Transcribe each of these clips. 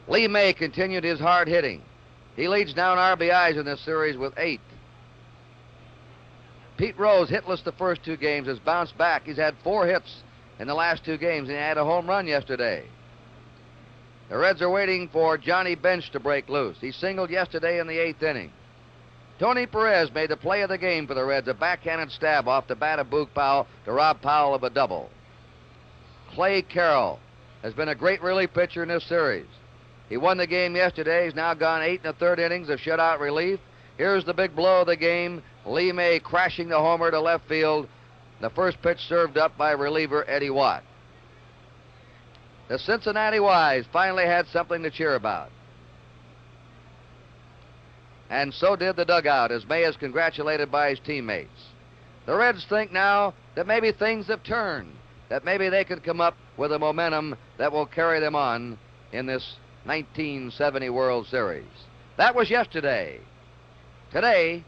Lee May continued his hard hitting. He leads now in RBIs in this series with 8. Pete Rose, hitless the first 2 games, has bounced back. He's had 4 hits in the last 2 games, and he had a home run yesterday. The Reds are waiting for Johnny Bench to break loose. He singled yesterday in the 8th inning. Tony Perez made the play of the game for the Reds, a backhanded stab off the bat of Boog Powell to rob Powell of a double. Clay Carroll has been a great relief pitcher in this series. He won the game yesterday. He's now gone 8 1/3 innings of shutout relief. Here's the big blow of the game. Lee May crashing the homer to left field. The first pitch served up by reliever Eddie Watt. The Cincinnati Wives finally had something to cheer about. And so did the dugout as May is congratulated by his teammates. The Reds think now that maybe things have turned, that maybe they could come up with a momentum that will carry them on in this 1970 World Series. That was yesterday. Today,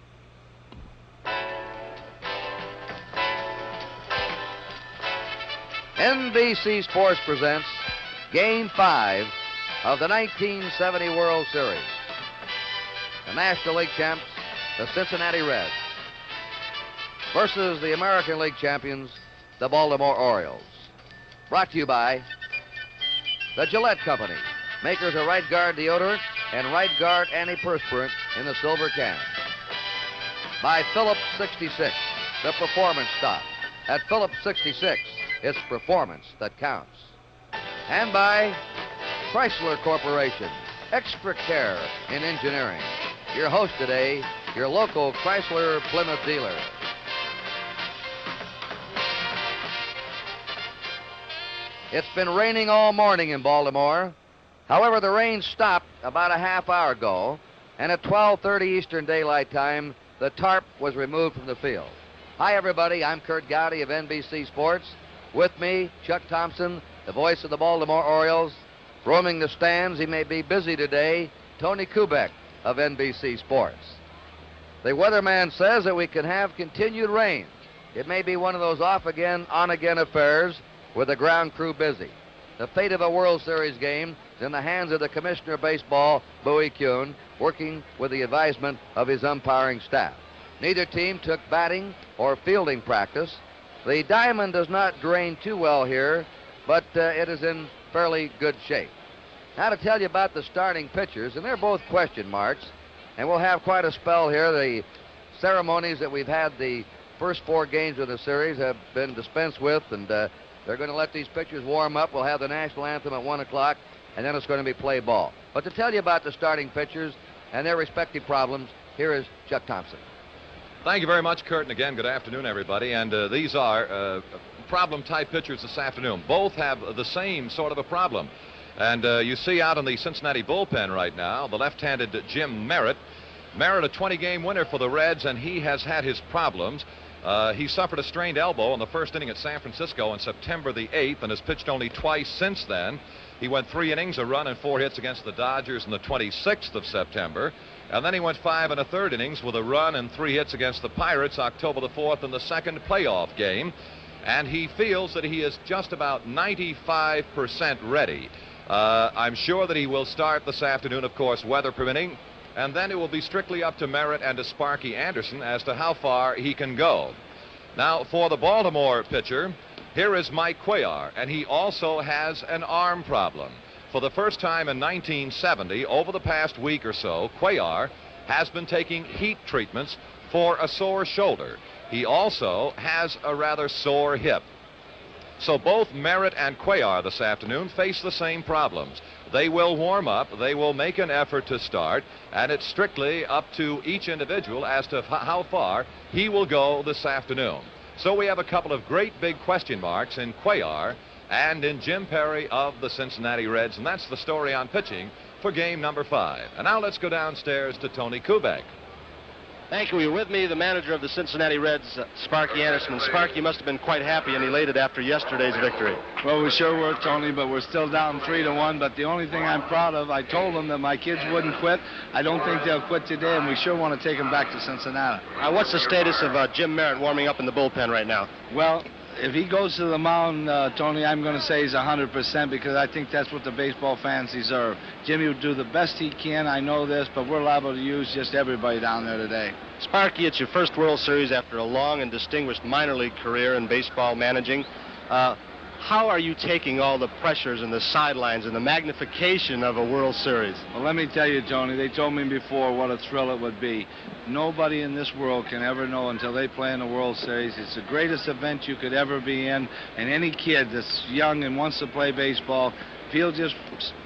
NBC Sports presents Game 5 of the 1970 World Series. The National League champs, the Cincinnati Reds, versus the American League champions, the Baltimore Orioles. Brought to you by the Gillette Company, makers of Right Guard deodorant and Right Guard antiperspirant in the silver can. By Phillips 66, the performance stock. At Phillips 66, it's performance that counts. And by Chrysler Corporation, extra care in engineering. Your host today, your local Chrysler Plymouth dealer. It's been raining all morning in Baltimore. However, the rain stopped about a half hour ago, and at 12:30 Eastern Daylight Time, the tarp was removed from the field. Hi, everybody. I'm Kurt Gowdy of NBC Sports. With me, Chuck Thompson, the voice of the Baltimore Orioles. Roaming the stands, he may be busy today, Tony Kubek of NBC Sports. The weatherman says that we can have continued rain. It may be one of those off-again, on-again affairs with the ground crew busy. The fate of a World Series game is in the hands of the Commissioner of Baseball, Bowie Kuhn, working with the advisement of his umpiring staff. Neither team took batting or fielding practice. The diamond does not drain too well here, but it is in fairly good shape. Now to tell you about the starting pitchers, and they're both question marks, and we'll have quite a spell here. The ceremonies that we've had the first 4 games of the series have been dispensed with, and they're going to let these pitchers warm up. We'll have the national anthem at 1 o'clock, and then it's going to be play ball. But to tell you about the starting pitchers and their respective problems, here is Chuck Thompson. Thank you very much, Kurt, and again, good afternoon, everybody. And these are problem-type pitchers this afternoon. Both have the same sort of a problem. And you see out in the Cincinnati bullpen right now, the left-handed Jim Merritt. Merritt, a 20-game winner for the Reds, and he has had his problems. He suffered a strained elbow in the first inning at San Francisco on September the 8th and has pitched only twice since then. He went 3 innings, a run, and 4 hits against the Dodgers on the 26th of September. And then he went 5 1/3 innings with a run and 3 hits against the Pirates October the 4th in the second playoff game. And he feels that he is just about 95% ready. I'm sure that he will start this afternoon, of course, weather permitting. And then it will be strictly up to Merritt and to Sparky Anderson as to how far he can go. Now, for the Baltimore pitcher, here is Mike Cuellar, and he also has an arm problem. For the first time in 1970, over the past week or so, Cuellar has been taking heat treatments for a sore shoulder. He also has a rather sore hip. So both Merritt and Cuellar this afternoon face the same problems. They will warm up, they will make an effort to start, and it's strictly up to each individual as to how far he will go this afternoon. So we have a couple of great big question marks in Cuellar and in Jim Perry of the Cincinnati Reds, and that's the story on pitching for game number 5. And now let's go downstairs to Tony Kubek. Thank you. You're with me, the manager of the Cincinnati Reds, Sparky Anderson. And Sparky, you must have been quite happy and elated after yesterday's victory. Well, we sure were, Tony, but we're still down 3-1. But the only thing I'm proud of, I told them that my kids wouldn't quit. I don't think they'll quit today, and we sure want to take them back to Cincinnati. What's the status of Jim Merritt warming up in the bullpen right now? Well, if he goes to the mound, Tony, I'm going to say he's 100% because I think that's what the baseball fans deserve. Jimmy will do the best he can. I know this, but we're liable to use just everybody down there today. Sparky, it's your first World Series after a long and distinguished minor league career in baseball managing. How are you taking all the pressures and the sidelines and the magnification of a World Series? Well, let me tell you, Tony, they told me before what a thrill it would be. Nobody in this world can ever know until they play in the World Series. It's the greatest event you could ever be in, and any kid that's young and wants to play baseball, if he'll just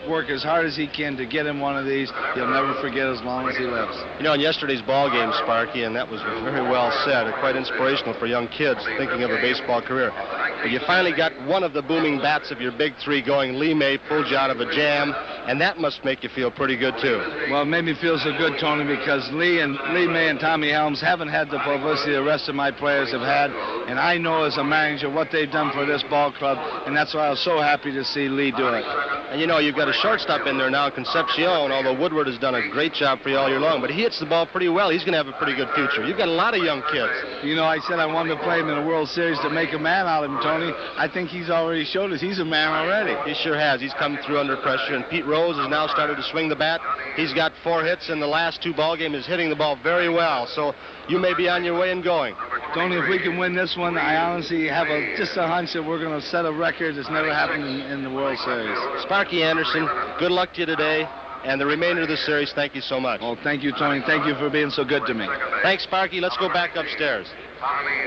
work as hard as he can to get him one of these, he'll never forget as long as he lives. You know, in yesterday's ball game, Sparky, and that was very well said, quite inspirational for young kids thinking of a baseball career. But you finally got one of the booming bats of your big three going. Lee May pulled you out of a jam, and that must make you feel pretty good, too. Well, it made me feel so good, Tony, because Lee May and Tommy Helms haven't had the publicity the rest of my players have had, and I know as a manager what they've done for this ball club, and that's why I was so happy to see Lee do it. And you know, you've got a shortstop in there now, Concepcion, although Woodward has done a great job for you all year long, but he hits the ball pretty well. He's going to have a pretty good future. You've got a lot of young kids. You know, I said I wanted to play him in a World Series to make a man out of him, Tony. I think he's already showed us he's a man already. He sure has. He's come through under pressure, and Pete Rose has now started to swing the bat. He's got 4 hits in the last 2 ball games, is hitting the ball very well, so you may be on your way and going. Tony, if we can win this one, I honestly have just a hunch that we're going to set a record that's never happened in the World Series. Sparky Anderson, good luck to you today, and the remainder of the series, thank you so much. Oh, thank you, Tony. Thank you for being so good to me. Thanks, Sparky. Let's go back upstairs.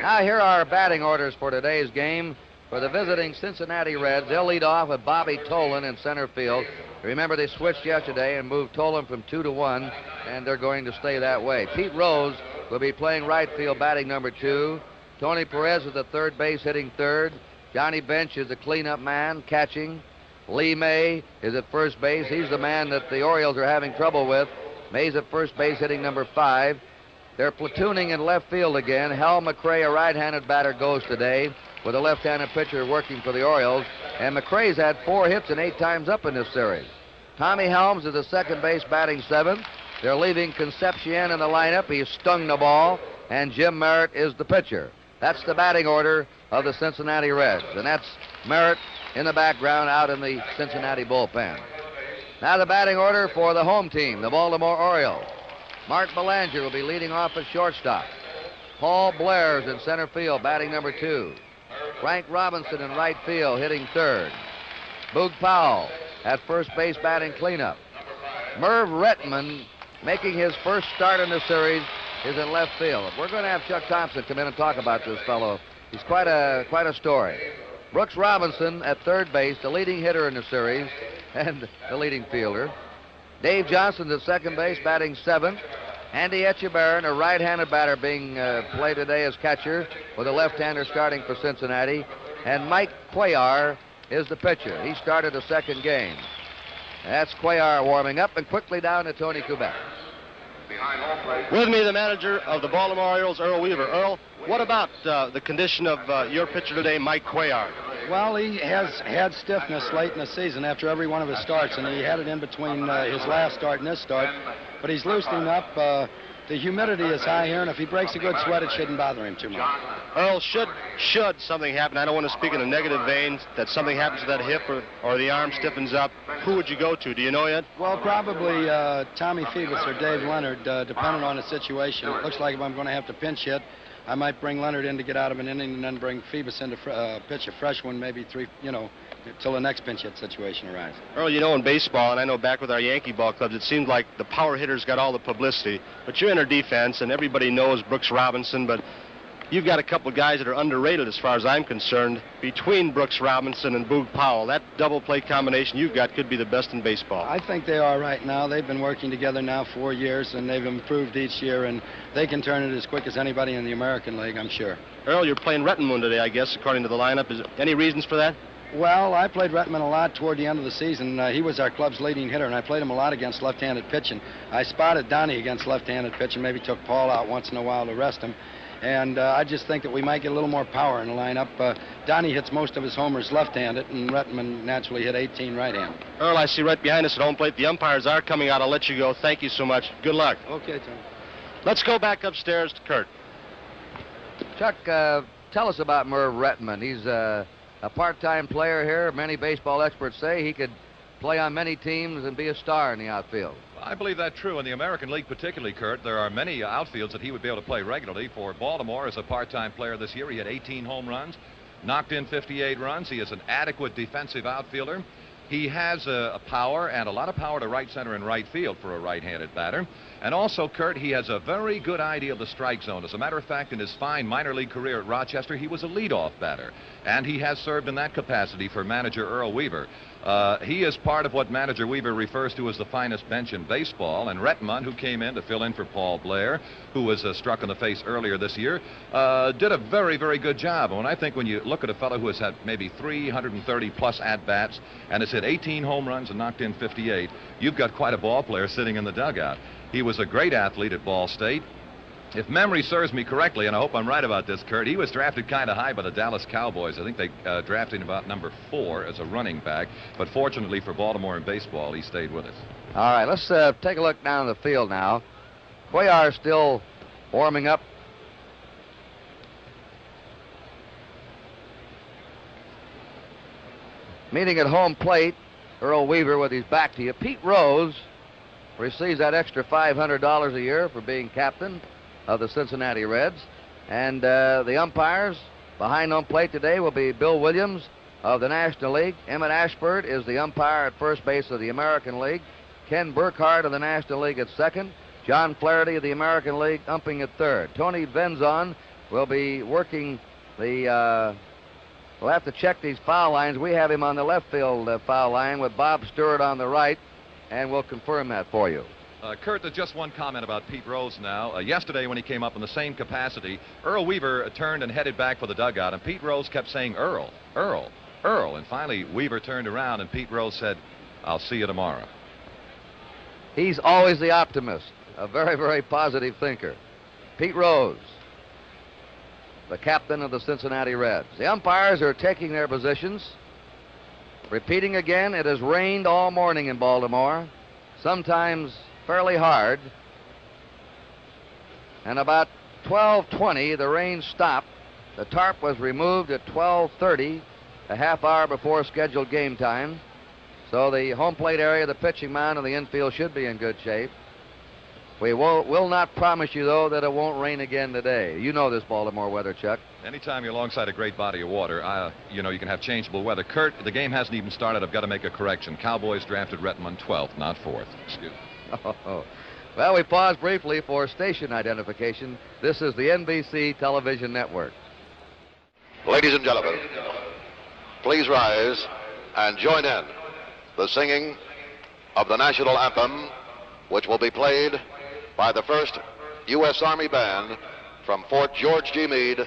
Now, here are our batting orders for today's game. For the visiting Cincinnati Reds, they'll lead off with Bobby Tolan in center field. Remember, they switched yesterday and moved Tolan from 2 to 1, and they're going to stay that way. Pete Rose will be playing right field, batting number 2. Tony Perez is at third base, hitting third. Johnny Bench is the cleanup man, catching. Lee May is at first base. He's the man that the Orioles are having trouble with. May's at first base, hitting number 5. They're platooning in left field again. Hal McRae, a right-handed batter, goes today with a left-handed pitcher working for the Orioles. And McRae's had 4 hits and 8 times up in this series. Tommy Helms is at second base, batting 7th. They're leaving Concepcion in the lineup. He's stung the ball. And Jim Merritt is the pitcher. That's the batting order of the Cincinnati Reds. And that's Merritt in the background out in the Cincinnati bullpen. Now the batting order for the home team, the Baltimore Orioles. Mark Belanger will be leading off at shortstop. Paul Blair's in center field, batting number 2. Frank Robinson in right field, hitting third. Boog Powell at first base, batting cleanup. Merv Retman, making his first start in the series, is in left field. We're going to have Chuck Thompson come in and talk about this fellow. He's quite a story. Brooks Robinson at third base, the leading hitter in the series, and the leading fielder. Dave Johnson's at second base, batting 7th. Andy Etchebarren, a right-handed batter, being played today as catcher, with a left-hander starting for Cincinnati. And Mike Cuellar is the pitcher. He started the second game. That's Cuellar warming up, and quickly down to Tony Kubek. With me, the manager of the Baltimore Orioles, Earl Weaver. Earl, what about the condition of your pitcher today, Mike Cuellar? Well, he has had stiffness late in the season after every one of his starts, and he had it in between his last start and this start. But he's loosening up. The humidity is high here, and if he breaks a good sweat, it shouldn't bother him too much. Earl, should something happen, I don't want to speak in a negative vein, that something happens to that hip or the arm stiffens up, who would you go to? Do you know yet? Well, probably Tommy Phoebus or Dave Leonard, depending on the situation. It looks like if I'm going to have to pinch hit, I might bring Leonard in to get out of an inning and then bring Phoebus in to pitch a fresh one, maybe 3, till the next pinch hit situation arises. Earl, you know, in baseball, and I know back with our Yankee ball clubs, it seemed like the power hitters got all the publicity. But you're in our defense, and everybody knows Brooks Robinson, but you've got a couple of guys that are underrated as far as I'm concerned. Between Brooks Robinson and Boog Powell, that double play combination you've got could be the best in baseball. I think they are right now. They've been working together now 4 years, and they've improved each year, and they can turn it as quick as anybody in the American League, I'm sure. Earl, you're playing Rettenmoon today, I guess, according to the lineup. Is there any reasons for that? Well, I played Retman a lot toward the end of the season. He was our club's leading hitter, and I played him a lot against left-handed pitching. I spotted Donnie against left-handed pitching, maybe took Paul out once in a while to rest him. And I just think that we might get a little more power in the lineup. Donnie hits most of his homers left-handed, and Retman naturally hit 18 right-handed. Earl, I see right behind us at home plate, the umpires are coming out. I'll let you go. Thank you so much. Good luck. Okay, Tom. Let's go back upstairs to Kurt. Chuck, tell us about Merv Rettenman. He's a part-time player here. Many baseball experts say he could play on many teams and be a star in the outfield. I believe that's true. In the American League particularly, Kurt, there are many outfields that he would be able to play regularly. For Baltimore as a part-time player this year, he had 18 home runs, knocked in 58 runs. He is an adequate defensive outfielder. He has a power, and a lot of power to right center and right field for a right-handed batter. And also, Kurt, he has a very good idea of the strike zone. As a matter of fact, in his fine minor league career at Rochester, he was a leadoff batter. And he has served in that capacity for manager Earl Weaver. He is part of what manager Weaver refers to as the finest bench in baseball. And Rettenman, who came in to fill in for Paul Blair, who was struck in the face earlier this year, did a very, very good job. And I think when you look at a fellow who has had maybe 330-plus at-bats and has hit 18 home runs and knocked in 58, you've got quite a ball player sitting in the dugout. He was a great athlete at Ball State. If memory serves me correctly, and I hope I'm right about this, Kurt, he was drafted kind of high by the Dallas Cowboys. I think they drafted him about number 4 as a running back. But fortunately for Baltimore in baseball, he stayed with us. All right, let's take a look down the field now. Cuellar still warming up. Meeting at home plate, Earl Weaver with his back to you. Pete Rose receives that extra $500 a year for being captain of the Cincinnati Reds. And the umpires behind home plate today will be Bill Williams of the National League. Emmett Ashford is the umpire at first base of the American League. Ken Burkhardt of the National League at second. John Flaherty of the American League umping at third. Tony Venzon will be working the... we'll have to check these foul lines. We have him on the left field foul line with Bob Stewart on the right, and we'll confirm that for you. Kurt, just one comment about Pete Rose now. Yesterday when he came up in the same capacity, Earl Weaver turned and headed back for the dugout, and Pete Rose kept saying, Earl, Earl, Earl. And finally, Weaver turned around, and Pete Rose said, I'll see you tomorrow. He's always the optimist, a very, very positive thinker. Pete Rose, the captain of the Cincinnati Reds. The umpires are taking their positions. Repeating again, it has rained all morning in Baltimore, sometimes fairly hard. And about 12:20, the rain stopped. The tarp was removed at 12:30, a half hour before scheduled game time. So the home plate area, the pitching mound, and the infield should be in good shape. We will not promise you, though, that it won't rain again today. You know this Baltimore weather, Chuck. Anytime you're alongside a great body of water, you know you can have changeable weather. Kurt, the game hasn't even started. I've got to make a correction. Cowboys drafted Rettenman 12th, not 4th. Excuse me. Oh. Well, we pause briefly for station identification. This is the NBC Television Network. Ladies and gentlemen, please rise and join in the singing of the national anthem, which will be played by the 1st U.S. Army Band from Fort George G. Meade,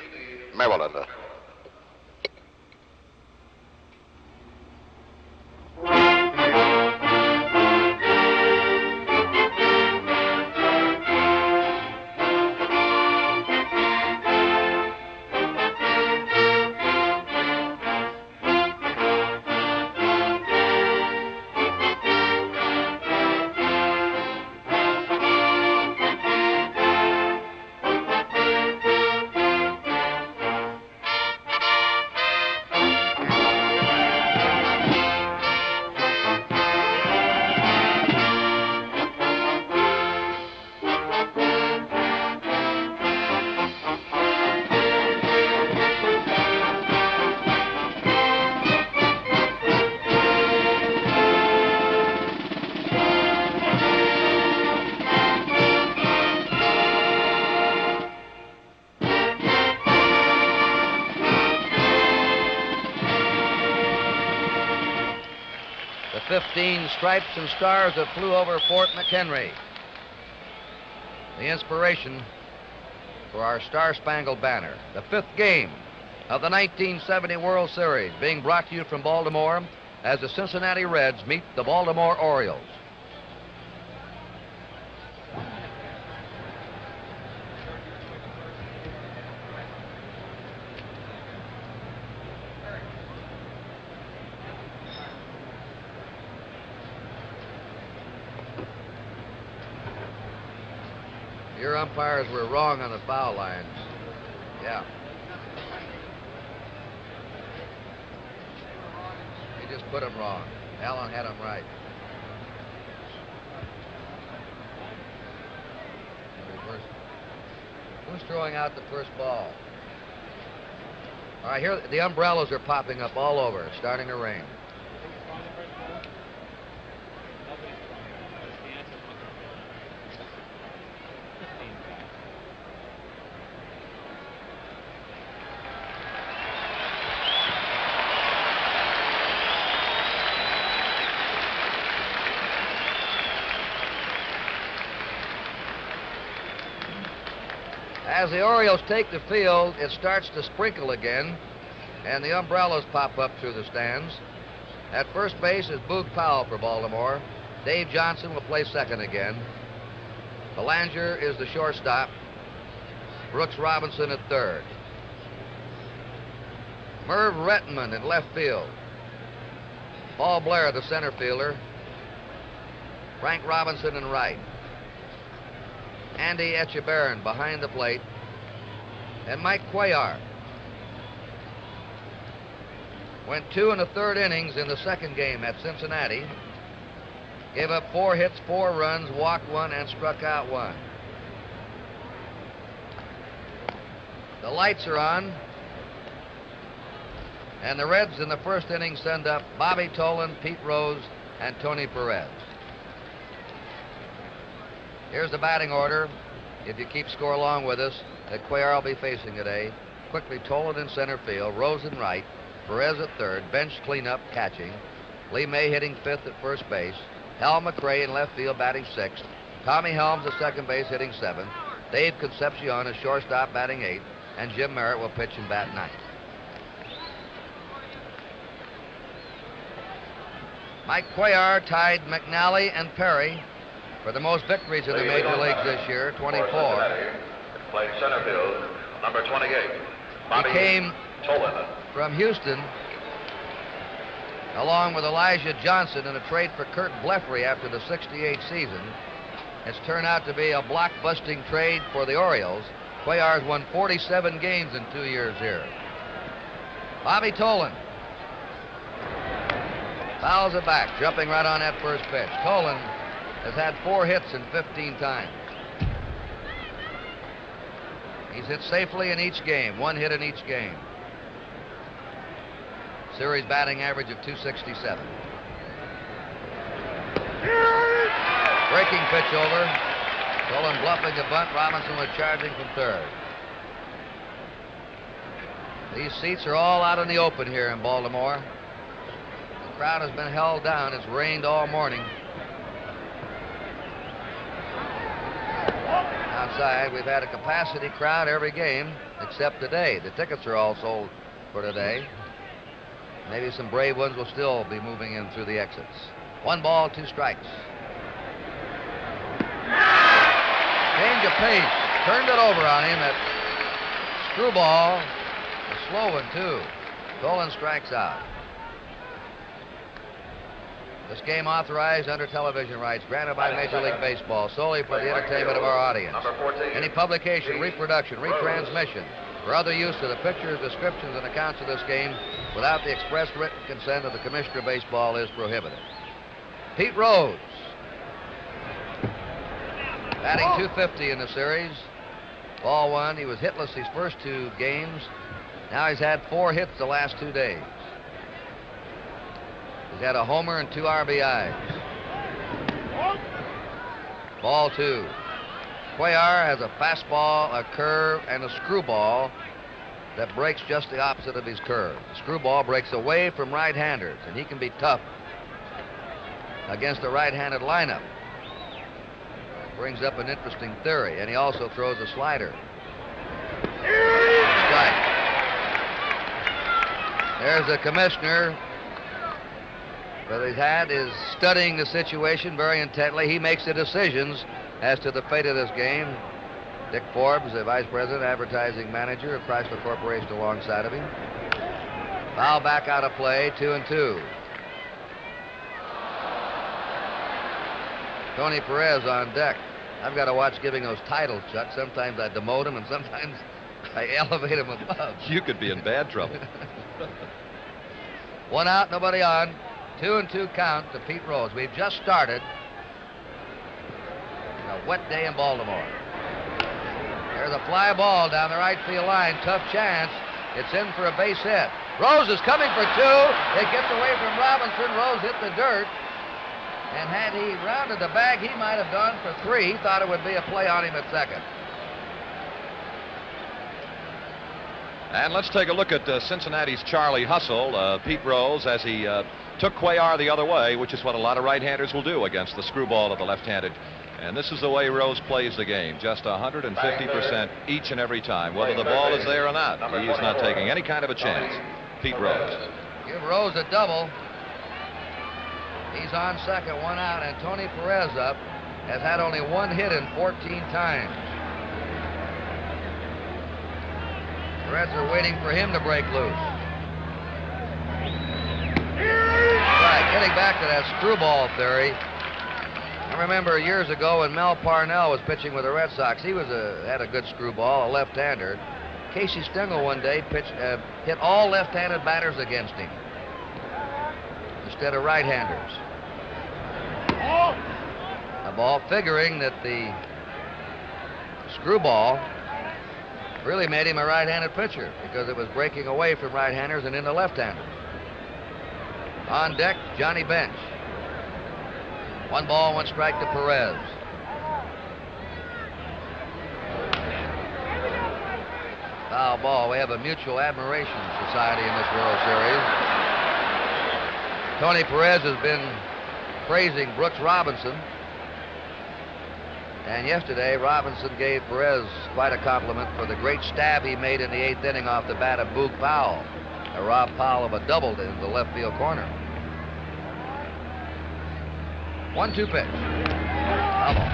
Maryland. The 15 stripes and stars that flew over Fort McHenry. The inspiration for our Star-Spangled Banner. The 5th game of the 1970 World Series being brought to you from Baltimore as the Cincinnati Reds meet the Baltimore Orioles. Your umpires were wrong on the foul lines. Yeah. just put him wrong. Allen had him right. Who's throwing out the first ball? All right, here the umbrellas are popping up all over. It's starting to rain. As the Orioles take the field, it starts to sprinkle again, and the umbrellas pop up through the stands. At first base is Boog Powell for Baltimore. Dave Johnson will play second again. Belanger is the shortstop. Brooks Robinson at third. Merv Rettenman in left field. Paul Blair, the center fielder. Frank Robinson in right. Andy Etchebarren behind the plate. And Mike Cuellar. Went 2 1/3 innings in the second game at Cincinnati. Gave up 4 hits, 4 runs, walked 1, and struck out 1. The lights are on. And the Reds in the first inning send up Bobby Tolan, Pete Rose, and Tony Perez. Here's the batting order. If you keep score along with us, that Cuellar will be facing today. Quickly, Tolan in center field, Rose in right, Perez at third, bench cleanup catching, Lee May hitting 5th at first base, Hal McRae in left field batting 6th, Tommy Helms at second base hitting 7th, Dave Concepcion is shortstop batting 8th, and Jim Merritt will pitch and bat 9th. Mike Cuellar tied McNally and Perry for the most victories in the major leagues this year, 24. Playing center field, number 28. He came from Houston along with Elijah Johnson in a trade for Kurt Blefary after the '68 season. It's turned out to be a block-busting trade for the Orioles. Cuellar's won 47 games in 2 years here. Bobby Tolan fouls it back, jumping right on that first pitch. Tolan has had 4 hits in 15 times. He's hit safely in each game, 1 hit in each game. Series batting average of .267. Breaking pitch over. Tolan bluffing a bunt. Robinson was charging from third. These seats are all out in the open here in Baltimore. The crowd has been held down. It's rained all morning. Outside, we've had a capacity crowd every game except today. The tickets are all sold for today. Maybe some brave ones will still be moving in through the exits. 1 ball, 2 strikes. Change of pace. Turned it over on him. That screwball. A slow one, too. Tolan strikes out. This game authorized under television rights granted by Major League Baseball solely for the entertainment of our audience. Any publication, reproduction, retransmission, or other use of the pictures, descriptions, and accounts of this game without the express written consent of the Commissioner of Baseball is prohibited. Pete Rose, batting .250 in the series. Ball 1. He was hitless his first 2 games. Now he's had 4 hits the last 2 days. He's had a homer and 2 RBIs. Ball 2. Cuellar has a fastball, a curve, and a screwball that breaks just the opposite of his curve. The screwball breaks away from right-handers, and he can be tough against a right-handed lineup. Brings up an interesting theory, and he also throws a slider. Strike. There's the commissioner. What he's had is studying the situation very intently. He makes the decisions as to the fate of this game. Dick Forbes, the vice president, advertising manager of Chrysler Corporation, alongside of him. Foul back out of play, 2-2. Tony Perez on deck. I've got to watch giving those titles, Chuck. Sometimes I demote him, and sometimes I elevate him above. You could be in bad trouble. 1 out, nobody on. 2-2 count to Pete Rose. We've just started a wet day in Baltimore. There's a fly ball down the right field line. Tough chance. It's in for a base hit. Rose is coming for 2. It gets away from Robinson. Rose hit the dirt. And had he rounded the bag, he might have gone for 3. He thought it would be a play on him at second. And let's take a look at Cincinnati's Charlie Hustle. Pete Rose, as he took Cuellar the other way, which is what a lot of right-handers will do against the screwball of the left-handed. And this is the way Rose plays the game, just 150% each and every time, whether the ball is there or not. He's not taking any kind of a chance. Pete Rose. Give Rose a double. He's on second, 1 out, and Tony Perez up has had only 1 hit in 14 times. Reds are waiting for him to break loose. Right, getting back to that screwball theory. I remember years ago when Mel Parnell was pitching with the Red Sox. He had a good screwball, a left-hander. Casey Stengel one day hit all left-handed batters against him instead of right-handers. The ball figuring that the screwball really made him a right-handed pitcher because it was breaking away from right-handers and into left-handers. On deck, Johnny Bench. 1 ball, 1 strike to Perez. Foul ball. We have a mutual admiration society in this World Series. Tony Perez has been praising Brooks Robinson. And yesterday, Robinson gave Perez quite a compliment for the great stab he made in the 8th inning off the bat of Boog Powell. Rob Powell of a double in the left field corner. 1-2 pitch. Foul ball.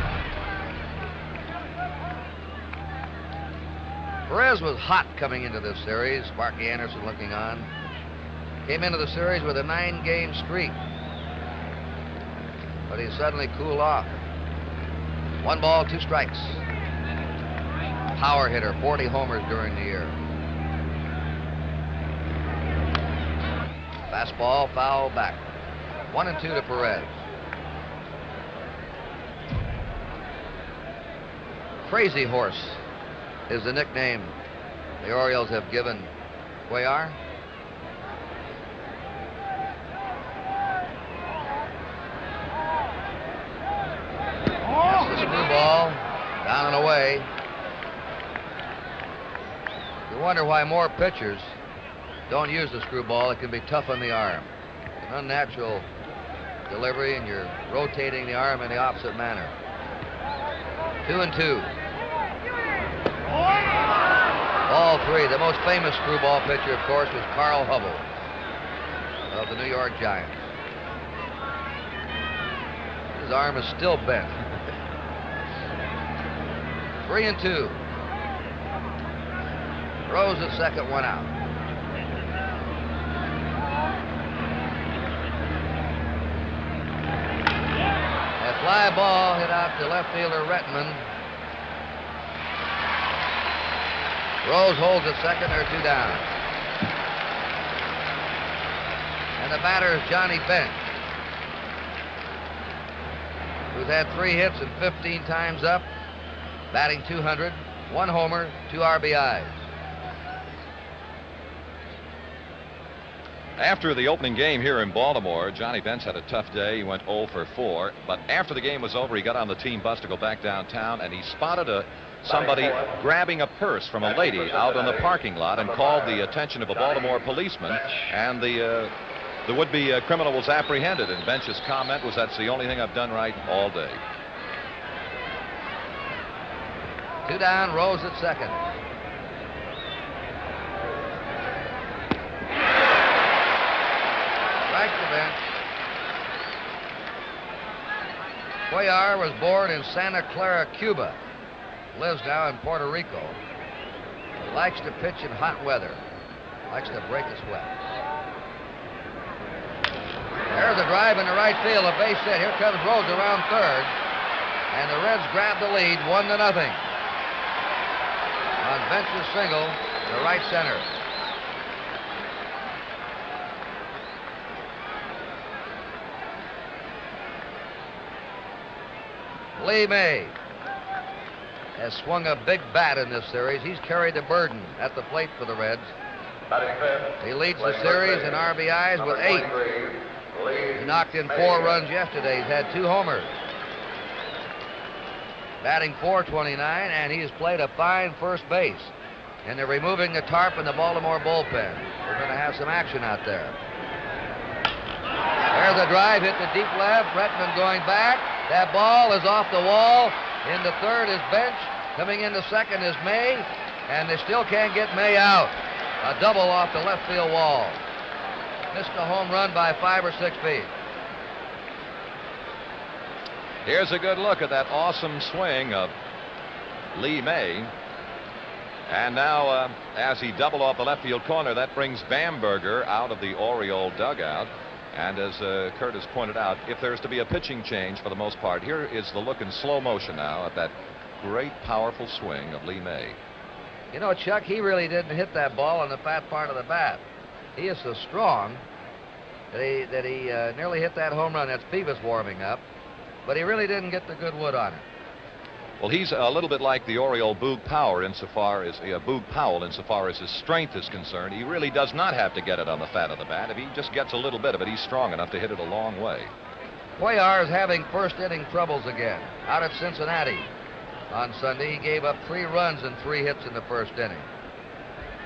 Perez was hot coming into this series. Sparky Anderson looking on. Came into the series with a 9-game streak. But he suddenly cooled off. 1 ball, 2 strikes. Power hitter, 40 homers during the year. Fastball, foul back. 1-2 to Perez. Crazy Horse is the nickname the Orioles have given Cuellar. That's the screwball, down and away. You wonder why more pitchers don't use the screwball. It can be tough on the arm. It's an unnatural delivery, and you're rotating the arm in the opposite manner. 2-2. Ball 3. The most famous screwball pitcher, of course, was Carl Hubble of the New York Giants. His arm is still bent. 3-2. Rose at second, 1 out. A fly ball hit out to left fielder Rettman. Rose holds at second, or 2 down. And the batter is Johnny Bench, who's had 3 hits and 15 times up, batting .200, 1 homer, 2 RBIs. After the opening game here in Baltimore, Johnny Bench had a tough day. He went 0 for 4. But after the game was over, he got on the team bus to go back downtown, and he spotted somebody grabbing a purse from a lady out in the parking lot and called the attention of a Baltimore policeman, and the would-be criminal was apprehended. And Bench's comment was, "That's the only thing I've done right all day." 2 down, Rose at second. Strike to Bench. Cuellar was born in Santa Clara, Cuba. Lives now in Puerto Rico. He likes to pitch in hot weather. Likes to break a sweat. There's a drive in the right field, a base hit. Here comes Rose around third. And the Reds grab the lead, 1-0. On Bench's single to right center. Lee May has swung a big bat in this series. He's carried the burden at the plate for the Reds. He leads the series in RBIs with 8. He knocked in 4 runs yesterday. He's had 2 homers. Batting .429, and he's played a fine first base. And they're removing the tarp in the Baltimore bullpen. We're going to have some action out there. There's a drive, hit the deep left. Bretman going back. That ball is off the wall. Into third is Bench. Coming into second is May. And they still can't get May out. A double off the left field wall. Missed a home run by 5 or 6 feet. Here's a good look at that awesome swing of Lee May. And now, as he doubled off the left field corner, that brings Bamberger out of the Oriole dugout. And as Curtis pointed out, if there's to be a pitching change for the most part, here is the look in slow motion now at that great, powerful swing of Lee May. You know, Chuck, he really didn't hit that ball on the fat part of the bat. He is so strong that he nearly hit that home run. That's Phoebus warming up. But he really didn't get the good wood on it. Well, he's a little bit like the Oriole Boog Powell insofar as his strength is concerned. He really does not have to get it on the fat of the bat. If he just gets a little bit of it, he's strong enough to hit it a long way. Cuellar is having first inning troubles again. Out at Cincinnati on Sunday, he gave up 3 runs and 3 hits in the first inning.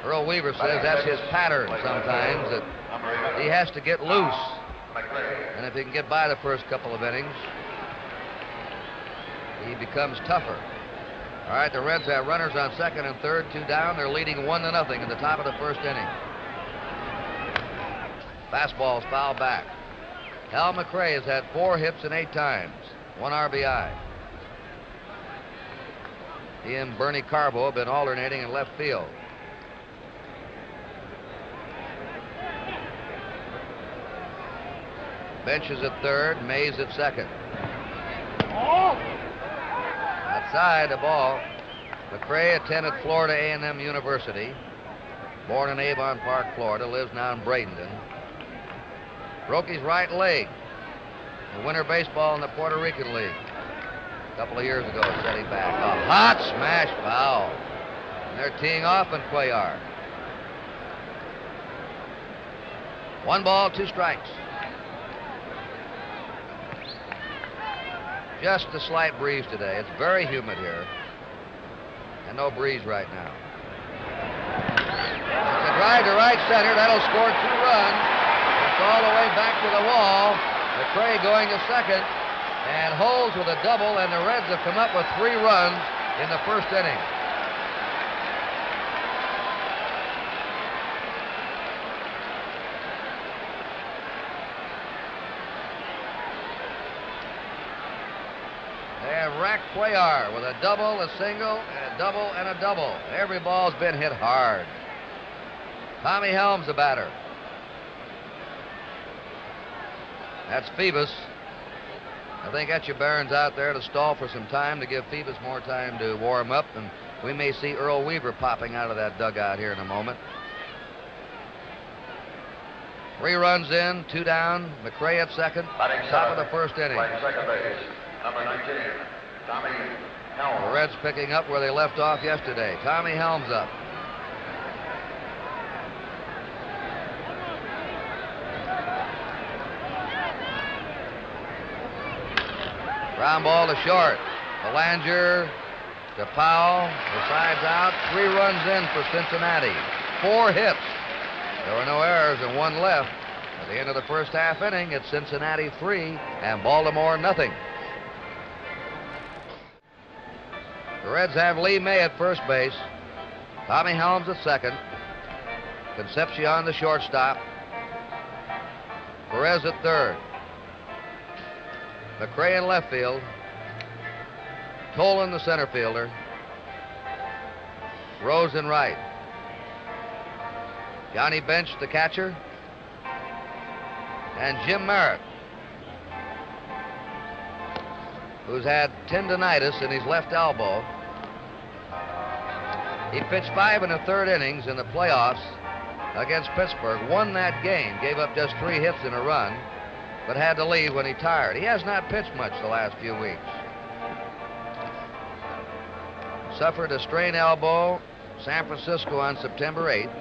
Earl Weaver says that's his pattern sometimes, that he has to get loose. And if he can get by the first couple of innings, he becomes tougher. All right, the Reds have runners on second and third, 2 down. They're leading 1-0 in the top of the first inning. Fastball's fouled back. Hal McRae has had 4 hits and 8 times, 1 RBI. He and Bernie Carbo have been alternating in left field. Bench is at third, Mays at second. Outside the ball. McRae attended Florida A&M University. Born in Avon Park, Florida, lives now in Bradenton. Broke his right leg in winter baseball in the Puerto Rican League. A couple of years ago, set him back. A hot smash foul. And they're teeing off on Cuellar. 1 ball, 2 strikes. Just a slight breeze today. It's very humid here. And no breeze right now. It's a drive to right center. That'll score 2 runs. It's all the way back to the wall. McRae going to second. And holds with a double. And the Reds have come up with 3 runs in the first inning. Rack Cuellar with a double, a single, a double, and a double. Every ball's been hit hard. Tommy Helms, the batter. That's Phoebus. I think Etchebarren's out there to stall for some time to give Phoebus more time to warm up, and we may see Earl Weaver popping out of that dugout here in a moment. 3 runs in, 2 down. McRae at second. Top of the first inning. Second base, number 19. Tommy Helms. The Reds picking up where they left off yesterday. Tommy Helms up. Ground ball to short. Belanger to Powell. The side's out. 3 runs in for Cincinnati. 4 hits. There were no errors and 1 left. At the end of the first half inning, it's Cincinnati 3 and Baltimore nothing. The Reds have Lee May at first base, Tommy Helms at second, Concepcion the shortstop, Perez at third, McRae in left field, Tolan the center fielder, Rose in right, Johnny Bench the catcher, and Jim Merritt, who's had tendonitis in his left elbow. He pitched 5 1/3 innings in the playoffs against Pittsburgh, won that game, gave up just 3 hits in a run, but had to leave when he tired. He has not pitched much the last few weeks. suffered a strained elbow, San Francisco on September 8th,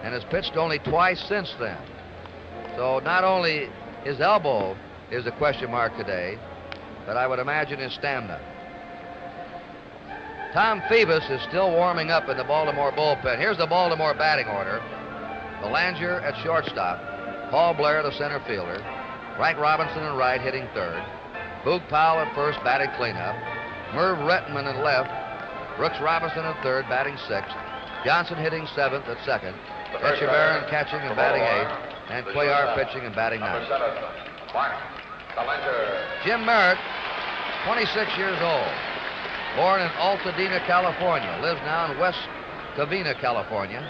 and has pitched only twice since then. So not only his elbow is a question mark today, but I would imagine his stamina. Tom Phoebus is still warming up in the Baltimore bullpen. Here's the Baltimore batting order. Belanger at shortstop. Paul Blair, the center fielder. Frank Robinson in right, hitting third. Boog Powell at first, batting cleanup. Merv Rettenman at left. Brooks Robinson at third, batting sixth. Johnson hitting seventh at second. Echeverria catching and batting eighth. And Cuellar pitching and batting ninth. Jim Merritt, 26 years old. Born in Altadena, California. Lives now in West Covina, California.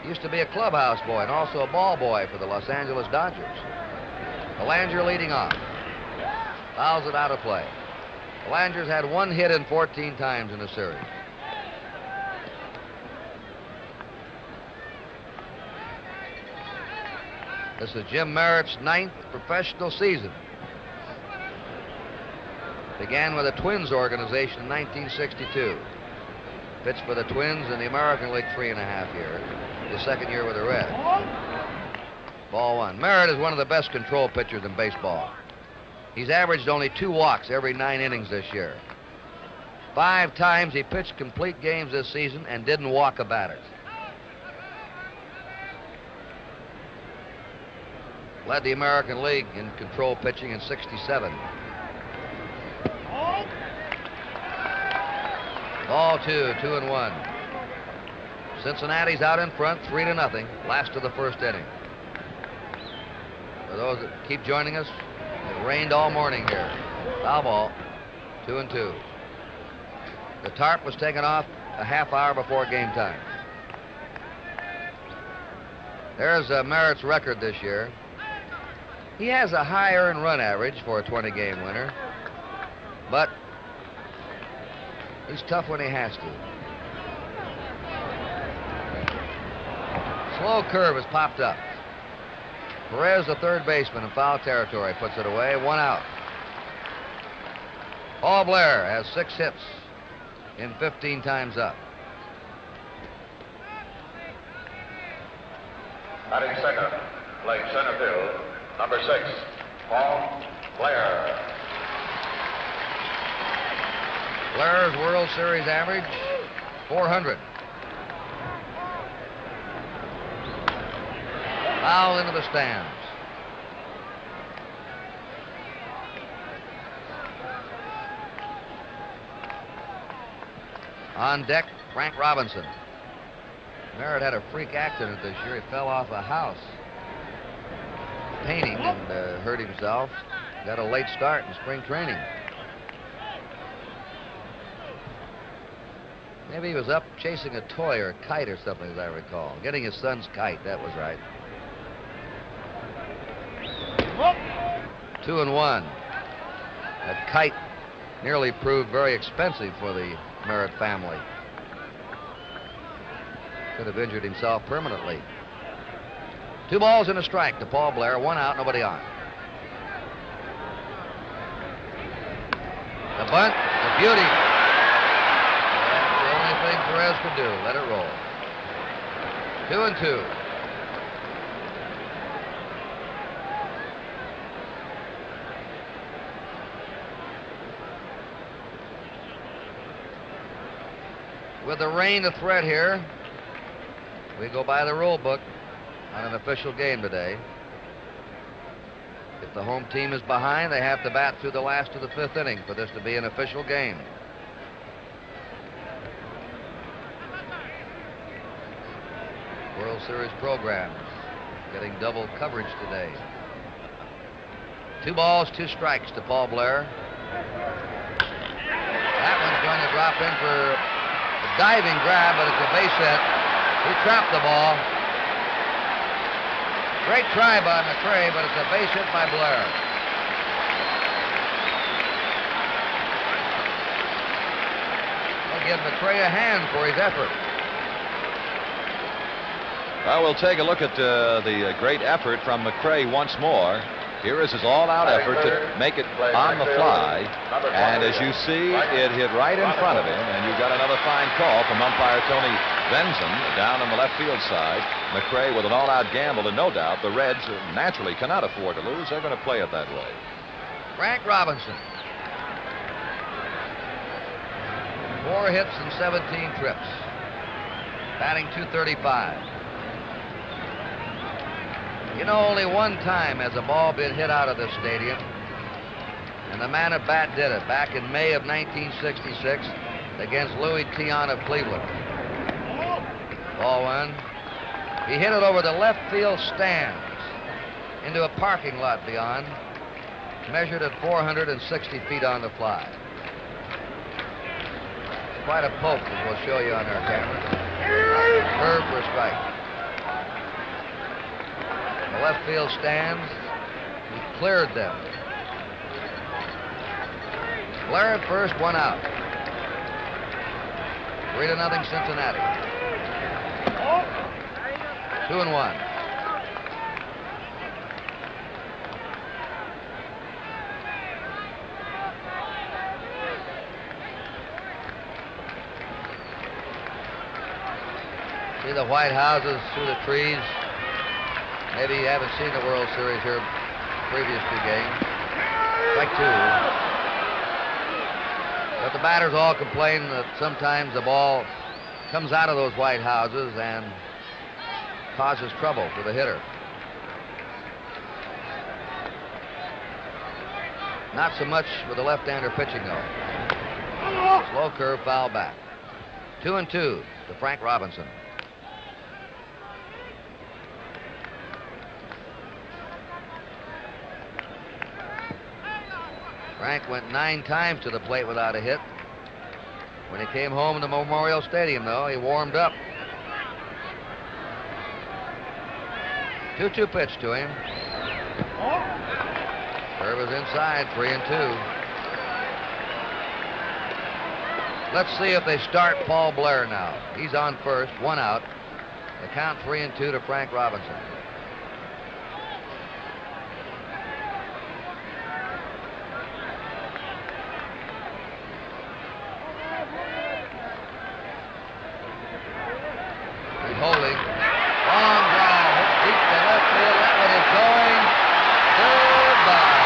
Used to be a clubhouse boy and also a ball boy for the Los Angeles Dodgers. Belanger leading off. Fouls it out of play. Belanger's had one hit in 14 times in the series. This is Jim Merritt's 9th professional season. Began with the Twins organization in 1962. Pitched for the Twins in the American League 3.5 years. The second year with the Reds. Ball one. Merritt is one of the best control pitchers in baseball. He's averaged only 2 walks every 9 innings this year. 5 times he pitched complete games this season and didn't walk a batter. Led the American League in control pitching in '67. Ball 2, 2-1. Cincinnati's out in front, 3-0. Last of the first inning. For those that keep joining us, it rained all morning here. Foul ball, 2-2. The tarp was taken off a half hour before game time. There's Merritt's record this year. He has a high earned run average for a 20-game winner, but he's tough when he has to. Slow curve has popped up. Perez, the third baseman in foul territory, puts it away. 1 out. Paul Blair has 6 hits in 15 times up. Batting second, playing center field, number 6, Paul Blair. Blair's World Series average, 400. Foul into the stands. On deck, Frank Robinson. Merritt had a freak accident this year. He fell off a house painting and hurt himself. Got a late start in spring training. Maybe he was up chasing a toy or a kite or something, as I recall. Getting his son's kite, that was right. 2-1. That kite nearly proved very expensive for the Merritt family. Could have injured himself permanently. 2 balls and a strike to Paul Blair. 1 out, nobody on. The bunt, the beauty. That's the only thing Perez could do. Let it roll. 2-2. With the rain a threat here, we go by the rule book on an official game today. If the home team is behind, they have to bat through the last of the 5th inning for this to be an official game. World Series programs getting double coverage today. 2 balls, 2 strikes to Paul Blair. That one's going to drop in for a diving grab, but it's a base hit. He trapped the ball. Great try by McRae, but it's a base hit by Blair. I'll give McRae a hand for his effort. Well, we'll take a look at the great effort from McRae once more. Here is his all-out effort to make it on the fly. And as you see, it hit right in front of him. And you got another fine call from umpire Tony Benson down on the left field side. McRae with an all-out gamble, and no doubt the Reds naturally cannot afford to lose. They're going to play it that way. Frank Robinson. 4 hits and 17 trips. Batting .235. You know, only one time has a ball been hit out of this stadium, and the man at bat did it back in May of 1966 against Louis Tion of Cleveland. Ball 1. He hit it over the left field stands into a parking lot beyond, measured at 460 feet on the fly. Quite a poke, as we'll show you on our camera. Curve for a strike. The left field stands, he cleared them. Blair at first, 1 out. 3-0 Cincinnati. 2-1. See the white houses through the trees. Maybe you haven't seen the World Series here previous 2 games. Strike 2. But the batters all complain that sometimes the ball comes out of those white houses and causes trouble for the hitter. Not so much with the left-hander pitching, though. Slow curve, foul back. 2-2 to Frank Robinson. Frank went 9 times to the plate without a hit. When he came home to Memorial Stadium, though, he warmed up. 2-2 pitch to him. Curve is inside, 3-2. Let's see if they start Paul Blair now. He's on first, 1 out. The count 3-2 to Frank Robinson. Holding. Long drive. Hit deep to left field. That one is going. Goodbye.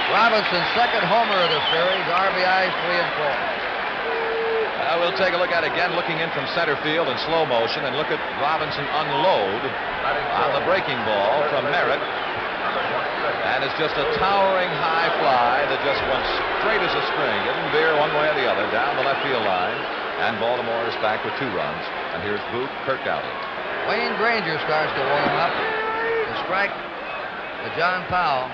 Robinson's second homer of the series. RBIs 3 and 4. We'll take a look at it again, looking in from center field in slow motion, and look at Robinson unload on the breaking ball from Merritt. And it's just a towering high fly that just went straight as a string. Didn't veer one way or the other down the left field line. And Baltimore is back with 2 runs. And here's Boot Kirkgoudy. Wayne Granger starts to warm up. The strike to John Powell.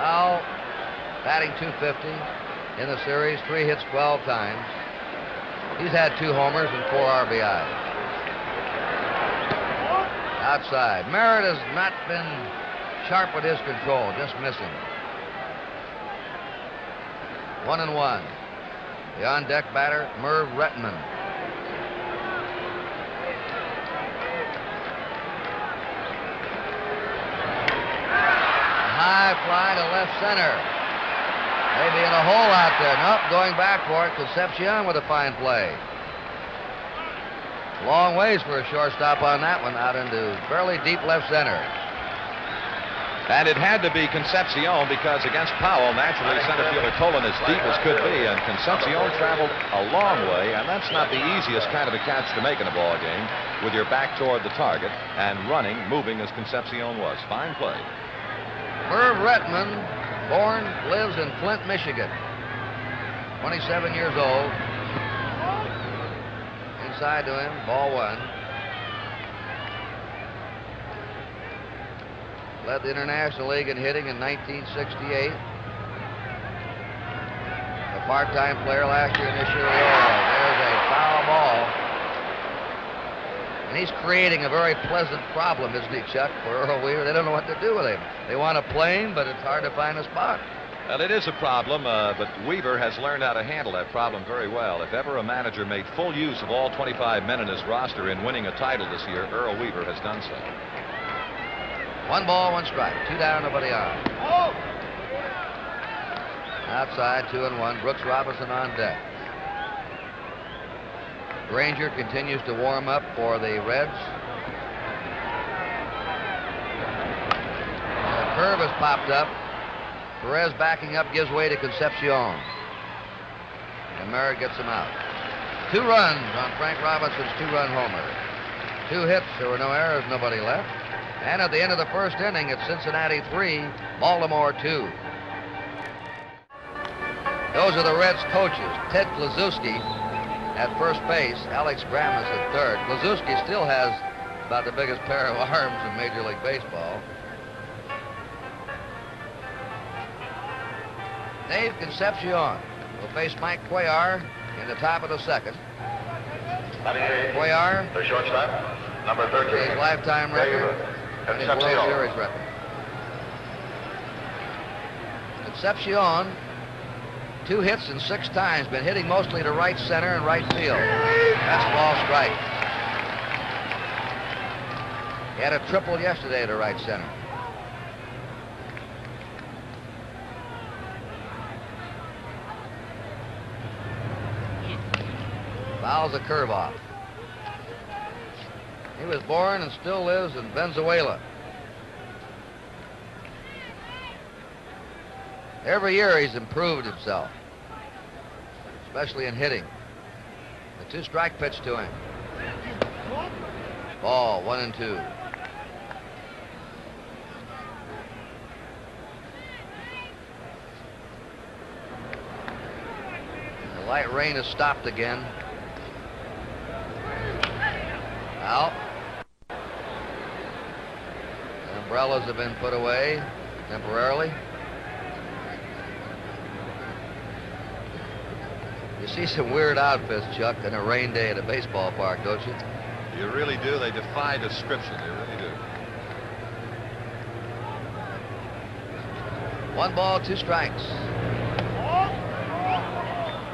Powell batting .250 in the series, 3 hits 12 times. He's had 2 homers and 4 RBIs. Outside. Merritt has not been sharp with his control, just missing. 1-1. The on-deck batter, Merv Retman. High fly to left center. Maybe in a hole out there. Nope, going back for it. Concepcion with a fine play. Long ways for a shortstop on that one, out into fairly deep left center. And it had to be Concepcion because against Powell, naturally, center fielder Tolan as deep as could be, and Concepcion traveled a long way, and that's not the easiest kind of a catch to make in a ball game with your back toward the target and running, moving as Concepcion was. Fine play. Merv Retman, born, lives in Flint, Michigan. 27 years old. Inside to him, ball 1. Led the International League in hitting in 1968. A part-time player last year, and this year the Orioles. There's a foul ball. And he's creating a very pleasant problem, isn't he, Chuck, for Earl Weaver? They don't know what to do with him. They want to play him, but it's hard to find a spot. Well, it is a problem, but Weaver has learned how to handle that problem very well. If ever a manager made full use of all 25 men in his roster in winning a title this year, Earl Weaver has done so. 1 ball, 1 strike. 2 down, nobody on. Outside, 2-1. Brooks Robinson on deck. Granger continues to warm up for the Reds. The curve has popped up. Perez backing up gives way to Concepcion. And Merritt gets him out. 2 runs on Frank Robinson's 2-run homer. 2 hits, there were no errors, nobody left. And at the end of the first inning, it's Cincinnati 3, Baltimore 2. Those are the Reds coaches. Ted Kluszewski at first base, Alex Grammas at third. Kluszewski still has about the biggest pair of arms in Major League Baseball. Dave Concepcion will face Mike Cuellar in the top of the second. Cuellar, The shortstop, number 13. his lifetime record and his World Series record. Concepcion, 2 hits and 6 times, been hitting mostly to right center and right field. Fastball strike. He had a triple yesterday to right center. Fouls a curve off. He was born and still lives in Venezuela. Every year he's improved himself, especially in hitting. The 2-strike pitch to him. Ball, 1-2. The light rain has stopped again. Out. The umbrellas have been put away temporarily. You see some weird outfits, Chuck, on a rain day at a baseball park, don't you? You really do. They defy description. They really do. 1 ball, 2 strikes.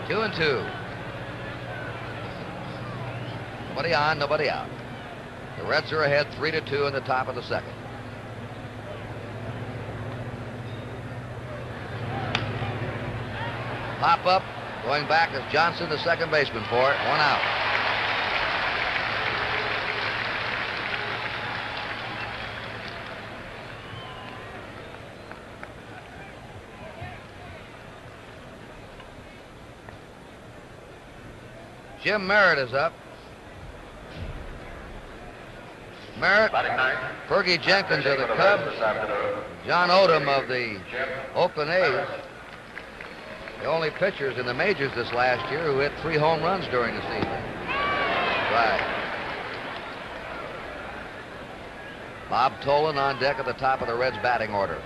2-2. Nobody on, nobody out. The Reds are ahead 3-2 in the top of the second. Pop up, going back is Johnson, the second baseman for it. 1 out. Jim Merritt is up. Merritt, Fergie Jenkins of the Cubs, John Odom of the Oakland A's, the only pitchers in the majors this last year who hit 3 home runs during the season. Right. Bob Tolan on deck at the top of the Reds batting order.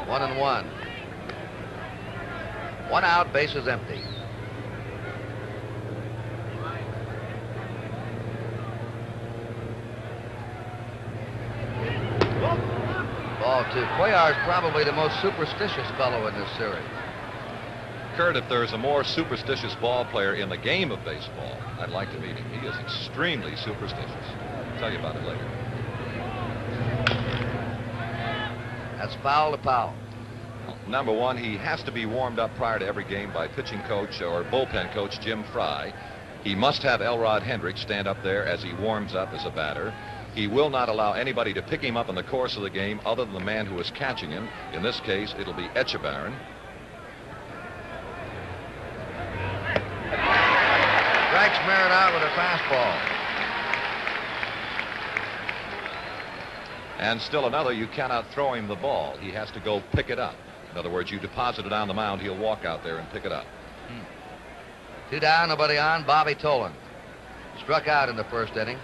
One and 1. 1 out, bases empty. Ball 2. Cuellar is probably the most superstitious fellow in this series. Kurt, if there's a more superstitious ball player in the game of baseball, I'd like to meet him. He is extremely superstitious. I'll tell you about it later. That's foul to Powell. Number 1, he has to be warmed up prior to every game by pitching coach or bullpen coach Jim Fry. He must have Elrod Hendricks stand up there as he warms up as a batter. He will not allow anybody to pick him up in the course of the game other than the man who is catching him. In this case, it'll be Echevarren. Strikes Merritt out with a fastball. And still another, you cannot throw him the ball. He has to go pick it up. In other words, you deposit it on the mound, he'll walk out there and pick it up. 2 down, nobody on. Bobby Tolan struck out in the first inning.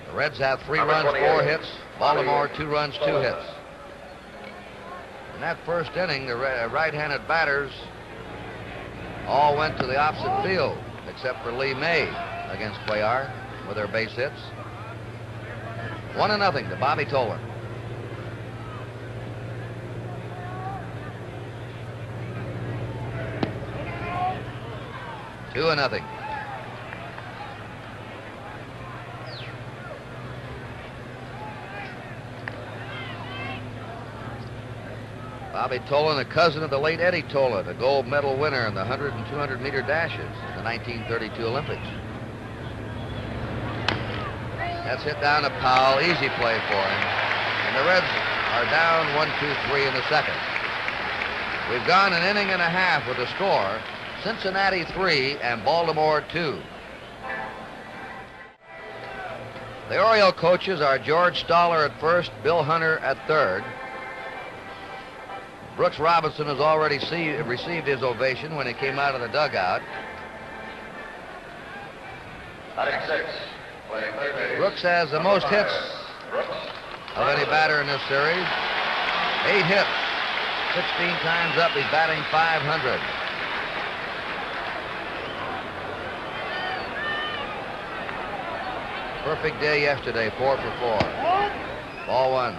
The Reds have 3 runs, 4 hits. Baltimore, 2 runs, 2 hits. In that first inning, the right-handed batters all went to the opposite field, except for Lee May against Cuellar with their base hits. 1-0 to Bobby Tolan. Two 2-0. Bobby Tolan, a cousin of the late Eddie Tolan, a gold medal winner in the 100 and 200 meter dashes in the 1932 Olympics. That's hit down to Powell. Easy play for him. And the Reds are down 1-2-3 in the second. We've gone an inning and a half with the score. Cincinnati 3 and Baltimore 2. The Oriole coaches are George Stoller at first, Bill Hunter at third. Brooks Robinson has already received his ovation when he came out of the dugout. Brooks has the most hits of any batter in this series. 8 hits, 16 times up. He's batting .500. Perfect day yesterday, 4 for 4. Ball one.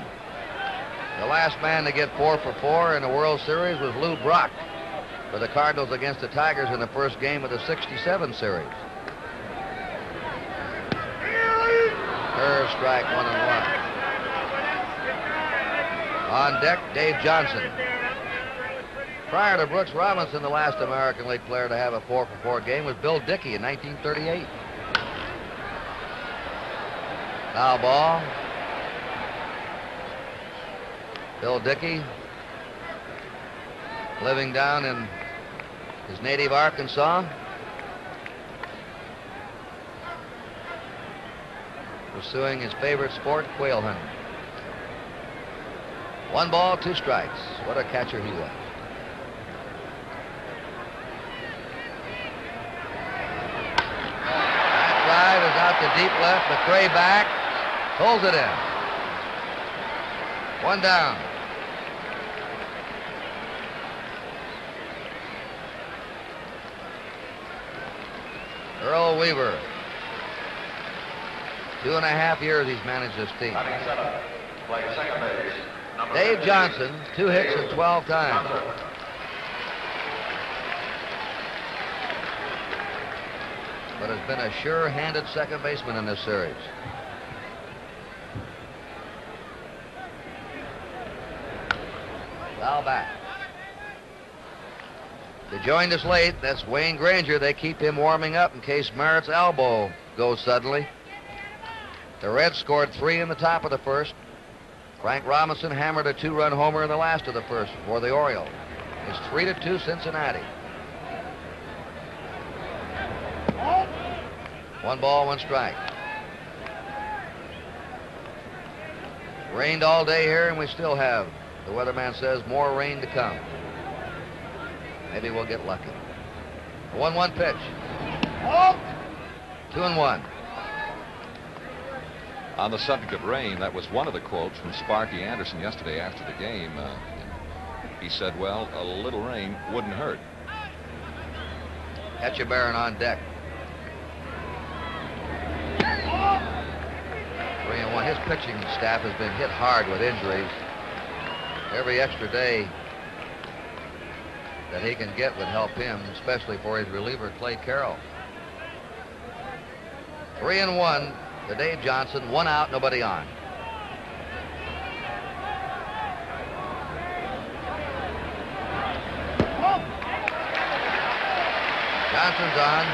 The last man to get 4 for 4 in the World Series was Lou Brock for the Cardinals against the Tigers in the first game of the '67 series. Curve strike, 1-1. On deck, Dave Johnson. Prior to Brooks Robinson, the last American League player to have a 4 for 4 game was Bill Dickey in 1938. Foul ball. Bill Dickey, living down in his native Arkansas, pursuing his favorite sport, quail hunting. 1 ball, 2 strikes. What a catcher he was. That drive is out to deep left. McRae back, pulls it in. 1 down. Earl Weaver. 2.5 years he's managed this team. Dave Johnson, 2 hits and 12 times. But has been a sure-handed second baseman in this series. Foul back. They joined us late. That's Wayne Granger. They keep him warming up in case Merritt's elbow goes suddenly. The Reds scored 3 in the top of the first. Frank Robinson hammered a 2-run homer in the last of the first for the Orioles. It's 3-2 Cincinnati. 1 ball, 1 strike. Rained all day here, and we still have, the weatherman says, more rain to come. Maybe we'll get lucky. 1-1 pitch. 2-1. On the subject of rain, that was one of the quotes from Sparky Anderson yesterday after the game. He said, well, a little rain wouldn't hurt. Etchebarren on deck. 3-1. His pitching staff has been hit hard with injuries. Every extra day that he can get would help him, especially for his reliever, Clay Carroll. 3-1 to Dave Johnson. 1 out, nobody on. Johnson's on.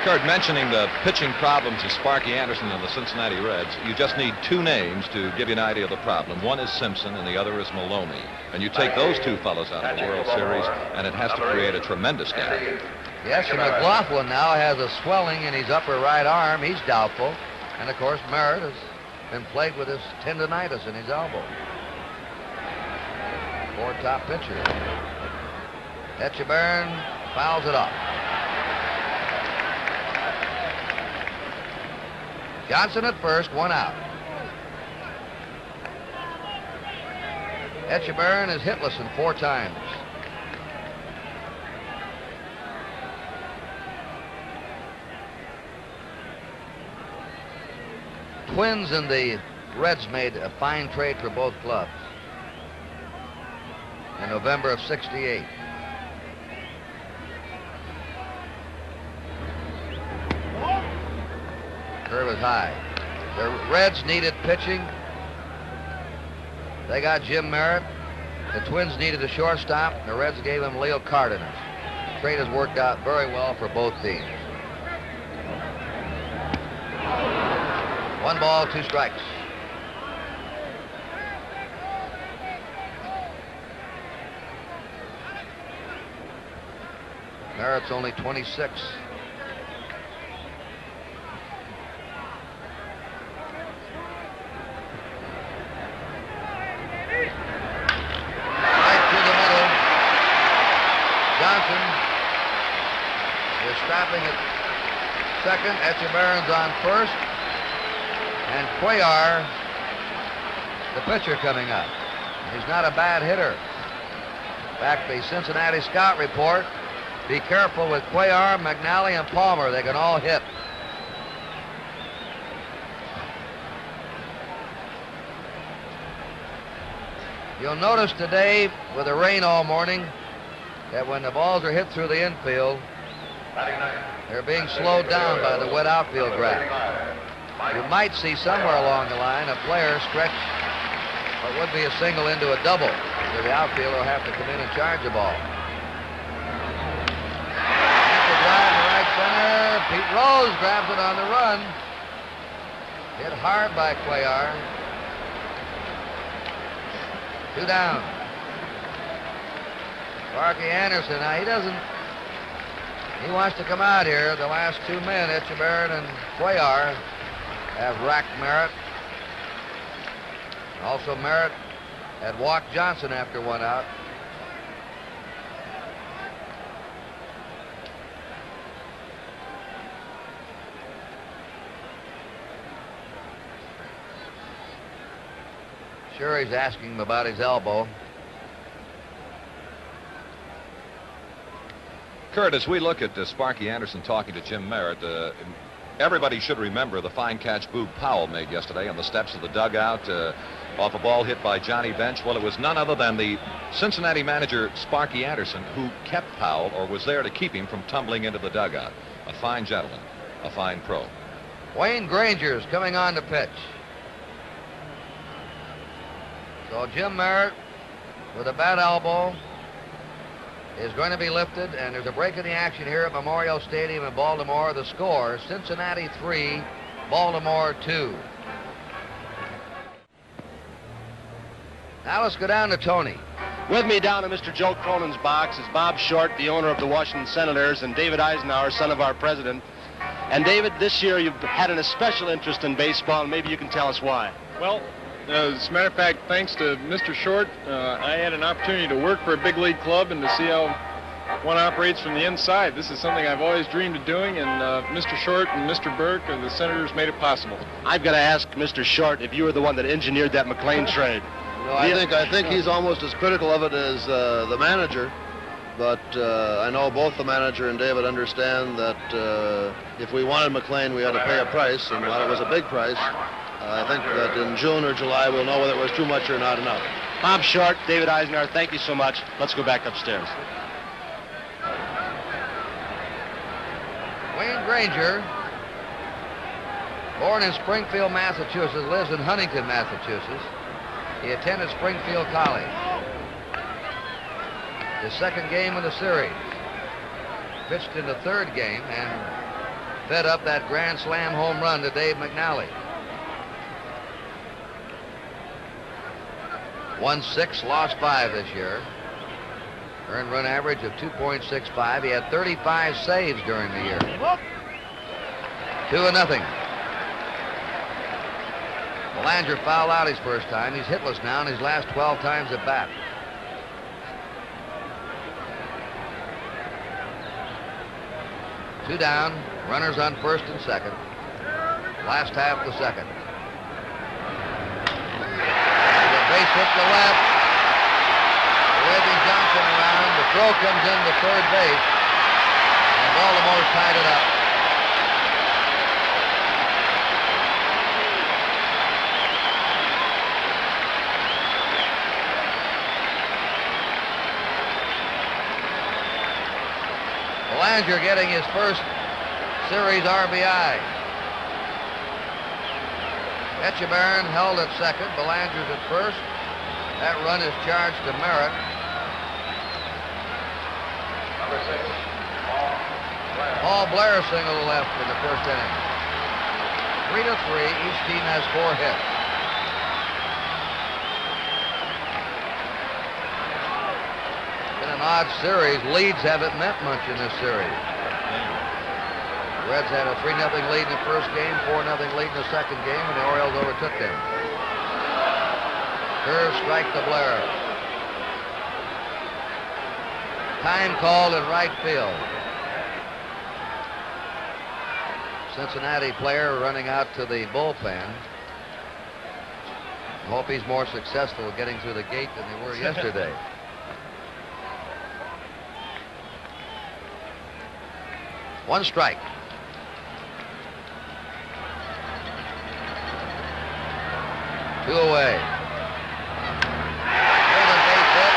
Kurt, mentioning the pitching problems of Sparky Anderson and the Cincinnati Reds, you just need 2 names to give you an idea of the problem. One is Simpson and the other is Maloney. And you take those 2 fellows out of the World Series, and it has to create a tremendous gap. Yes, and McLaughlin now has a swelling in his upper right arm. He's doubtful. And, of course, Merritt has been plagued with this tendonitis in his elbow. 4 top pitchers. Etchebarren fouls it off. Johnson at first, 1 out. Etchebarren is hitless in 4 times. Twins and the Reds made a fine trade for both clubs in November of '68. Curve is high. The Reds needed pitching. They got Jim Merritt. The Twins needed a shortstop. The Reds gave him Leo Cardenas. The trade has worked out very well for both teams. 1 ball, 2 strikes. Merritt's only 26. Stopping at second. Etchebarren's on first. And Cuellar, the pitcher, coming up. He's not a bad hitter. In fact, the Cincinnati scout report, be careful with Cuellar, McNally, and Palmer. They can all hit. You'll notice today, with the rain all morning, that when the balls are hit through the infield, they're being slowed down by the wet outfield grass. You might see somewhere along the line a player stretch what would be a single into a double, so the outfielder will have to come in and charge the ball. That's a drive to right center. Pete Rose grabs it on the run. Hit hard by Cuellar. 2 down. Sparky Anderson, now he wants to come out here. The last 2 men, Etchebarren and Cuellar, have racked Merritt. Also, Merritt had walked Johnson after 1 out. Sure, he's asking him about his elbow. Kurt, as we look at Sparky Anderson talking to Jim Merritt, everybody should remember the fine catch Boog Powell made yesterday on the steps of the dugout off a ball hit by Johnny Bench. Well, it was none other than the Cincinnati manager, Sparky Anderson, who kept Powell, or was there to keep him from tumbling into the dugout. A fine gentleman, a fine pro. Wayne Granger's coming on to pitch. So Jim Merritt, with a bad elbow, is going to be lifted, and there's a break in the action here at Memorial Stadium in Baltimore. The score, Cincinnati 3, Baltimore 2. Now let's go down to Tony. With me down in Mr. Joe Cronin's box is Bob Short, the owner of the Washington Senators, and David Eisenhower, son of our president. And David, this year you've had an especial interest in baseball, and maybe you can tell us why. Well, as a matter of fact, thanks to Mr. Short, I had an opportunity to work for a big league club and to see how one operates from the inside. This is something I've always dreamed of doing, and Mr. Short and Mr. Burke and the Senators made it possible. I've got to ask Mr. Short if you were the one that engineered that McLean trade. No, I think he's almost as critical of it as the manager. But I know both the manager and David understand that if we wanted McLean, we had to pay a price, and while it was a big price, I think that in June or July we'll know whether it was too much or not enough. Bob Short, David Eisenhower, thank you so much. Let's go back upstairs. Wayne Granger, born in Springfield, Massachusetts, lives in Huntington, Massachusetts. He attended Springfield College. His second game of the series. Pitched in the third game and fed up that grand slam home run to Dave McNally. 1-6, lost 5 this year. Earned run average of 2.65. He had 35 saves during the year. 2-0. Belanger fouled out his first time. He's hitless now in his last 12 times at bat. Two down, runners on first and second. Last half of the second. The base hit to left. throw comes in to third base, and Baltimore's tied it up. Belanger getting his first series RBI. Echeverrin held at second. Belanger's at first. That run is charged to Merritt. Paul Blair single left in the first inning. 3-3. Each team has 4 hits. Been an odd series. Leads haven't meant much in this series. The Reds had a 3-0 lead in the first game, 4-0 lead in the second game, and the Orioles overtook them. Curve strike to Blair. Time called in right field. Cincinnati player running out to the bullpen. I hope he's more successful getting through the gate than they were yesterday. One strike. Two away. There's a base hit.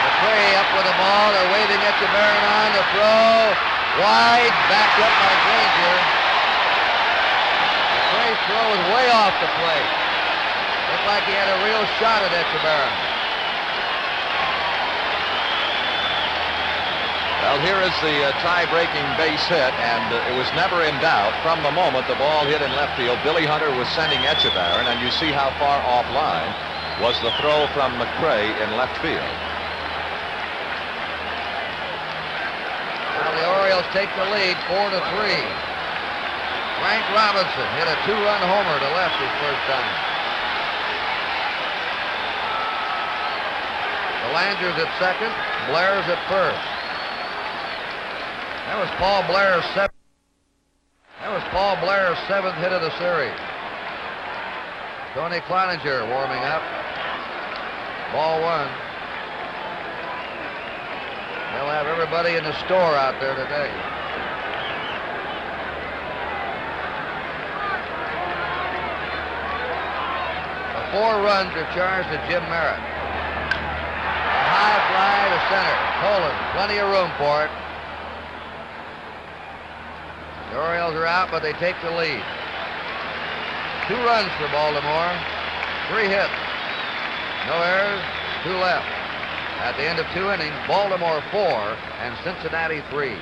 McCray up with the ball. They're waving Echeverrin on the throw. Wide, backed up by Granger. McCray's throw was way off the plate. Looked like he had a real shot at Echeverrin. Well, here is the tie-breaking base hit, and it was never in doubt. From the moment the ball hit in left field, Billy Hunter was sending Echeverrin, and you see how far offline was the throw from McCray in left field. Well, the Orioles take the lead, 4-3. Frank Robinson hit a 2-run homer to left his first time. Belanger's at second, Blair's at first. That was Paul Blair's seventh hit of the series. Tony Cloninger warming up. Ball 1. They'll have everybody in the store out there today. The 4 runs are charged to Jim Merritt. A high fly to center. Poland, plenty of room for it. The Orioles are out, but they take the lead. 2 runs for Baltimore, 3 hits, no errors, 2 left. At the end of 2 innings, Baltimore 4 and Cincinnati 3.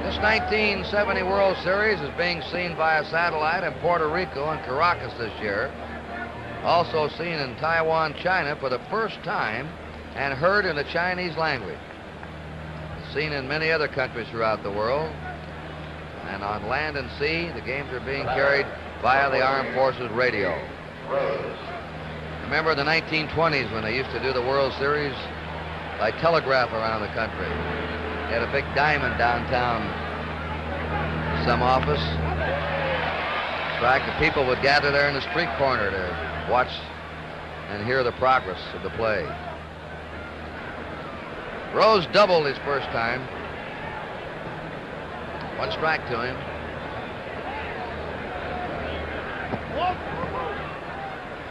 This 1970 World Series is being seen via satellite in Puerto Rico and Caracas this year. Also seen in Taiwan, China for the first time and heard in the Chinese language. Seen in many other countries throughout the world. And on land and sea, the games are being carried via the Armed Forces radio. Remember the 1920s when they used to do the World Series by telegraph around the country. They had a big diamond downtown, some office. In fact, the people would gather there in the street corner to watch and hear the progress of the play. Rose doubled his first time. 1 strike to him.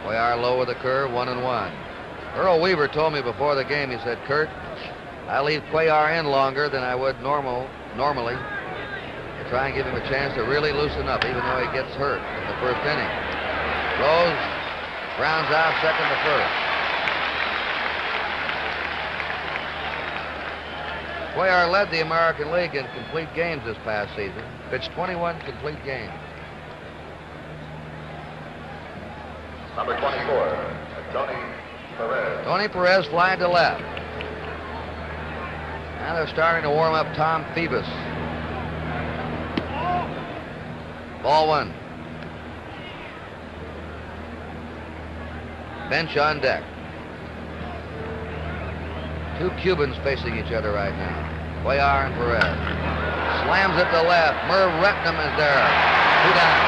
Cuellar low with the curve, 1-1. Earl Weaver told me before the game, he said, Kurt, I leave Cuellar in longer than I would normally to try and give him a chance to really loosen up, even though he gets hurt in the first inning. Rose grounds out second to first. Cuellar led the American League in complete games this past season. Pitched 21 complete games. Number 24, Tony Perez. Tony Perez flying to left. Now they're starting to warm up Tom Phoebus. Ball 1. Bench on deck. 2 Cubans facing each other right now. Cuellar and Perez. Slams it to left. Merv Retnam is there. 2 down.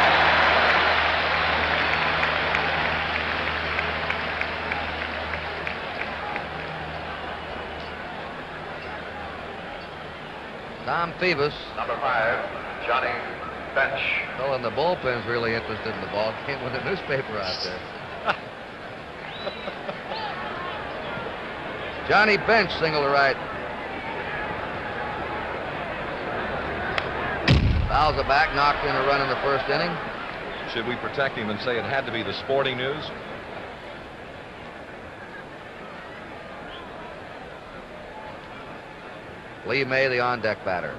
Tom Phoebus. Number 5, Johnny Bench. Well, and the bullpen's really interested in the ball game with a newspaper out there. Johnny Bench, single to right. Fouls it back, knocked in a run in the first inning. Should we protect him and say it had to be the Sporting News? Lee May, the on-deck batter.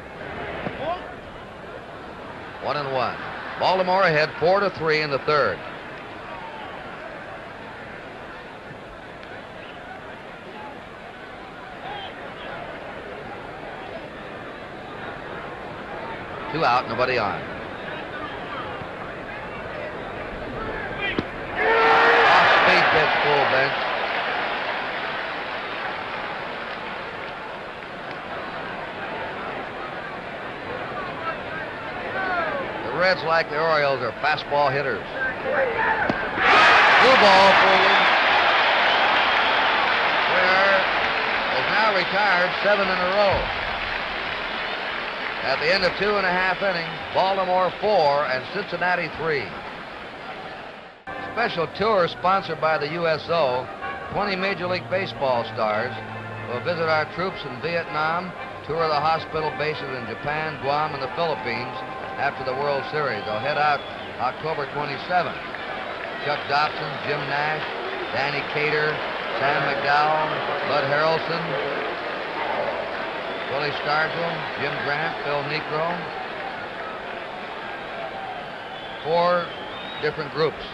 1-1. Baltimore ahead 4-3 in the third. Two out, nobody on. Off-speed pitch, full bench. The Reds, like the Orioles, are fastball hitters. Blue ball forward. Where is now retired 7 in a row. At the end of 2.5 innings, Baltimore 4 and Cincinnati 3. Special tour sponsored by the USO. 20 Major League Baseball stars will visit our troops in Vietnam, tour the hospital bases in Japan, Guam, and the Philippines after the World Series. They'll head out October 27th. Chuck Dobson, Jim Nash, Danny Cater, Sam McDowell, Bud Harrelson, Willie Stargell, Jim Grant, Phil Necro. 4 different groups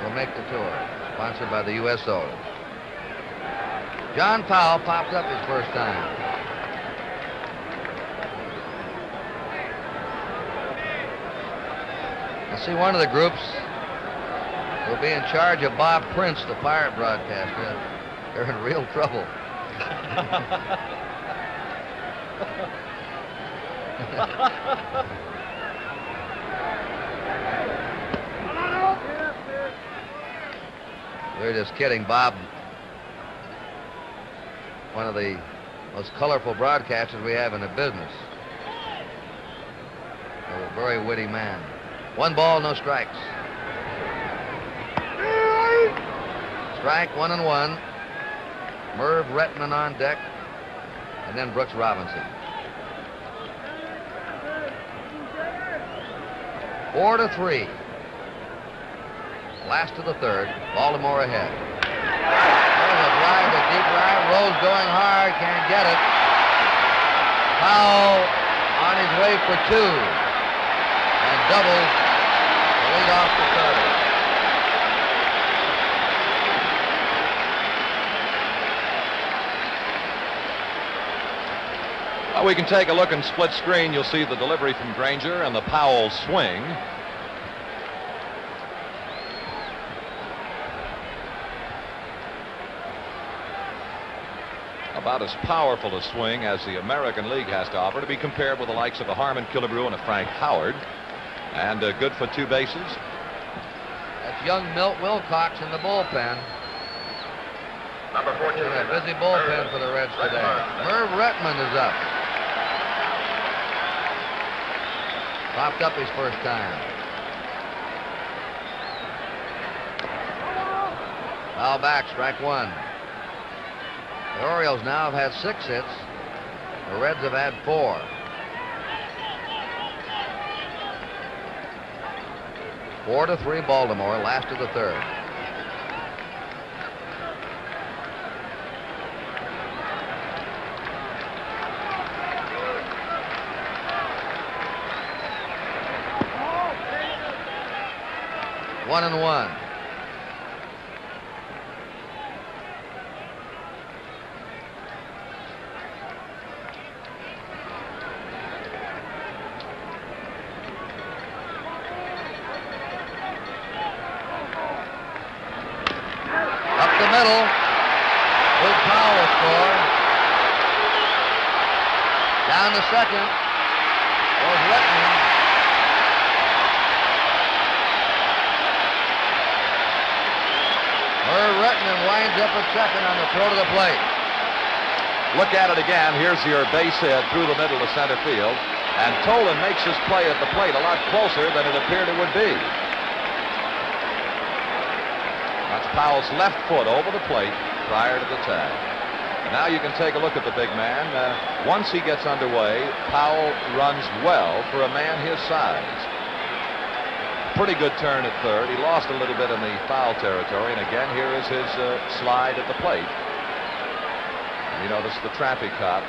will make the tour, sponsored by the USO. John Powell popped up his first time. I see one of the groups will be in charge of Bob Prince, the Pirate broadcaster. They're in real trouble. We're just kidding. Bob, one of the most colorful broadcasters we have in the business. A very witty man. 1 ball, no strikes. Strike, 1-1. Merv Retman on deck, and then Brooks Robinson. 4-3. Last of the third. Baltimore ahead. There's a drive to deep right. Rose going hard, can't get it. Powell on his way for 2, and doubles to lead off the third. We can take a look in split screen. You'll see the delivery from Granger and the Powell swing. About as powerful a swing as the American League has to offer, to be compared with the likes of a Harmon Killebrew and a Frank Howard. And good for 2 bases. That's young Milt Wilcox in the bullpen. Number 14. A busy bullpen for the Reds today. Merv Retman is up. Popped up his first time. Foul back, strike 1. The Orioles now have had 6 hits. The Reds have had 4. Four to 3 Baltimore, last of the third. One and one. Up the middle. Big Powell score. Down to second. Was Retman. Retman winds up at second on the throw to the plate. Look at it again. Here's your base hit through the middle to center field. And Tolan makes his play at the plate a lot closer than it appeared it would be. That's Powell's left foot over the plate prior to the tag. And now you can take a look at the big man. Once he gets underway, Powell runs well for a man his size. Pretty good turn at third. He lost a little bit in the foul territory. And again, here is his slide at the plate. You notice the traffic cop.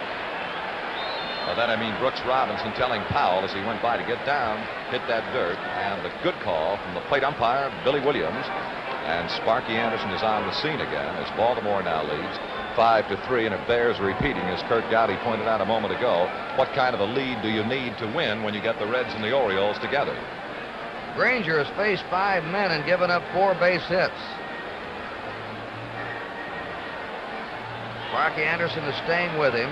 By that I mean Brooks Robinson telling Powell as he went by to get down, hit that dirt, and a good call from the plate umpire, Billy Williams. And Sparky Anderson is on the scene again as Baltimore now leads 5-3, and it bears repeating, as Kurt Gowdy pointed out a moment ago, what kind of a lead do you need to win when you get the Reds and the Orioles together? Granger has faced 5 men and given up 4 base hits. Sparky Anderson is staying with him.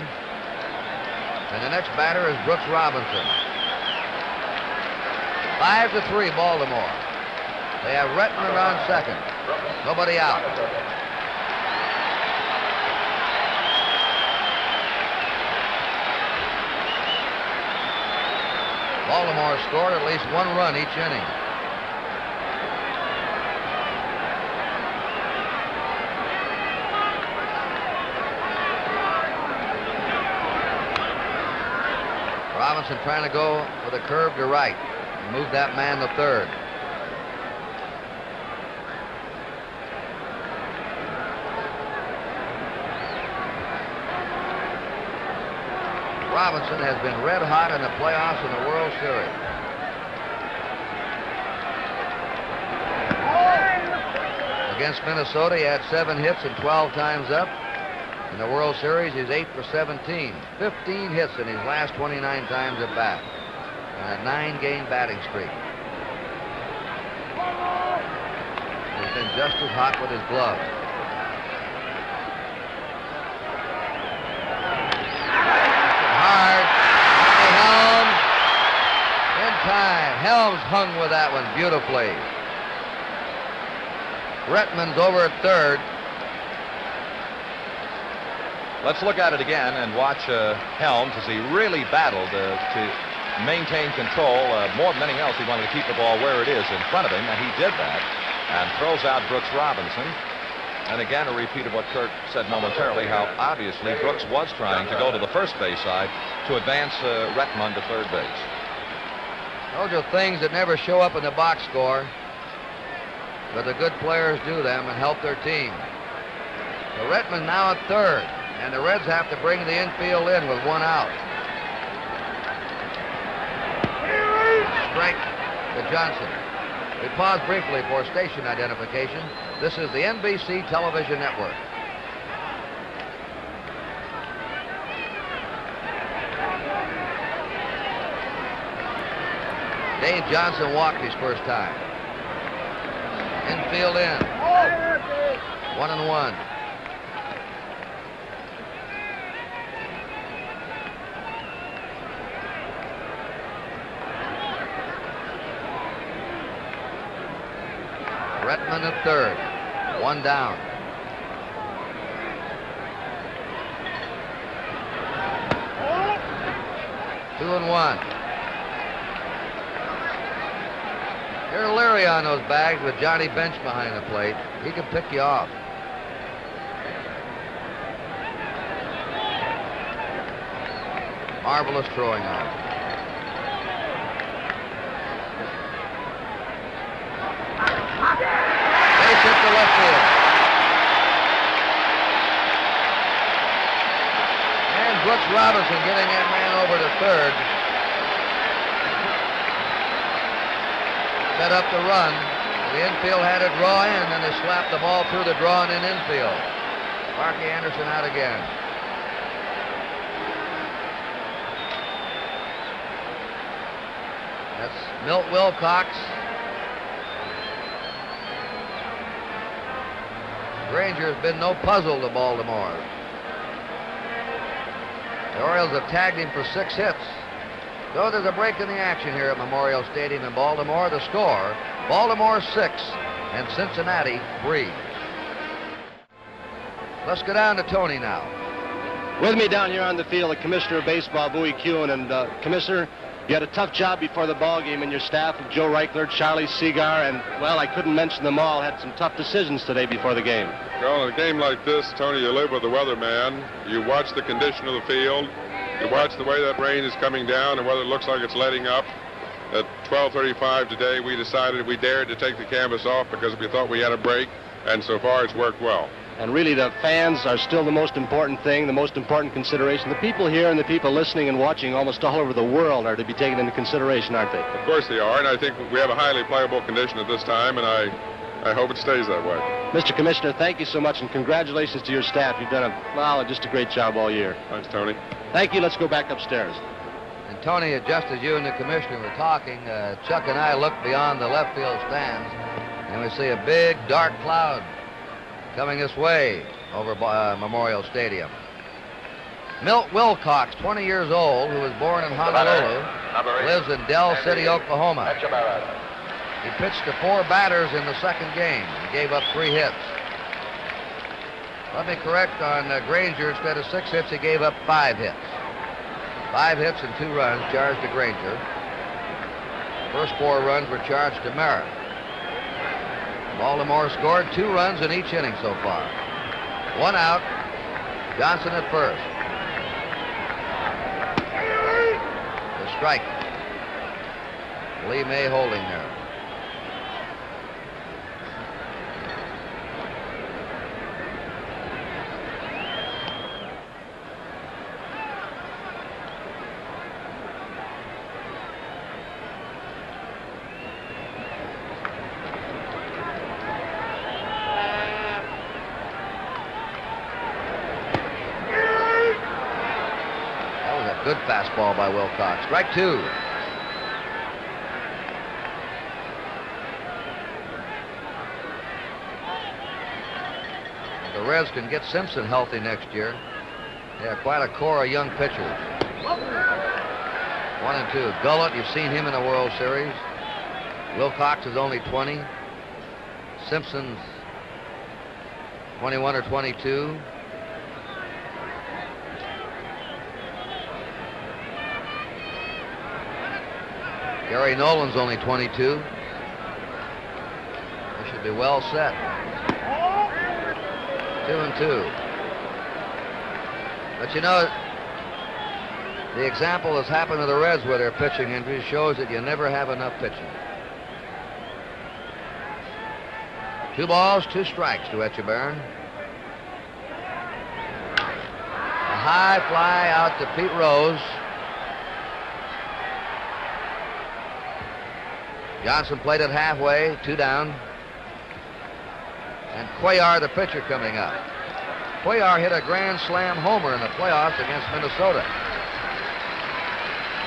And the next batter is Brooks Robinson. 5-3 Baltimore. They have Retman around second. Nobody out. Baltimore scored at least 1 run each inning. Robinson trying to go with a curve to right and move that man to third. Robinson has been red hot in the playoffs in the World Series. Against Minnesota, he had 7 hits and 12 times up. In the World Series, he's 8 for 17. 15 hits in his last 29 times at bat. And a 9-game batting streak. He's been just as hot with his glove. Hard. Helms. In time. Helms hung with that one beautifully. Retman's over at third. Let's look at it again and watch Helms as he really battled to maintain control. More than anything else, he wanted to keep the ball where it is in front of him, and he did that. And throws out Brooks Robinson. And again, a repeat of what Kurt said momentarily, how obviously Brooks was trying to go to the first base side to advance Retman to third base. Those are things that never show up in the box score, but the good players do them and help their team. So Retman now at third. And the Reds have to bring the infield in with 1 out. Strike to Johnson. We pause briefly for station identification. This is the NBC television network. Dave Johnson walked his first time. Infield in. 1-1. Retman at third. 1 down. Two and 1. You're Leary on those bags with Johnny Bench behind the plate. He can pick you off. Marvelous throwing arm. Base hit to left field. And Brooks Robinson getting that man over to third. Set up the run. The infield had to draw in, and they slapped the ball through the drawn-in infield. Sparky Anderson out again. That's Milt Wilcox. Granger has been no puzzle to Baltimore. The Orioles have tagged him for 6 hits. So there's a break in the action here at Memorial Stadium in Baltimore. The score, Baltimore 6 and Cincinnati 3. Let's go down to Tony now. With me down here on the field, the Commissioner of Baseball, Bowie Kuhn. And Commissioner, you had a tough job before the ball game, and your staff of Joe Reichler, Charlie Seagar, and, well, I couldn't mention them all, had some tough decisions today before the game. Well, in a game like this, Tony, you live with the weatherman. You watch the condition of the field. You watch the way that rain is coming down and whether it looks like it's letting up. At 12:35 today, we decided we dared to take the canvas off because we thought we had a break, and so far it's worked well. And really, the fans are still the most important thing, the most important consideration. The people here and the people listening and watching almost all over the world are to be taken into consideration, aren't they? Of course they are, and I think we have a highly playable condition at this time, and I hope it stays that way. Mr. Commissioner, thank you so much, and congratulations to your staff. You've done just a great job all year. Thanks, Tony. Thank you. Let's go back upstairs. And Tony, just as you and the commissioner were talking, Chuck and I looked beyond the left field stands, and we see a big dark cloud coming this way over Memorial Stadium. Milt Wilcox, 20 years old, who was born in Honolulu, lives in Del City, Oklahoma. He pitched to 4 batters in the second game and gave up 3 hits. Let me correct on Granger. Instead of 6 hits, he gave up 5 hits. 5 hits and 2 runs charged to Granger. First 4 runs were charged to Merritt. Baltimore scored 2 runs in each inning so far. 1 out. Johnson at first. The strike. Lee May holding there. Good fastball by Wilcox. Strike 2. The Reds can get Simpson healthy next year. They have quite a core of young pitchers. 1 and 2. Gullett, you've seen him in the World Series. Wilcox is only 20. Simpson's 21 or 22. Gary Nolan's only 22. They should be well set. 2 and 2. But you know, the example that's happened to the Reds with their pitching injuries shows that you never have enough pitching. 2 balls, 2 strikes to Etchebarren. A high fly out to Pete Rose. Johnson played it halfway, 2 down. And Cuellar, the pitcher, coming up. Cuellar hit a grand slam homer in the playoffs against Minnesota.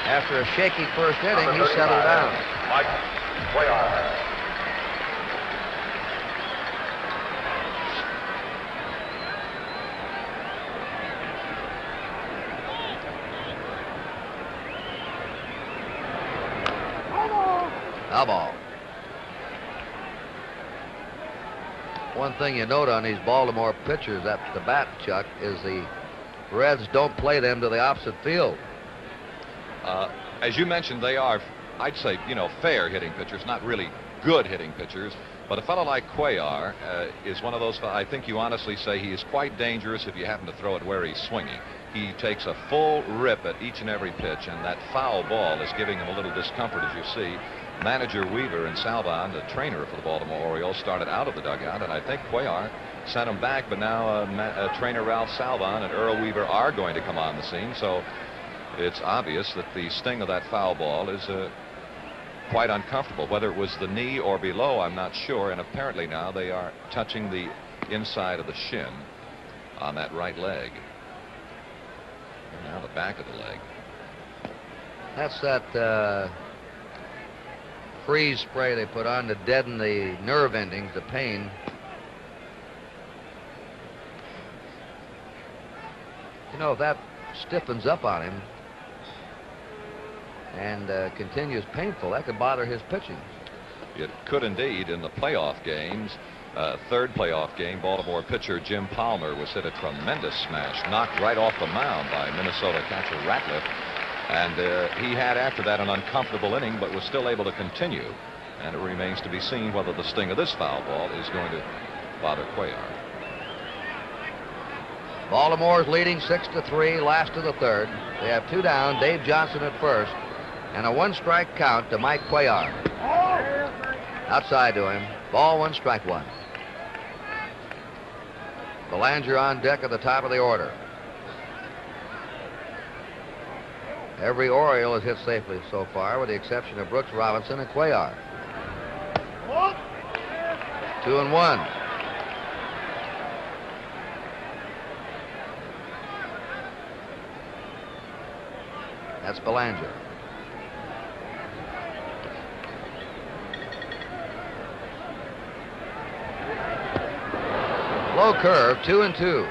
After a shaky first inning, he settled down. Mike Cuellar. Foul ball. One thing you note on these Baltimore pitchers at the bat, Chuck, is the Reds don't play them to the opposite field. As you mentioned, they are, I'd say, fair hitting pitchers, not really good hitting pitchers. But a fellow like Cuellar is one of those, I think you honestly say he is quite dangerous if you happen to throw it where he's swinging. He takes a full rip at each and every pitch, and that foul ball is giving him a little discomfort, as you see. Manager Weaver and Salvon, the trainer for the Baltimore Orioles, started out of the dugout, and I think Cuellar sent him back, but now trainer Ralph Salvon and Earl Weaver are going to come on the scene, so it's obvious that the sting of that foul ball is quite uncomfortable. Whether it was the knee or below, I'm not sure, and apparently now they are touching the inside of the shin on that right leg. And now the back of the leg. That's that freeze spray they put on to deaden the nerve endings, the pain. You know, if that stiffens up on him and continues painful, that could bother his pitching. It could indeed in the playoff games. third playoff game, Baltimore pitcher Jim Palmer was hit a tremendous smash, knocked right off the mound by Minnesota catcher Ratliff. And he had after that an uncomfortable inning, but was still able to continue. And it remains to be seen whether the sting of this foul ball is going to bother Cuellar. Baltimore's leading 6-3, last of the third. They have 2 down, Dave Johnson at first, and a 1-strike count to Mike Cuellar. Outside to him. Ball 1, strike 1. Belanger on deck at the top of the order. Every Oriole has hit safely so far, with the exception of Brooks Robinson and Cuellar. 2-1. That's Belanger. Low curve, 2-2.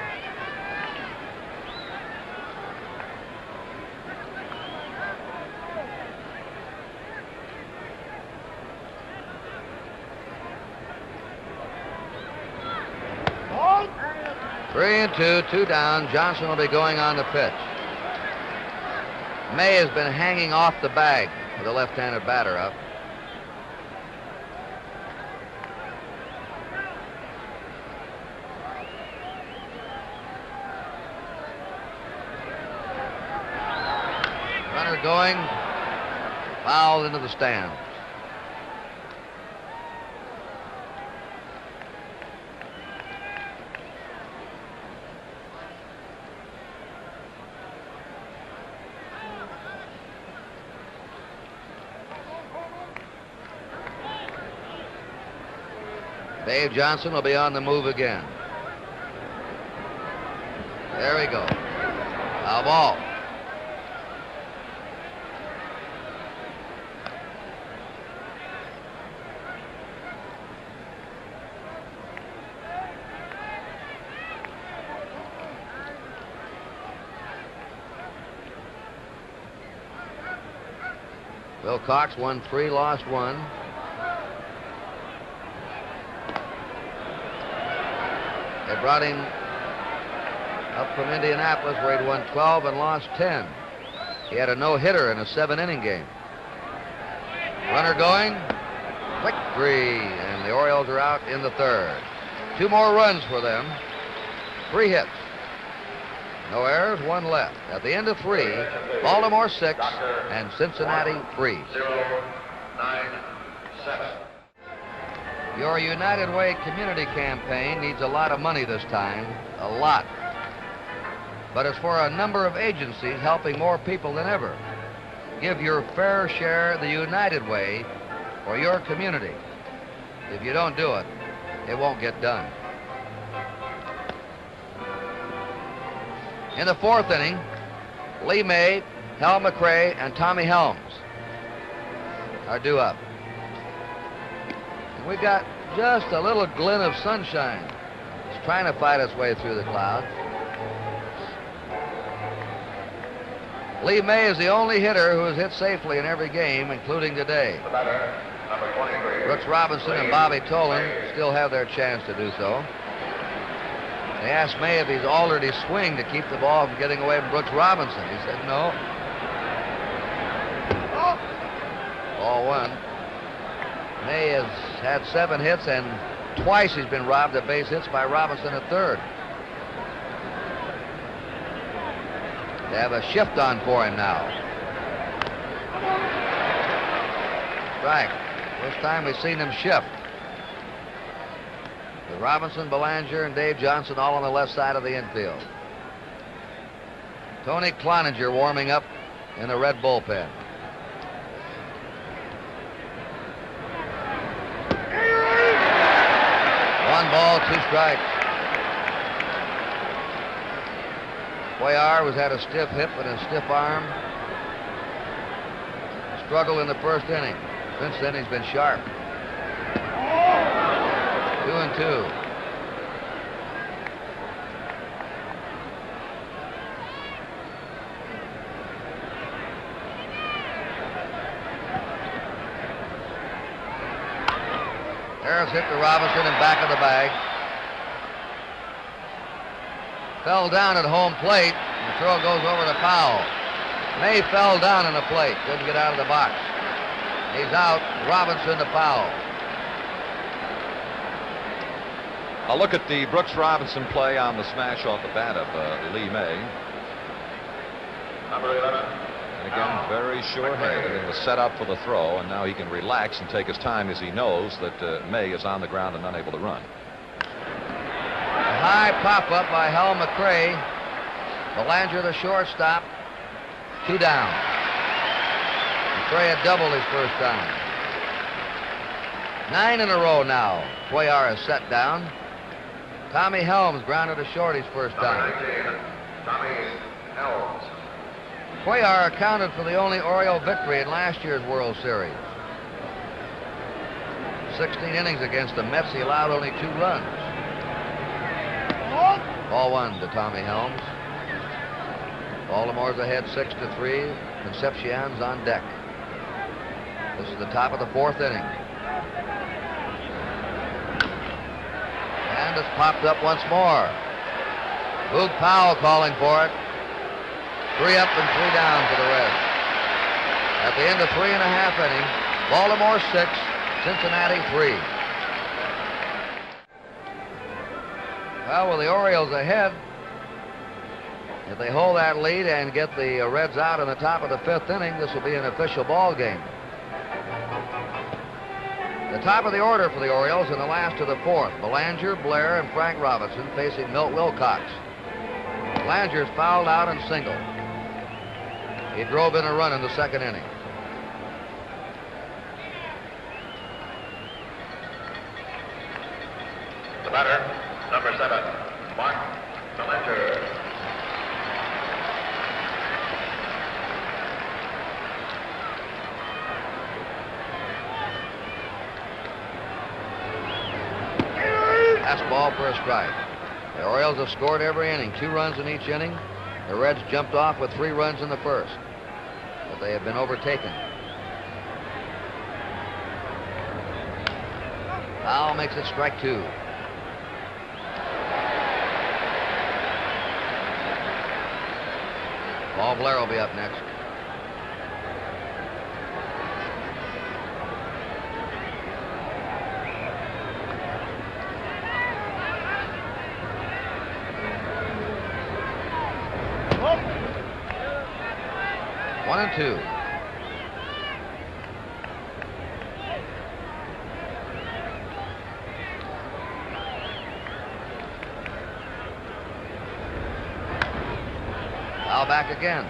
Three and two down. Johnson will be going on the pitch. May has been hanging off the bag with the left-handed batter up. Runner going, fouled into the stand. Dave Johnson will be on the move again. There we go. Foul ball. Bill Cox won 3, lost 1. They brought him up from Indianapolis, where he'd won 12 and lost 10. He had a no-hitter in a 7-inning game. Runner going, quick 3, and the Orioles are out in the third. 2 more runs for them. 3 hits. No errors, 1 left. At the end of 3, Baltimore 6 and Cincinnati 3. 0-9-7. Your United Way community campaign needs a lot of money this time, a lot. But it's for a number of agencies helping more people than ever. Give your fair share the United Way for your community. If you don't do it, it won't get done. In the 4th inning, Lee May, Hal McRae, and Tommy Helms are due up. We've got just a little glint of sunshine. It's trying to fight its way through the clouds. Lee May is the only hitter who has hit safely in every game, including today. Brooks Robinson and Bobby Tolan still have their chance to do so. They asked May if he's altered his swing to keep the ball from getting away from Brooks Robinson. He said no. Ball 1. May has had 7 hits, and twice he's been robbed of base hits by Robinson at third. They have a shift on for him now. Strike. First time we've seen him shift. With Robinson, Belanger, and Dave Johnson all on the left side of the infield. Tony Cloninger warming up in the red bullpen. One ball, 2 strikes. Cuellar has had a stiff hip and a stiff arm. Struggle in the 1st inning. Since then, he's been sharp. 2-2. There's hit to Robinson and back of the bag. Fell down at home plate. The throw goes over to Powell. May fell down on the plate. Couldn't get out of the box. He's out. Robinson to Powell. A look at the Brooks Robinson play on the smash off the bat of Lee May. Number 11. And again, very sure-handed in the setup for the throw, and now he can relax and take his time as he knows that May is on the ground and unable to run. A high pop-up by Hal McRae. Belanger, the shortstop. 2 down. McRae had doubled his first time. 9 in a row now. Cuellar is set down. Tommy Helms grounded to short his first time. Tommy Helms. Cuellar accounted for the only Oriole victory in last year's World Series. 16 innings against the Mets, he allowed only 2 runs. Ball 1 to Tommy Helms. Baltimore's ahead 6-3. Concepcion's on deck. This is the top of the 4th inning. And it's popped up once more. Boog Powell calling for it. 3 up and 3 down for the Reds. At the end of 3.5 innings, Baltimore 6, Cincinnati 3. Well, with the Orioles ahead, if they hold that lead and get the Reds out in the top of the 5th inning, this will be an official ball game. The top of the order for the Orioles and the last of the 4th. Belanger, Blair, and Frank Robinson facing Milt Wilcox. Belanger's fouled out and singled. He drove in a run in the 2nd inning. The batter, number 7, Mark Belanger. Last ball for a strike. The Orioles have scored every inning, 2 runs in each inning. The Reds jumped off with 3 runs in the first, but they have been overtaken. Foul makes it strike 2. Paul Blair will be up next. One and 2. Foul back again.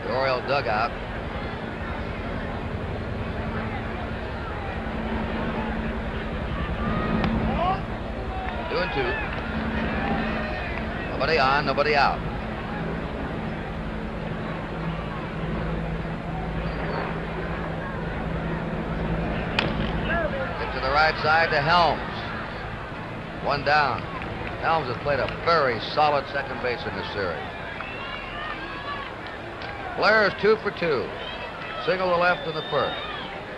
The Oriole dugout. Two and 2. Nobody on, nobody out. Hit to the right side to Helms. 1 down. Helms has played a very solid second base in this series. Blair is 2 for 2. Single to left in the first.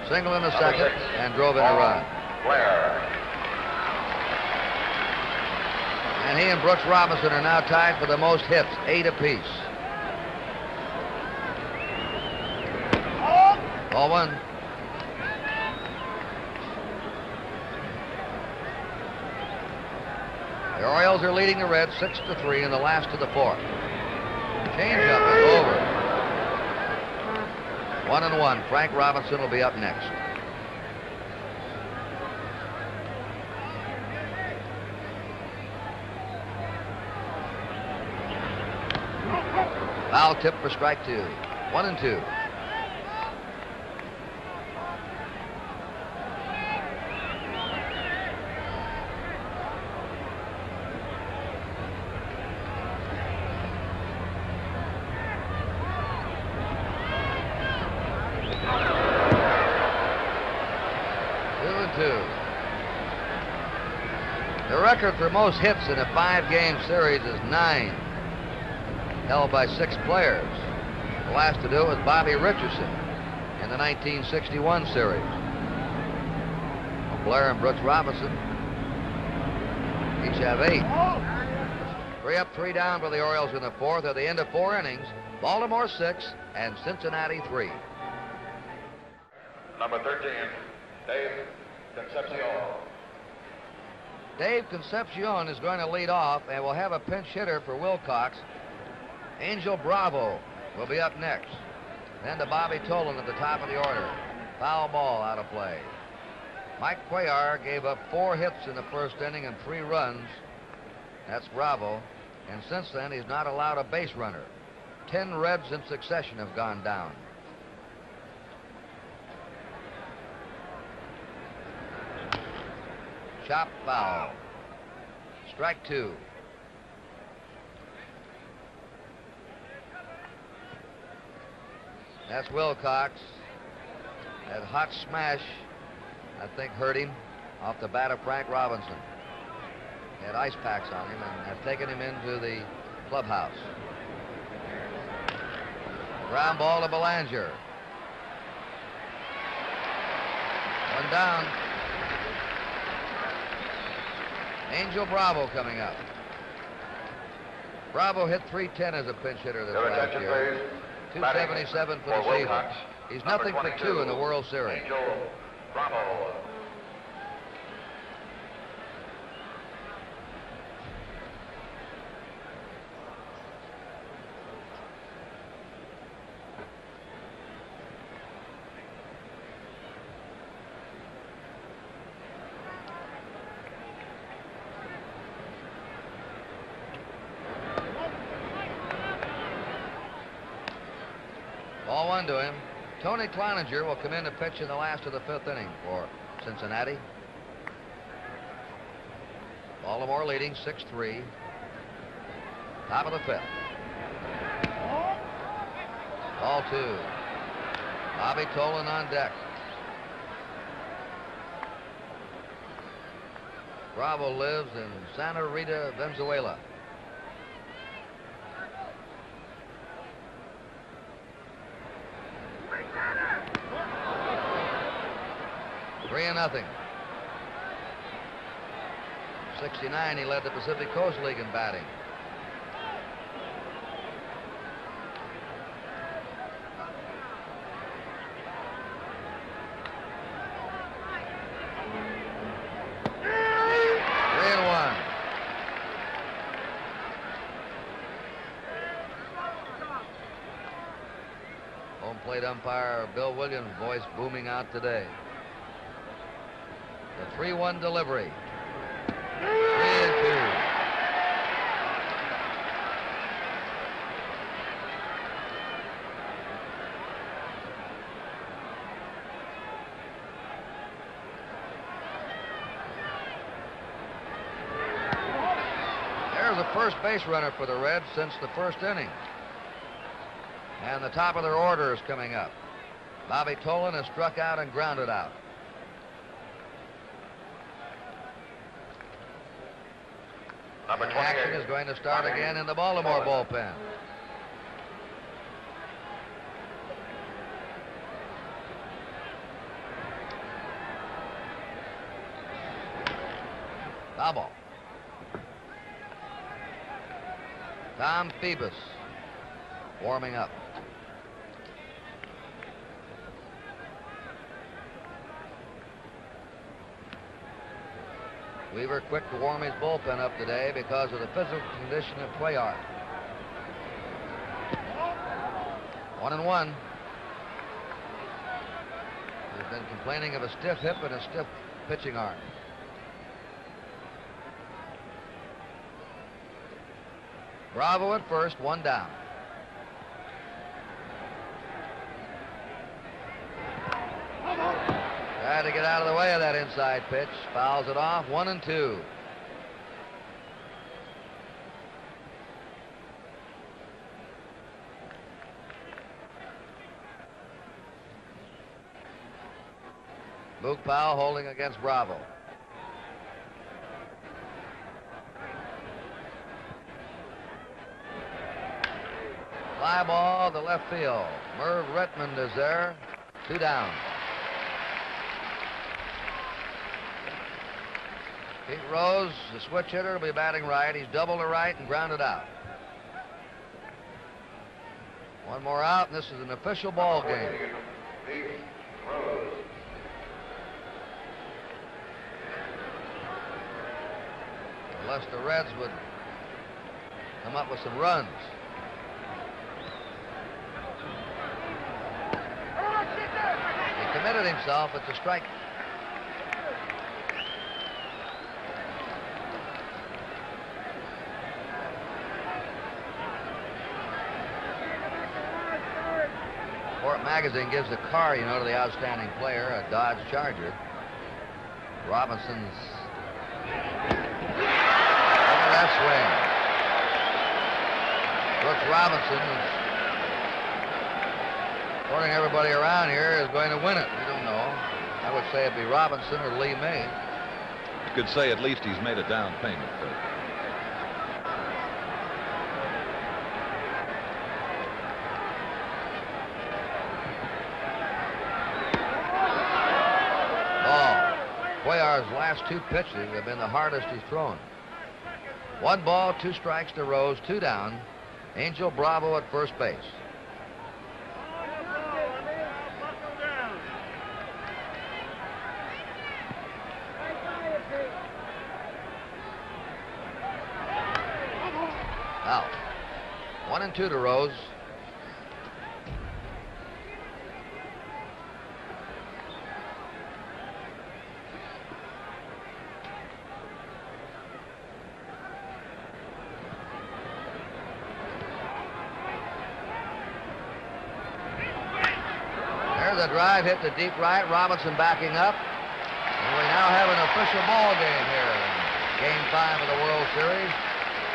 Single in the second, and drove in a run. Blair. And he and Brooks Robinson are now tied for the most hits, 8 apiece. Ball 1. The Orioles are leading the Reds 6-3 in the last of the 4th. Changeup is over. 1-1. Frank Robinson will be up next. Foul tip for strike 2. 1 and 2. The record for most hits in a 5-game series is 9. held by 6 players. The last to do it was Bobby Richardson in the 1961 series. Blair and Brooks Robinson each have 8. 3 up, 3 down for the Orioles in the 4th at the end of 4 innings. Baltimore 6 and Cincinnati 3. Number 13, Dave Concepcion. Dave Concepcion is going to lead off and will have a pinch hitter for Wilcox. Angel Bravo will be up next. Then to Bobby Tolan at the top of the order. Foul ball out of play. Mike Cuellar gave up 4 hits in the first inning and 3 runs. That's Bravo. And since then, he's not allowed a base runner. 10 Reds in succession have gone down. Chop foul. Strike 2. That's Wilcox. That hot smash, I think, hurt him off the bat of Frank Robinson. He had ice packs on him and have taken him into the clubhouse. Ground ball to Belanger. 1 down. Angel Bravo coming up. Bravo hit .310 as a pinch hitter this last year. 277 for the season. He's nothing for 2 in the World Series. Angel Bravo. Ball 1 to him. Tony Cloninger will come in to pitch in the last of the 5th inning for Cincinnati. Baltimore leading 6-3. Top of the 5th. Ball 2. Bobby Tolan on deck. Bravo lives in Santa Rita, Venezuela. Three and nothing. 69, he led the Pacific Coast League in batting. Home plate umpire Bill Williams' voice booming out today. The 3-1 delivery. 3-2. There's a first base runner for the Reds since the 1st inning. And the top of their order is coming up. Bobby Tolan has struck out and grounded out. Number 28. Action is going to start again in the Baltimore bullpen. Foul ball. Tom Phoebus warming up. Weaver quick to warm his bullpen up today because of the physical condition of Cuellar. 1-1. He's been complaining of a stiff hip and a stiff pitching arm. Bravo at first, 1 down. Tried to get out of the way of that inside pitch. Fouls it off. 1-2. Boog Powell holding against Bravo. Fly ball to left field. Merv Redmond is there. 2 down. Pete Rose, the switch hitter, will be batting right. He's doubled to right and grounded out. 1 more out, and this is an official ball game. Unless the Reds would come up with some runs. He committed himself. It's a strike. Sport Magazine gives a car, you know, to the outstanding player, a Dodge Charger. Robinson's. Look at that swing. Brooks Robinson, according to everybody around here, is going to win it. We don't know. I would say it'd be Robinson or Lee May. You could say at least he's made a down payment. Cuellar's last 2 pitches have been the hardest he's thrown. 1 ball, 2 strikes to Rose, 2 down. Angel Bravo at first base. Out. 1 and 2 to Rose. The drive hit to deep right. Robinson backing up. And we now have an official ball game here in Game 5 of the World Series.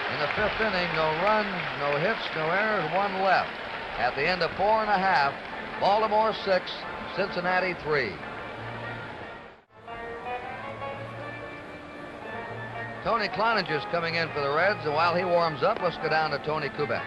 In the 5th inning, no runs, no hits, no errors, 1 left. At the end of 4 1/2, Baltimore 6, Cincinnati 3. Tony Cloninger's coming in for the Reds, and while he warms up, let's go down to Tony Kubek.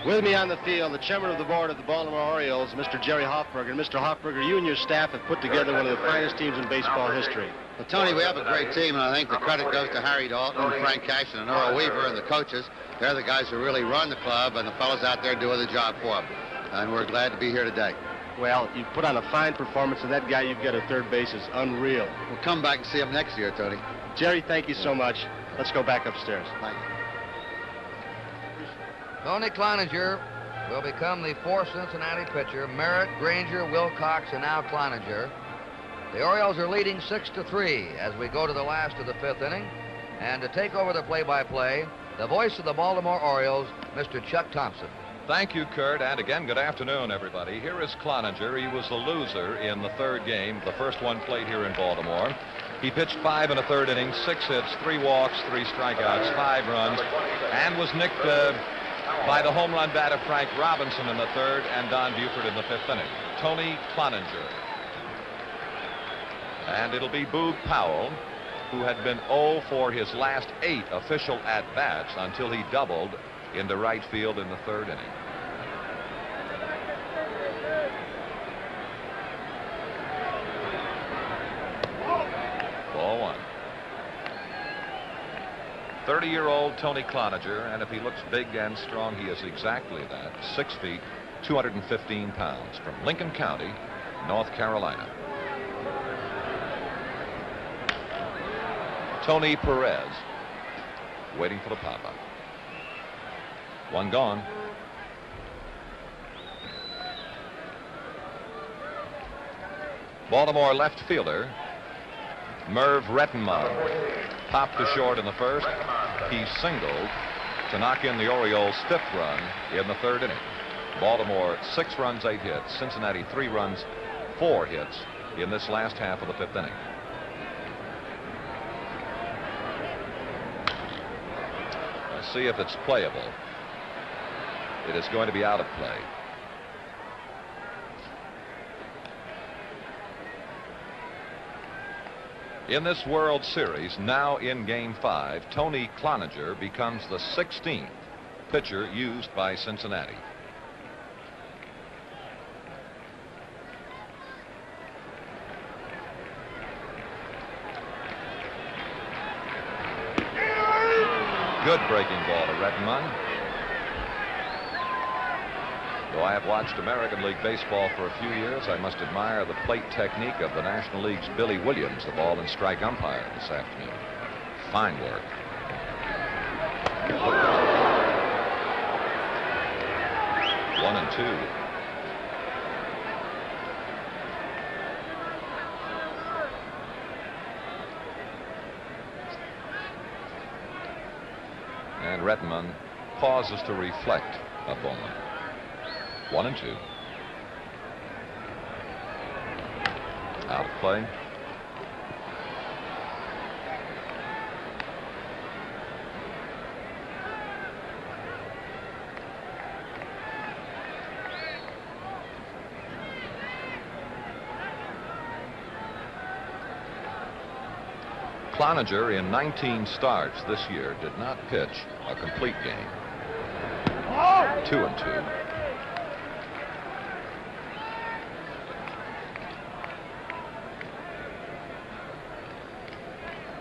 With me on the field, the chairman of the board of the Baltimore Orioles, Mr. Jerry Hoffberger. Mr. Hoffberger, you and your staff have put together one of the finest teams in baseball history. Well, Tony, we have a great team, and I think the credit goes to Harry Dalton, Frank Cashin, and Earl Weaver, and the coaches. They're the guys who really run the club, and the fellows out there doing the job for them. And we're glad to be here today. Well, you put on a fine performance, and that guy you've got at third base is unreal. We'll come back and see him next year, Tony. Jerry, thank you so much. Let's go back upstairs. Thank you. Tony Cloninger will become the 4th Cincinnati pitcher. Merritt, Granger, Wilcox, and now Cloninger. The Orioles are leading 6-3 as we go to the last of the 5th inning. And to take over the play-by-play, the voice of the Baltimore Orioles, Mr. Chuck Thompson. Thank you, Kurt, and again, good afternoon, everybody. Here is Cloninger. He was the loser in the 3rd game, the first one played here in Baltimore. He pitched 5 1/3 innings, 6 hits, 3 walks, 3 strikeouts, 5 runs, and was nicked by the home run bat of Frank Robinson in the 3rd and Don Buford in the 5th inning. Tony Cloninger. And it'll be Boog Powell, who had been 0 for his last 8 official at-bats until he doubled into right field in the 3rd inning. Ball 1. 30-year-old Tony Cloninger, and if he looks big and strong, he is exactly that. 6 feet, 215 pounds, from Lincoln County, North Carolina. Tony Perez, waiting for the pop-up. 1 gone. Baltimore left fielder Merv Rettenmund popped to short in the 1st. He singled to knock in the Orioles' 5th run in the 3rd inning. Baltimore 6 runs, 8 hits. Cincinnati 3 runs, 4 hits in this last half of the 5th inning. Let's see if it's playable. It is going to be out of play. In this World Series, now in Game 5, Tony Cloninger becomes the 16th pitcher used by Cincinnati. Good breaking ball to Rettenmund. Though I have watched American League Baseball for a few years, I must admire the plate technique of the National League's Billy Williams, the ball and strike umpire this afternoon. Fine work. 1-2. And Rettenmund pauses to reflect a moment. 1-2. Out of play. Cloninger, in 19 starts this year, did not pitch a complete game. 2-2.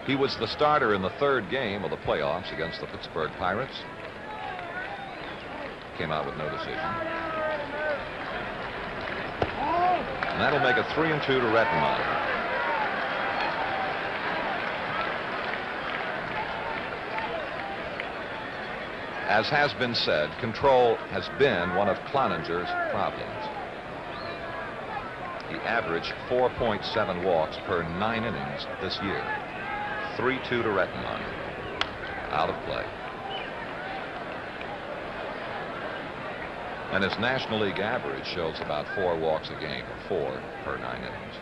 He was the starter in the third game of the playoffs against the Pittsburgh Pirates. Came out with no decision. And that'll make it 3-2 to Rettenmund. As has been said, control has been one of Cloninger's problems. He averaged 4.7 walks per 9 innings this year. 3-2 to Rettenmund. Out of play. And his National League average shows about 4 walks a game, or 4 per 9 innings.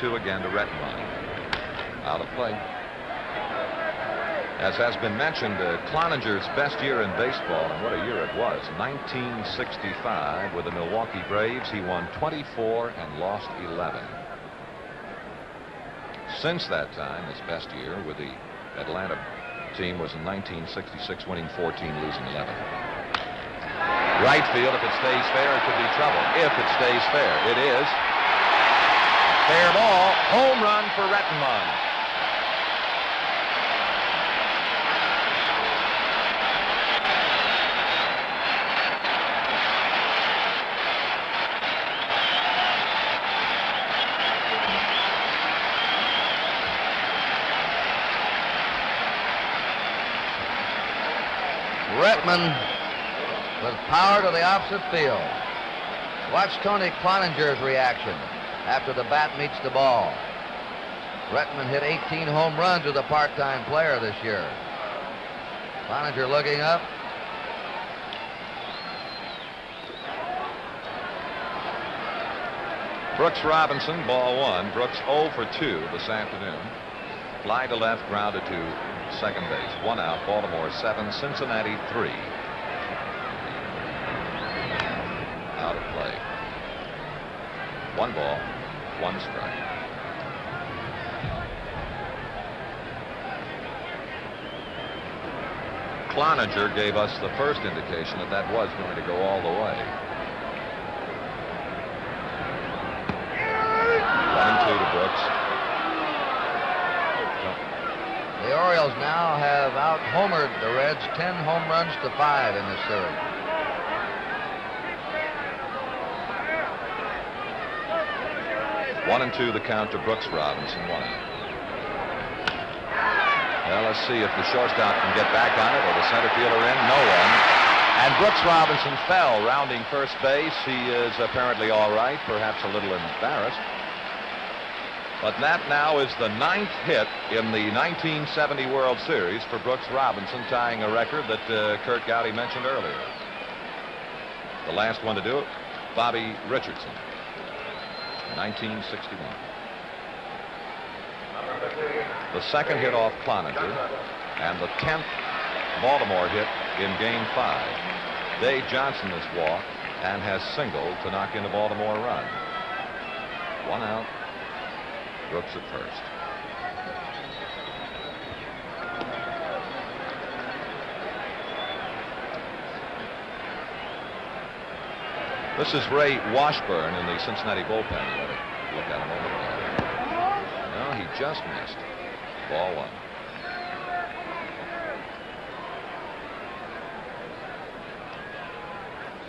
Again to Rettenmund. Out of play. As has been mentioned, Cloninger's best year in baseball, and what a year it was, 1965 with the Milwaukee Braves. He won 24 and lost 11. Since that time, his best year with the Atlanta team was in 1966, winning 14, losing 11. Right field, if it stays fair, it could be trouble. If it stays fair, it is. Fair ball, home run for Rettenmund. Rettenmund with power to the opposite field. Watch Tony Cloninger's reaction after the bat meets the ball. Rettenmund hit 18 home runs as a part-time player this year. Cloninger looking up. Brooks Robinson, ball 1. Brooks 0 for 2 this afternoon. Fly to left, grounded to second base. 1 out, Baltimore 7, Cincinnati 3. Out of play. 1 ball, 1 strike. Cloninger gave us the first indication that that was going to go all the way. 1-2 to Brooks. The Orioles now have out-homered the Reds 10 home runs to 5 in this series. One and 2 the count to Brooks Robinson. 1 out. Well, let's see if the shortstop can get back on it or the center fielder in. No one. And Brooks Robinson fell rounding first base. He is apparently all right, perhaps a little embarrassed. But that now is the 9th hit in the 1970 World Series for Brooks Robinson, tying a record that Kurt Gowdy mentioned earlier. The last one to do it, Bobby Richardson, 1961. The second hit off Cloninger and the 10th Baltimore hit in Game 5. Dave Johnson has walked and has singled to knock in the Baltimore run. 1 out. Brooks at first. This is Ray Washburn in the Cincinnati bullpen. You ought to look at him over there. No, he just missed. Ball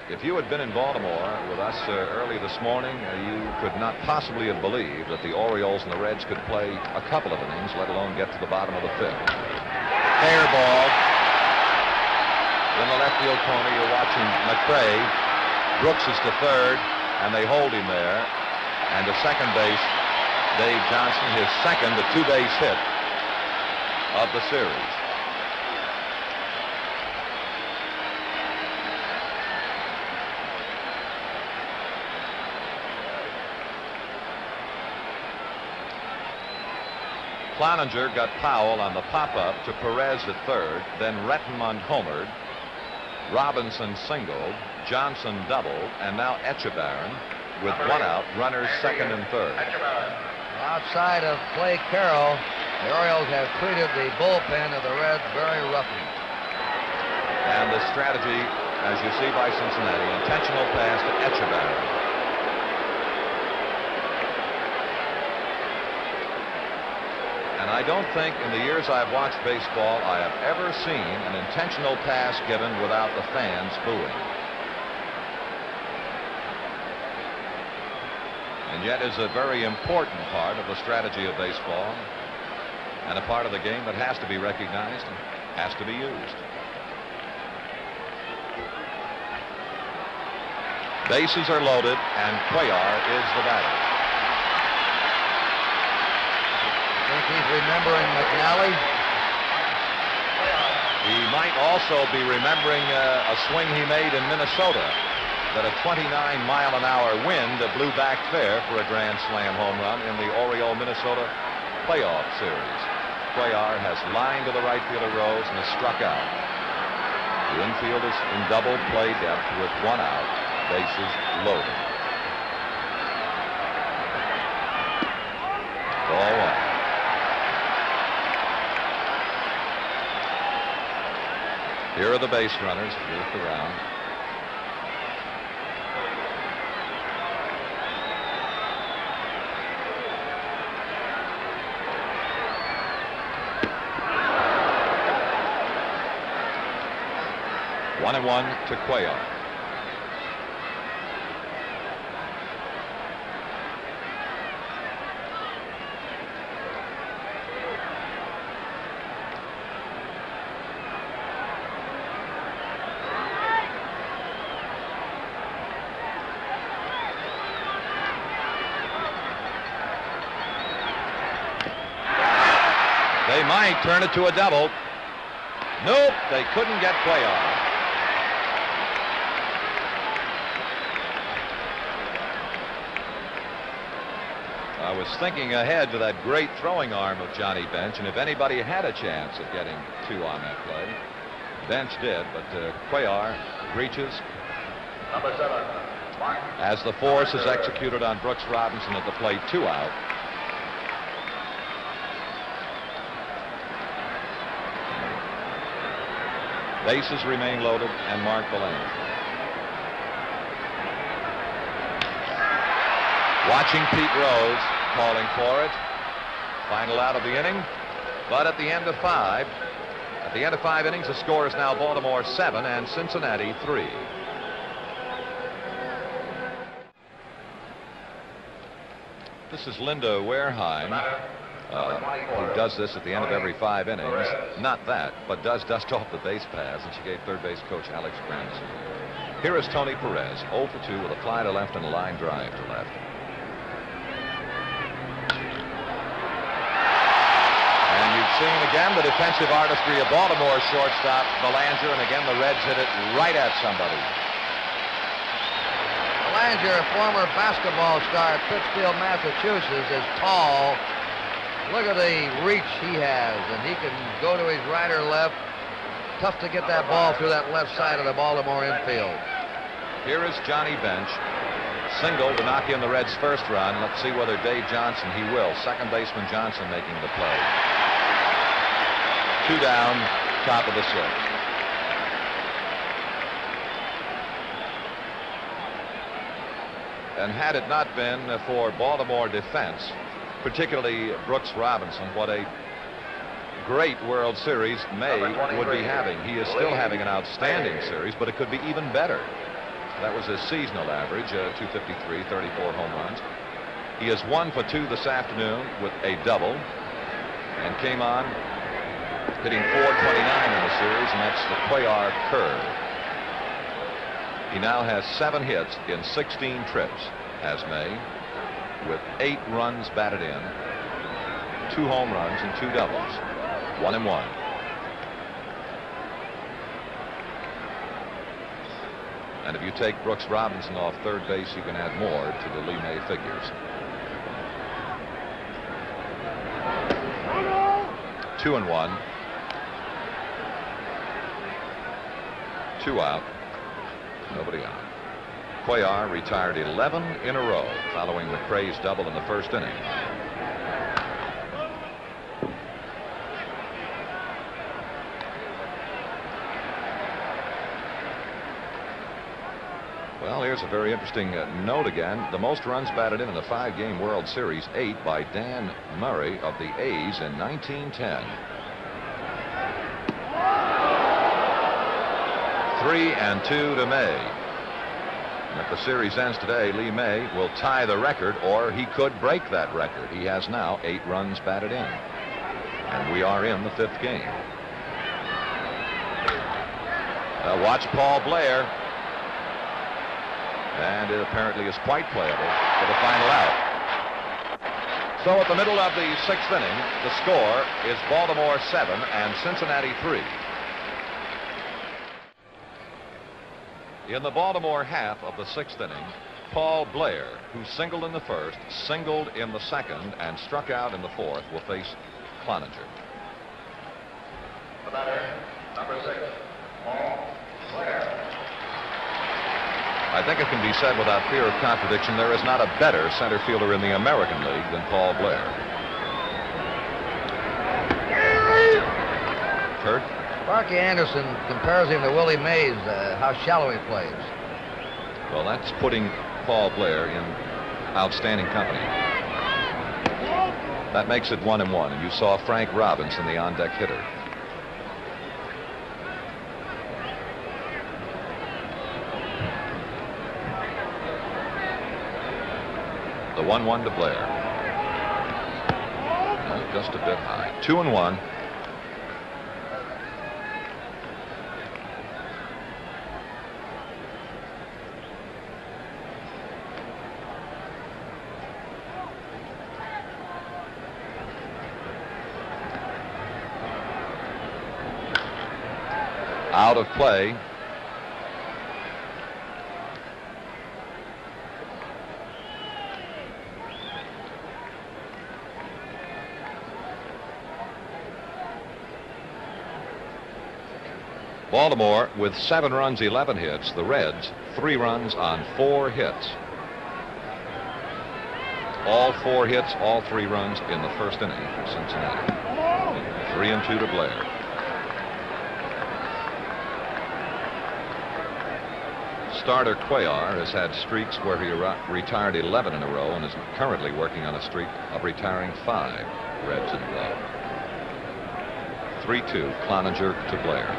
1. If you had been in Baltimore with us early this morning, you could not possibly have believed that the Orioles and the Reds could play a couple of innings, let alone get to the bottom of the 5th. Fair ball. In the left field corner, you're watching McRae. Brooks is to third, and they hold him there. And to second base, Dave Johnson, his second, a 2-base hit of the series. Cloninger got Powell on the pop-up to Perez at third, then Rettenmund homered, Robinson singled, Johnson doubled, and now Etchebarren with 1 out, runners second and third. Outside of Clay Carroll, the Orioles have treated the bullpen of the Reds very roughly. And the strategy, as you see by Cincinnati, intentional pass to Etchebarren. And I don't think in the years I've watched baseball I have ever seen an intentional pass given without the fans booing. And yet is a very important part of the strategy of baseball and a part of the game that has to be recognized and has to be used. Bases are loaded and Cuellar is the batter. I think he's remembering McNally. He might also be remembering a swing he made in Minnesota that a 29-mile-an-hour wind blew back fair for a grand slam home run in the Oriole-Minnesota playoff series. Cuellar has lined to the right fielder Rose and has struck out. The infield is in double play depth with 1 out, bases loaded. Ball 1. Here are the base runners. Look around. One and 1 to Cuellar. They might turn it to a double. Nope, they couldn't get Cuellar. I was thinking ahead to that great throwing arm of Johnny Bench, and if anybody had a chance of getting 2 on that play, Bench did, but Cuellar reaches. Number 7. As the force is executed on Brooks Robinson at the plate, 2 out. Bases remain loaded and Mark Belanger. Watching Pete Rose calling for it. Final out of the inning. But at the end of 5 innings, the score is now Baltimore 7 and Cincinnati 3. This is Linda Wareheim, who does this at the end of every 5 innings. Not that, but does dust off the base paths, and she gave third base coach Alex Granz. Here is Tony Perez, 0 for 2 with a fly to left and a line drive to left. And you've seen again the defensive artistry of Baltimore shortstop Belanger, and again the Reds hit it right at somebody. Belanger, a former basketball star at Pittsfield, Massachusetts, is tall. Look at the reach he has, and he can go to his right or left. Tough to get that ball through that left side of the Baltimore infield. Here is Johnny Bench. Single to knock in the Reds' first run. Let's see whether Dave Johnson, he will. Second baseman Johnson making the play. 2 down, top of the 6th. And had it not been for Baltimore defense, particularly Brooks Robinson, what a great World Series May would be having. He is still having an outstanding series, but it could be even better. That was his seasonal average, 253, 34 home runs. He is 1 for 2 this afternoon with a double, and came on hitting .429 in the series, and that's the Cuellar curve. He now has 7 hits in 16 trips as May, with 8 runs batted in, 2 home runs and 2 doubles, 1 and 1. And if you take Brooks Robinson off third base, you can add more to the Lee May figures. 2 and 1. 2 out. Nobody out. Cuellar retired 11 in a row following McRae's double in the first inning. Well, here's a very interesting note again. The most runs batted in the 5-game World Series, 8 by Dan Murray of the A's in 1910. 3-2 to May. And if the series ends today, Lee May will tie the record, or he could break that record. He has now 8 runs batted in. And we are in the 5th game. Watch Paul Blair. And it apparently is quite playable for the final out. So at the middle of the 6th inning, the score is Baltimore 7 and Cincinnati 3. In the Baltimore half of the 6th inning, Paul Blair, who singled in the first, singled in the second, and struck out in the fourth, will face Cloninger. The batter, number 6, Paul Blair. I think it can be said without fear of contradiction, there is not a better center fielder in the American League than Paul Blair. Kurt? Sparky Anderson compares him to Willie Mays, how shallow he plays. Well, that's putting Paul Blair in outstanding company. That makes it 1 and 1, and you saw Frank Robinson, the on-deck hitter. The 1-1 to Blair. No, just a bit high. 2 and 1. Out of play. Baltimore with 7 runs, 11 hits. The Reds 3 runs on 4 hits. All 4 hits, all 3 runs in the first inning for Cincinnati. 3-2 to Blair. Starter Cuellar has had streaks where he retired 11 in a row and is currently working on a streak of retiring 5 Reds in a row. 3-2, Cloninger to Blair.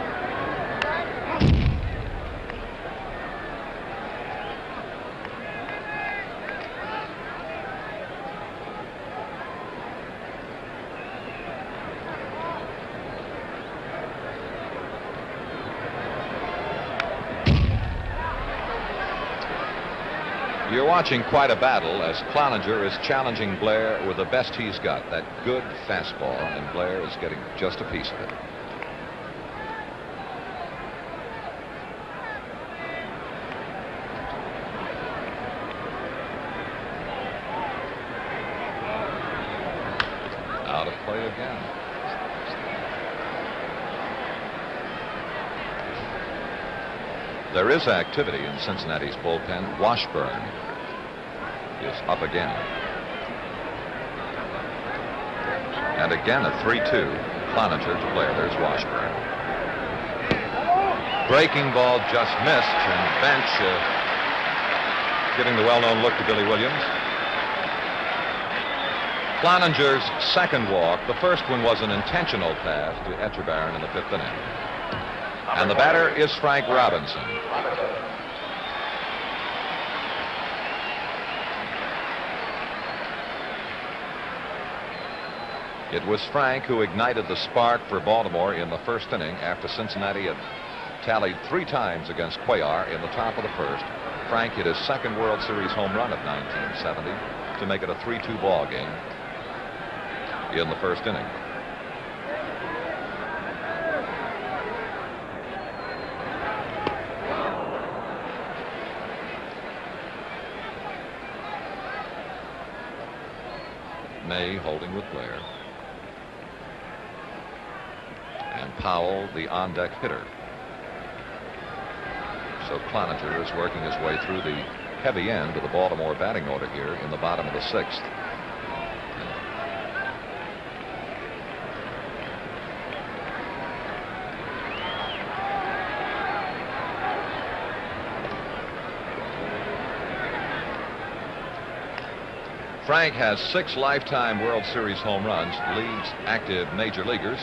You're watching quite a battle as Cloninger is challenging Blair with the best he's got, that good fastball, and Blair is getting just a piece of it. Out of play again. There is activity in Cincinnati's bullpen. Washburn is up again. And again a 3-2. Cloninger to Blair. There's Washburn. Breaking ball just missed, and Bench giving the well-known look to Billy Williams. Cloninger's second walk. The first one was an intentional pass to Etchebarren in the 5th inning. And the batter is Frank Robinson. It was Frank who ignited the spark for Baltimore in the 1st inning after Cincinnati had tallied 3 times against Cuellar in the top of the 1st. Frank hit his 2nd World Series home run of 1970 to make it a 3-2 ball game in the 1st inning. May holding with Blair. And Powell, the on-deck hitter. So Cloninger is working his way through the heavy end of the Baltimore batting order here in the bottom of the 6th. Frank has 6 lifetime World Series home runs, leads active major leaguers,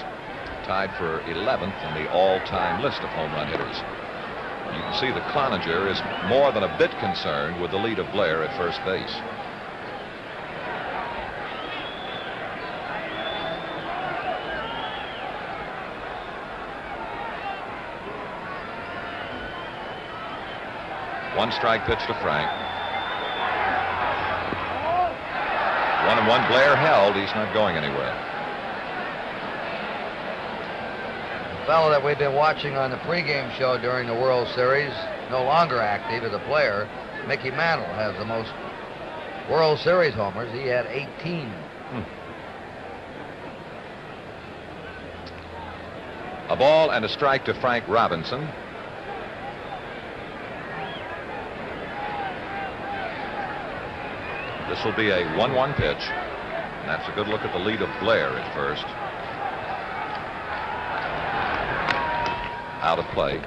tied for 11th in the all-time list of home run hitters. You can see that Cloninger is more than a bit concerned with the lead of Blair at first base. One strike pitch to Frank. 1-1. Blair held. He's not going anywhere. The fellow that we've been watching on the pregame show during the World Series, no longer active as a player, Mickey Mantle, has the most World Series homers. He had 18. A ball and a strike to Frank Robinson. This will be a 1-1 pitch. And that's a good look at the lead of Blair at first. Out of play.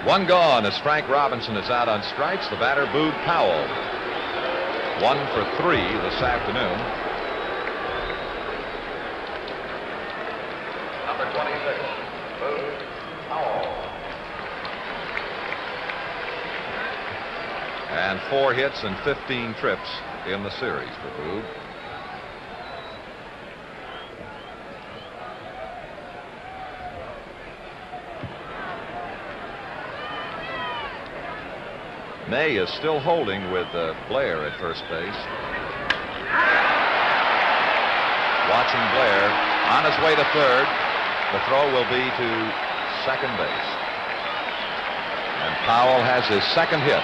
One gone as Frank Robinson is out on strikes. The batter, Boog Powell. 1 for 3 this afternoon. Number 26, Boog Powell. And 4 hits and 15 trips in the series for Boog. May is still holding with Blair at first base. Watching Blair on his way to third. The throw will be to second base. And Powell has his second hit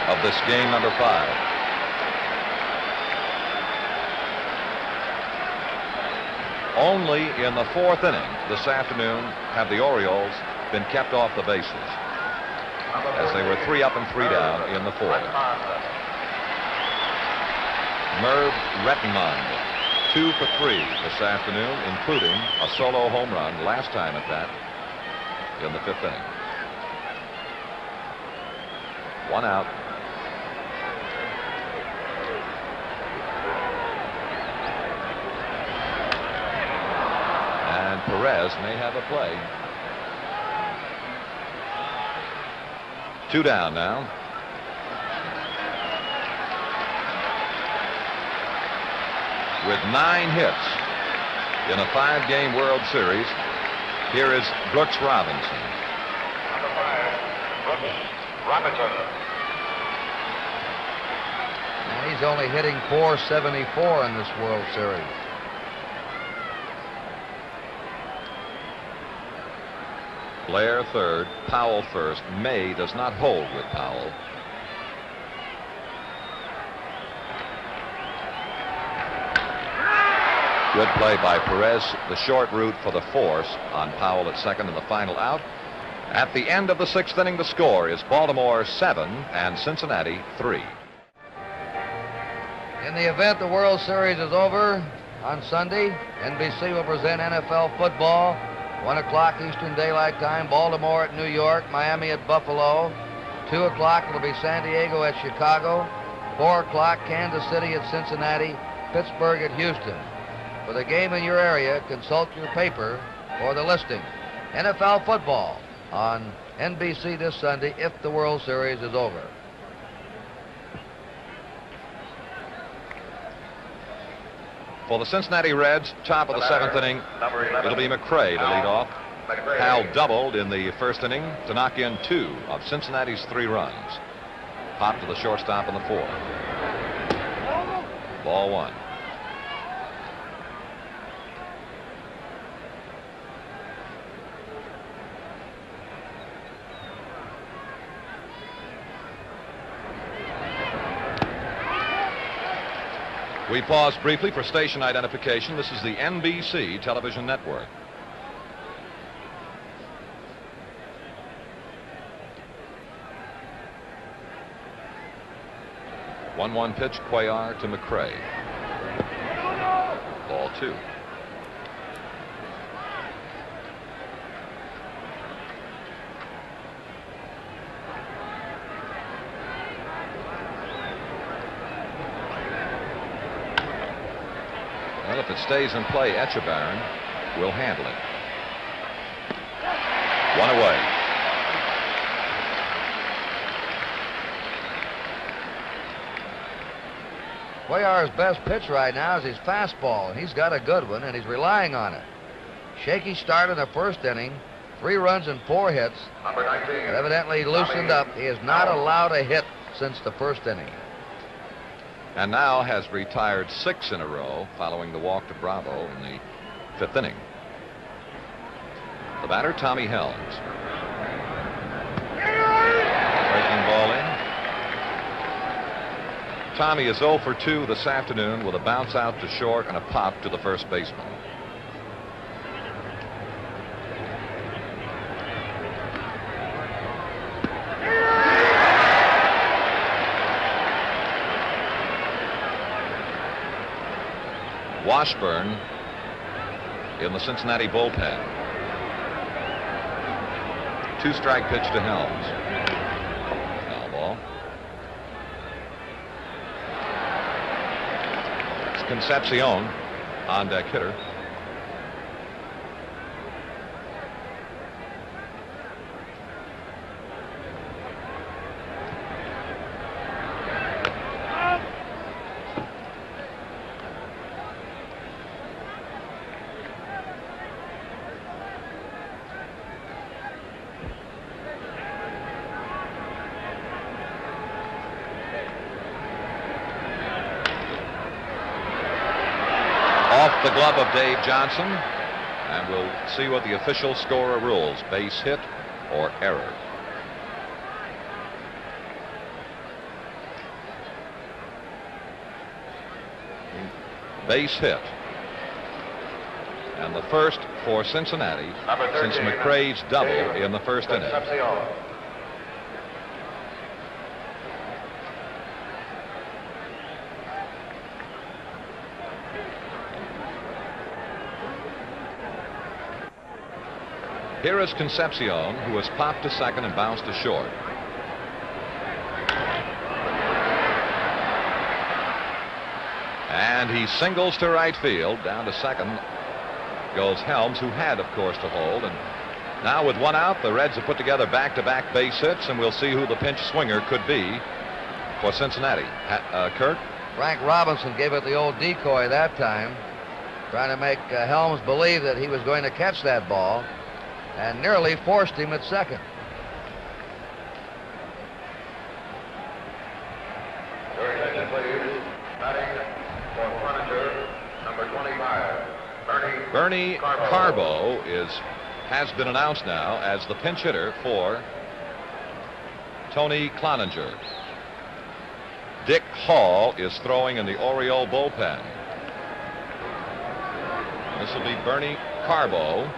of this game, number 5. Only in the 4th inning this afternoon have the Orioles been kept off the bases, as they were 3 up and 3 down in the 4th. Merv Rettenmund, 2 for 3 this afternoon, including a solo home run, last time at that, in the 5th inning. 1 out. And Perez may have a play. 2 down now. With 9 hits in a 5-game World Series, here is Brooks Robinson. Number 5, Brooks Robinson. And he's only hitting .474 in this World Series. Blair third, Powell first. May does not hold with Powell. Good play by Perez, the short route for the force on Powell at second and the final out. At the end of the 6th inning, the score is Baltimore 7 and Cincinnati 3. In the event the World Series is over on Sunday, NBC will present NFL football, 1 o'clock Eastern Daylight Time, Baltimore at New York, Miami at Buffalo. 2 o'clock it'll be San Diego at Chicago. 4 o'clock Kansas City at Cincinnati, Pittsburgh at Houston. For the game in your area, consult your paper for the listing. NFL football on NBC this Sunday if the World Series is over. For the Cincinnati Reds, top of the 7th inning, it'll be McCray to lead off. Hal doubled in the 1st inning to knock in 2 of Cincinnati's 3 runs. Pop to the shortstop in the 4th. Ball 1. We pause briefly for station identification. This is the NBC television network. One pitch, Cuellar to McCray. Ball 2. Well, if it stays in play, Echebarren will handle it. 1 away. Cuellar's best pitch right now is his fastball, and he's got a good one, and he's relying on it. Shaky start in the 1st inning, 3 runs and 4 hits. But evidently loosened up. He has not allowed a hit since the 1st inning. And now has retired 6 in a row following the walk to Bravo in the 5th inning. The batter, Tommy Helms. Breaking ball in. Tommy is 0 for 2 this afternoon with a bounce out to short and a pop to the first baseman. Washburn in the Cincinnati bullpen. 2-strike pitch to Helms. Foul ball. It's Concepcion, on deck hitter. The glove of Dave Johnson, and we'll see what the official scorer rules. Base hit or error. Base hit. And the first for Cincinnati since McCray's double in the 1st inning. Here is Concepcion, who has popped to second and bounced to short. And he singles to right field. Down to second goes Helms, who had, of course, to hold. And now with 1 out, the Reds have put together back-to-back base hits, and we'll see who the pinch swinger could be for Cincinnati. Kurt? Frank Robinson gave it the old decoy that time, trying to make Helms believe that he was going to catch that ball, and nearly forced him at second. Your attention, please. Batting for Punisher, number 25, Bernie Carbo is has been announced now as the pinch hitter for Tony Cloninger. Dick Hall is throwing in the Oriole bullpen. This will be Bernie Carbo.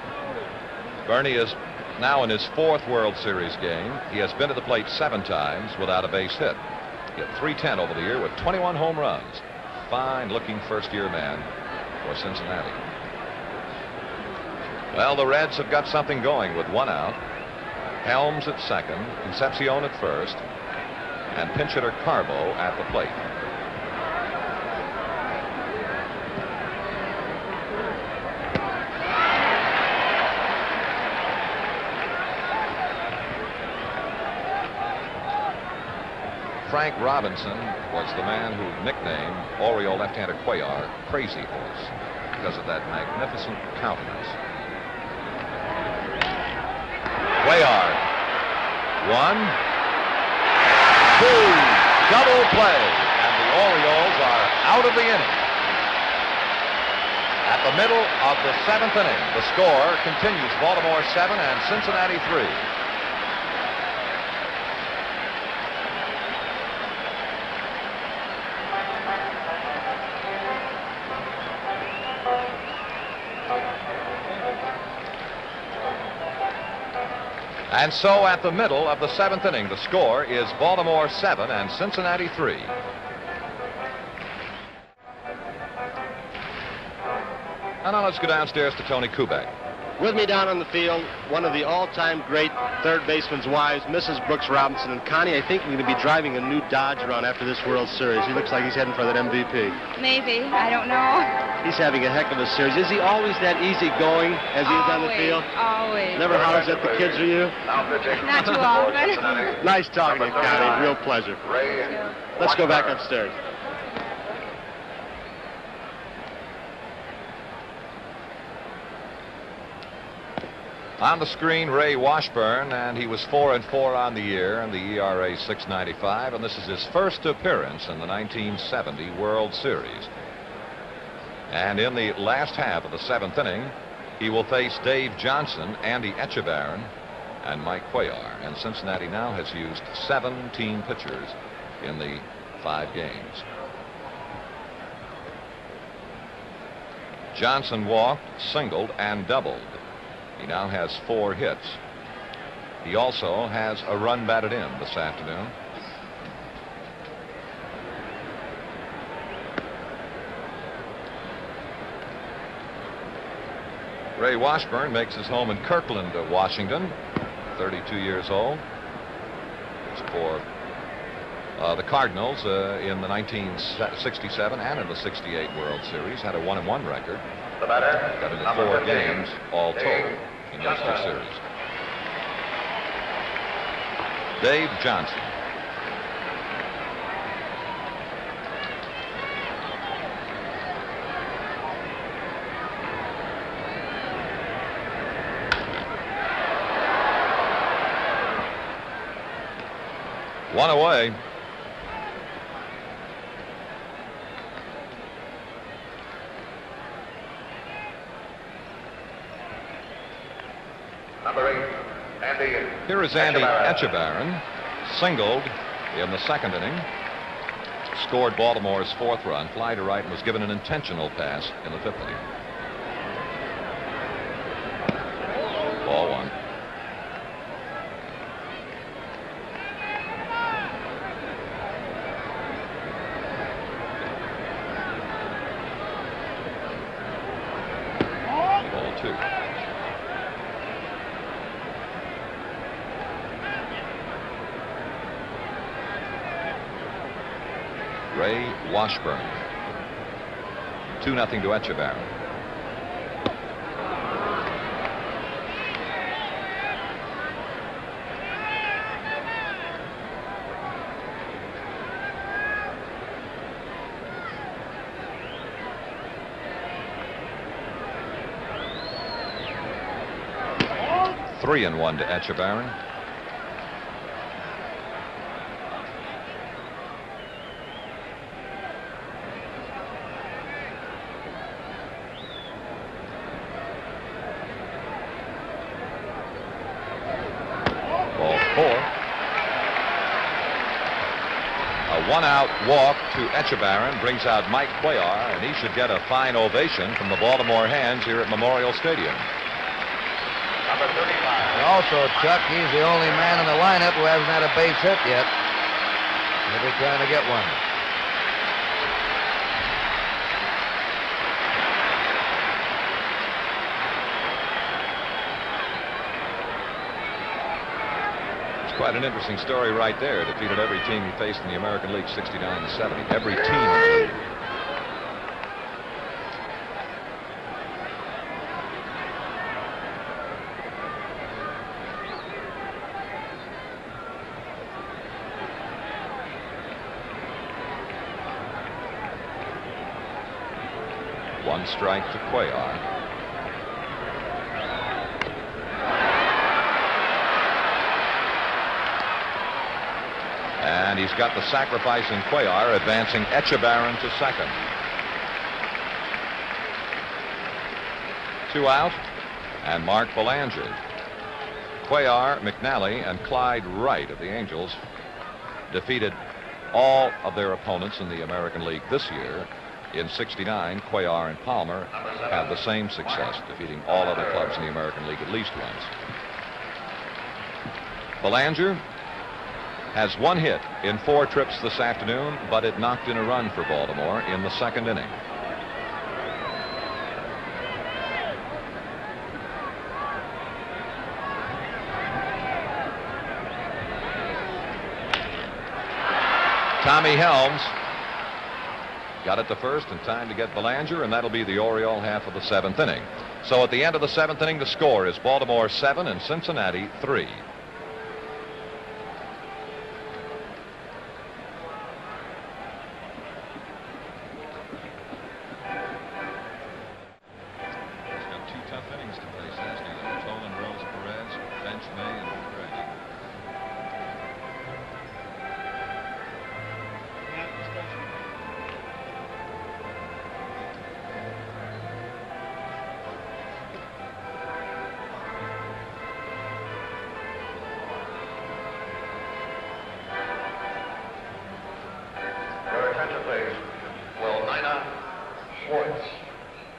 Bernie is now in his 4th World Series game. He has been to the plate 7 times without a base hit. He hit .310 over the year with 21 home runs. Fine-looking first-year man for Cincinnati. Well, the Reds have got something going with 1 out. Helms at second, Concepcion at first, and pinch hitter Carbo at the plate. Frank Robinson was the man who nicknamed Oriole left-hander Cuellar Crazy Horse because of that magnificent countenance. Cuellar, 1, 2, double play, and the Orioles are out of the inning. At the middle of the 7th inning, the score continues: Baltimore 7 and Cincinnati 3. And so at the middle of the 7th inning, the score is Baltimore 7 and Cincinnati 3. And now let's go downstairs to Tony Kubek. With me down on the field, one of the all-time great third baseman's wives, Mrs. Brooks Robinson. And Connie, I think we're going to be driving a new Dodge around after this World Series. He looks like he's heading for that MVP. Maybe. I don't know. He's having a heck of a series. Is he always that easygoing as he is on the field? Always. Never hollers at the kids, are you? Not too often. Nice talking to you, Connie. Real pleasure. Let's go back upstairs. On the screen, Ray Washburn, and he was 4-4 on the year, and the ERA 6.95, and this is his first appearance in the 1970 World Series. And in the last half of the 7th inning, he will face Dave Johnson, Andy Etchebarren, and Mike Cuellar. And Cincinnati now has used 17 pitchers in the 5 games. Johnson walked, singled, and doubled. He now has 4 hits. He also has a run batted in this afternoon. Ray Washburn makes his home in Kirkland, Washington, 32 years old. It's for the Cardinals in the 1967 and in the 68 World Series. Had a 1-1 record. Got into 4 games all told in those 2 series. Dave Johnson. One away. Here is Andy Etchebarren, singled in the 2nd inning, scored Baltimore's 4th run, fly to right, and was given an intentional pass in the 5th inning. Ball 1. Ball 2. Ray Washburn. 2-0 to Etchebarren. Three and 1 to Etchebarren. A one-out walk to Echebarren brings out Mike Cuellar, and he should get a fine ovation from the Baltimore hands here at Memorial Stadium. And also, Chuck, he's the only man in the lineup who hasn't had a base hit yet. He'll be trying to get one. Quite an interesting story right there. Defeated every team he faced in the American League 69-70. Every team in the league. One strike to Cuellar. And he's got the sacrificing Cuellar, advancing Echebarren to second. 2 out, and Mark Belanger. Cuellar, McNally, and Clyde Wright of the Angels defeated all of their opponents in the American League this year. In '69, Cuellar and Palmer had the same success, defeating all other clubs in the American League at least once. Belanger has 1 hit in 4 trips this afternoon, but it knocked in a run for Baltimore in the second inning. Tommy Helms got it to first in time to get Belanger, and that'll be the Oriole half of the 7th inning. So at the end of the 7th inning, the score is Baltimore 7 and Cincinnati 3.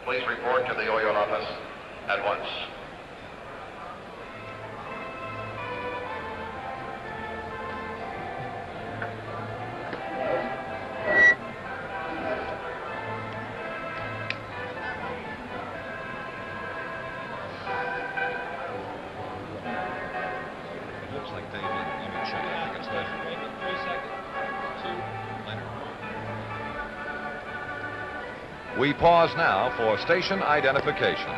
Please report to the Oriole office at once. It looks like David. Let me check. I think it's David. 3 seconds. 2 later. We pause now for station identification.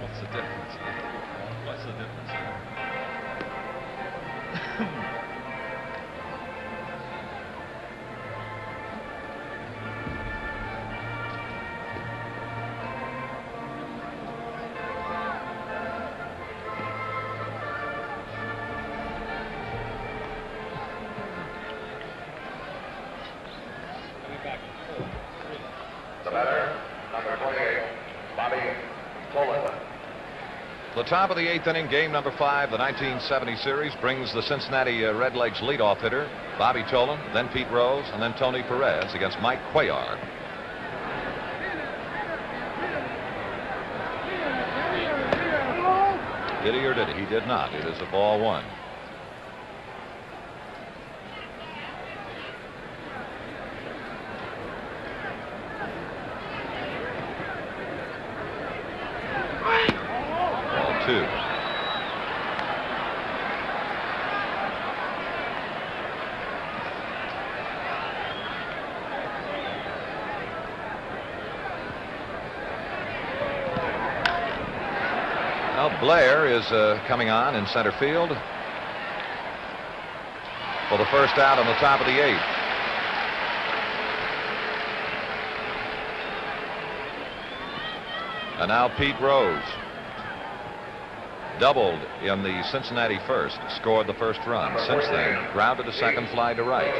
What's the difference? What's the difference? The batter, number 28, Bobby Tolan. The top of the 8th inning, game number 5, the 1970 series, brings the Cincinnati Redlegs leadoff hitter, Bobby Tolan, then Pete Rose, and then Tony Perez against Mike Cuellar. Did he or did he? He did not. It is a ball 1. Ball 2. Now Blair is coming on in center field for the first out on the top of the 8th. And now Pete Rose doubled in the Cincinnati first, scored the first run. Since then, grounded a second fly to right.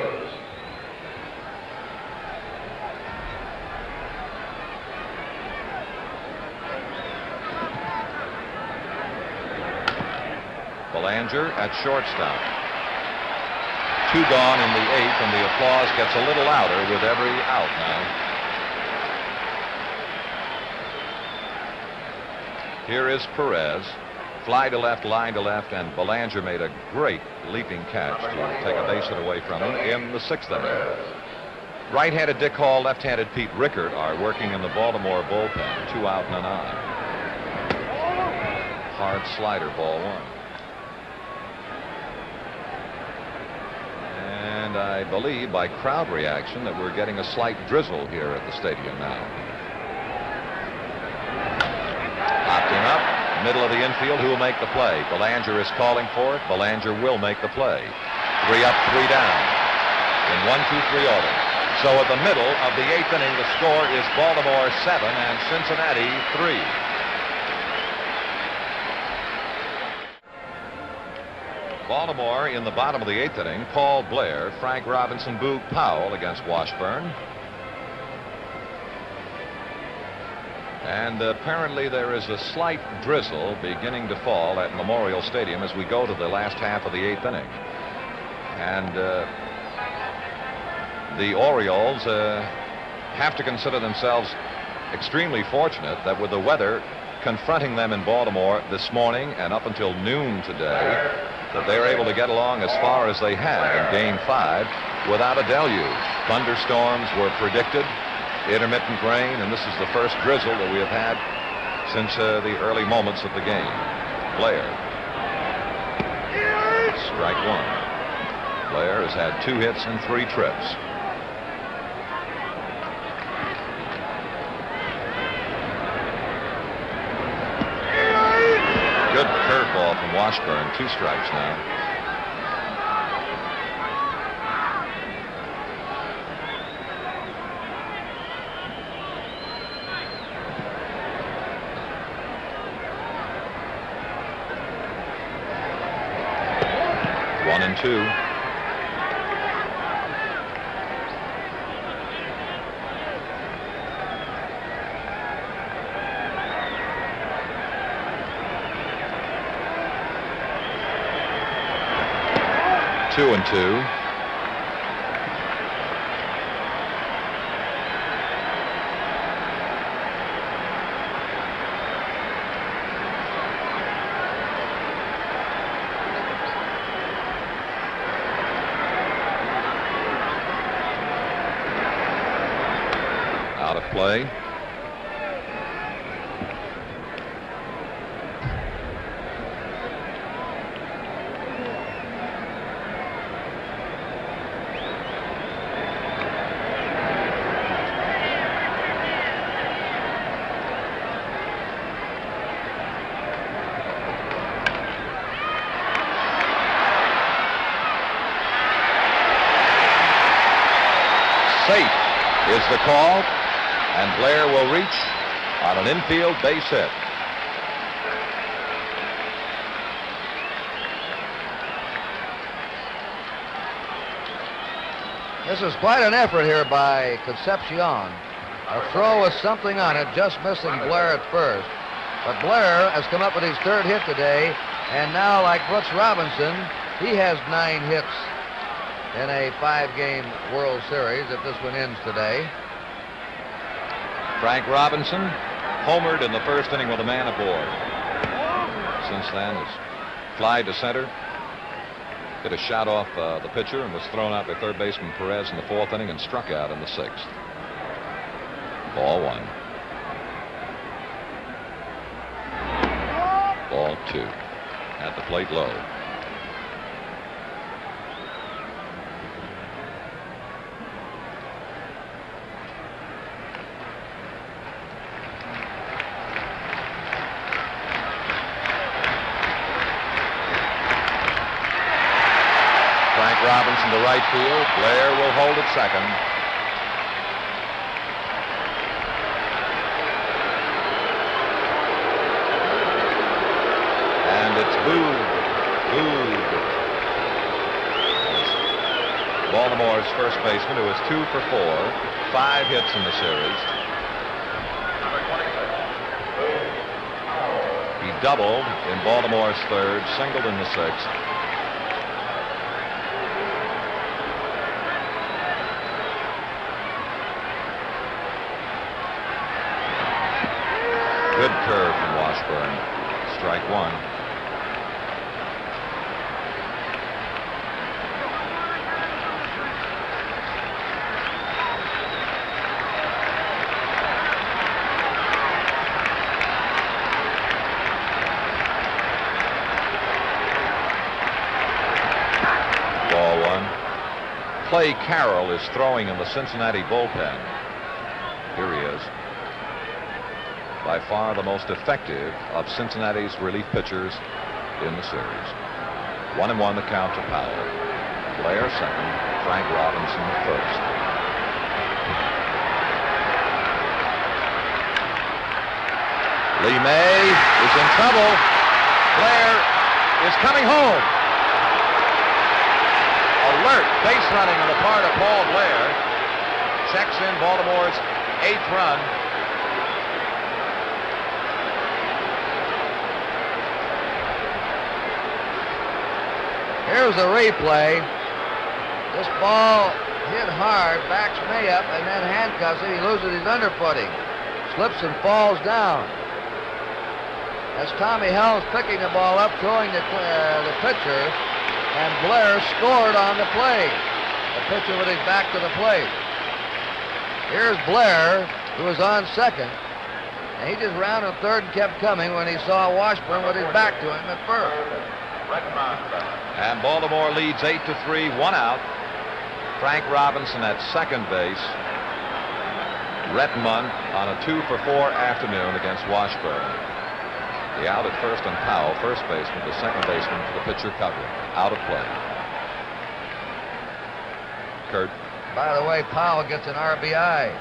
Belanger at shortstop. 2 gone in the 8th, and the applause gets a little louder with every out now. Here is Perez. Fly to left, line to left, and Belanger made a great leaping catch to take a base hit away from him in the 6th inning. Right-handed Dick Hall, left-handed Pete Rickard are working in the Baltimore bullpen. 2 out and an on. Hard slider, ball 1. And I believe by crowd reaction that we're getting a slight drizzle here at the stadium now. Opting up, middle of the infield, who will make the play? Belanger is calling for it. Belanger will make the play. 3 up, 3 down in 1-2-3 order. So at the middle of the 8th inning, the score is Baltimore 7 and Cincinnati 3. Baltimore in the bottom of the 8th inning. Paul Blair, Frank Robinson, Boog Powell against Washburn. And apparently there is a slight drizzle beginning to fall at Memorial Stadium as we go to the last half of the 8th inning. And the Orioles have to consider themselves extremely fortunate that with the weather confronting them in Baltimore this morning and up until noon today, that they were able to get along as far as they had in Game 5 without a deluge. Thunderstorms were predicted, intermittent rain, and this is the first drizzle that we have had since the early moments of the game. Blair. Strike 1. Blair has had 2 hits and 3 trips. Good curveball from Washburn. 2 strikes now. One and 2. Two and 2. Out of play. Safe is the call, and Blair will reach on an infield base hit. This is quite an effort here by Concepcion. A throw with something on it, just missing Blair at first. But Blair has come up with his 3rd hit today, and now, like Brooks Robinson, he has 9 hits in a 5-game World Series if this one ends today. Frank Robinson homered in the 1st inning with a man aboard. Since then, has fly to center, hit a shot off the pitcher, and was thrown out by 3rd baseman Perez in the 4th inning and struck out in the 6th. Ball 1. Ball 2. At the plate low. Robinson to right field. Blair will hold at second. And it's Boog. Baltimore's first baseman, who is 2 for 4, 5 hits in the series. He doubled in Baltimore's third, singled in the sixth. Good curve from Washburn. Strike one. Ball one. Clay Carroll is throwing in the Cincinnati bullpen. Here he is. By far the most effective of Cincinnati's relief pitchers in the series. 1-1 the count to Powell. Blair second, Frank Robinson the first. Lee May is in trouble. Blair is coming home. Alert base running on the part of Paul Blair. Checks in Baltimore's 8th run. Here's the replay. This ball hit hard, backs May up, and then handcuffs him. He loses his underfooting. Slips and falls down. As Tommy Helms picking the ball up, throwing the pitcher, and Blair scored on the play. The pitcher with his back to the plate. Here's Blair, who was on second, and he just rounded third and kept coming when he saw Washburn with his back to him at first. And Baltimore leads 8-3, 1 out. Frank Robinson at second base. Rettenmund on a 2-for-4 afternoon against Washburn. The out at first on Powell, first baseman, the second baseman for the pitcher covering. Out of play. Kurt. By the way, Powell gets an RBI.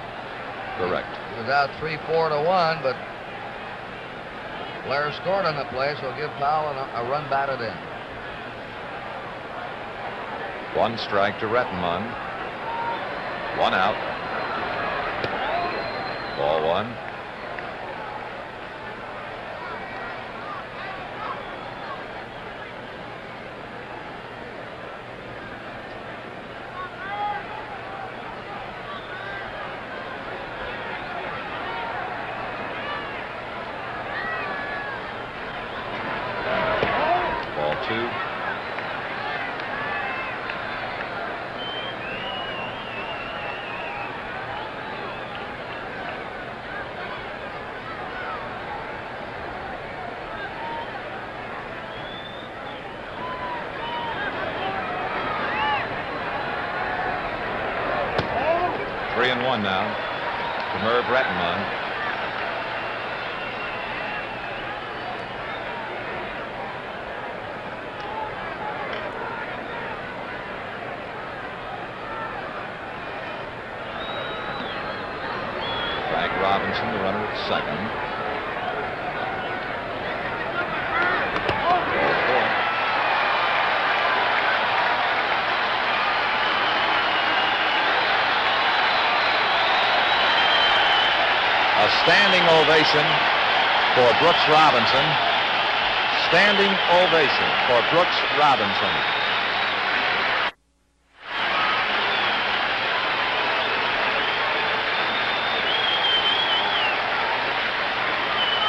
Correct. He was out 3-4 to 1, but Blair scored on the play, so give Powell a run batted in. 1 strike to Rettenmund. 1 out. Ball one. Ball two. Three and one now to Merv Rettenmund. Frank Robinson, the runner at second. A standing ovation for Brooks Robinson. Standing ovation for Brooks Robinson.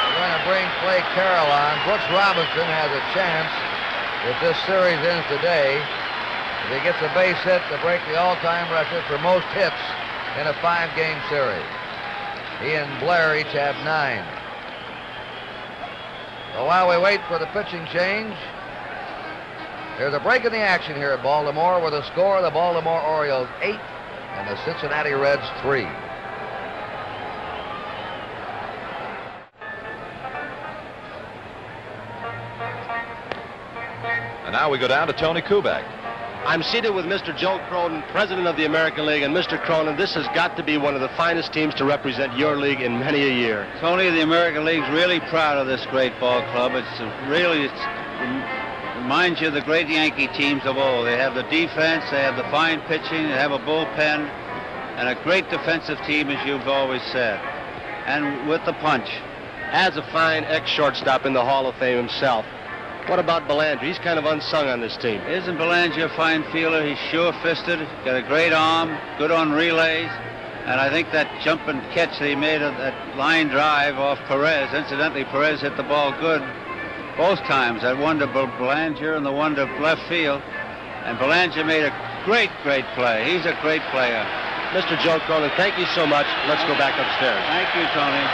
We're going to bring Clay Carroll on. Brooks Robinson has a chance, if this series ends today, if he gets a base hit to break the all-time record for most hits in a 5-game series. He and Blair each have 9. So while we wait for the pitching change, there's a break in the action here at Baltimore with a score of the Baltimore Orioles 8 and the Cincinnati Reds 3. And now we go down to Tony Kubek. I'm seated with Mr. Joe Cronin, president of the American League. And Mr. Cronin, this has got to be one of the finest teams to represent your league in many a year. Tony, the American League's really proud of this great ball club. It reminds you of the great Yankee teams of old. They have the defense, they have the fine pitching, they have a bullpen, and a great defensive team, as you've always said. And with the punch. as a fine ex-shortstop in the Hall of Fame himself. What about Belanger? He's kind of unsung on this team. Isn't Belanger a fine fielder? He's sure-fisted, got a great arm, good on relays, and I think that jump and catch that he made of that line drive off Perez, incidentally, Perez hit the ball good both times, that one to Belanger and the one to left field, and Belanger made a great play. He's a great player. Mr. Joe Cronin, thank you so much. Let's go back upstairs. Thank you, Tony.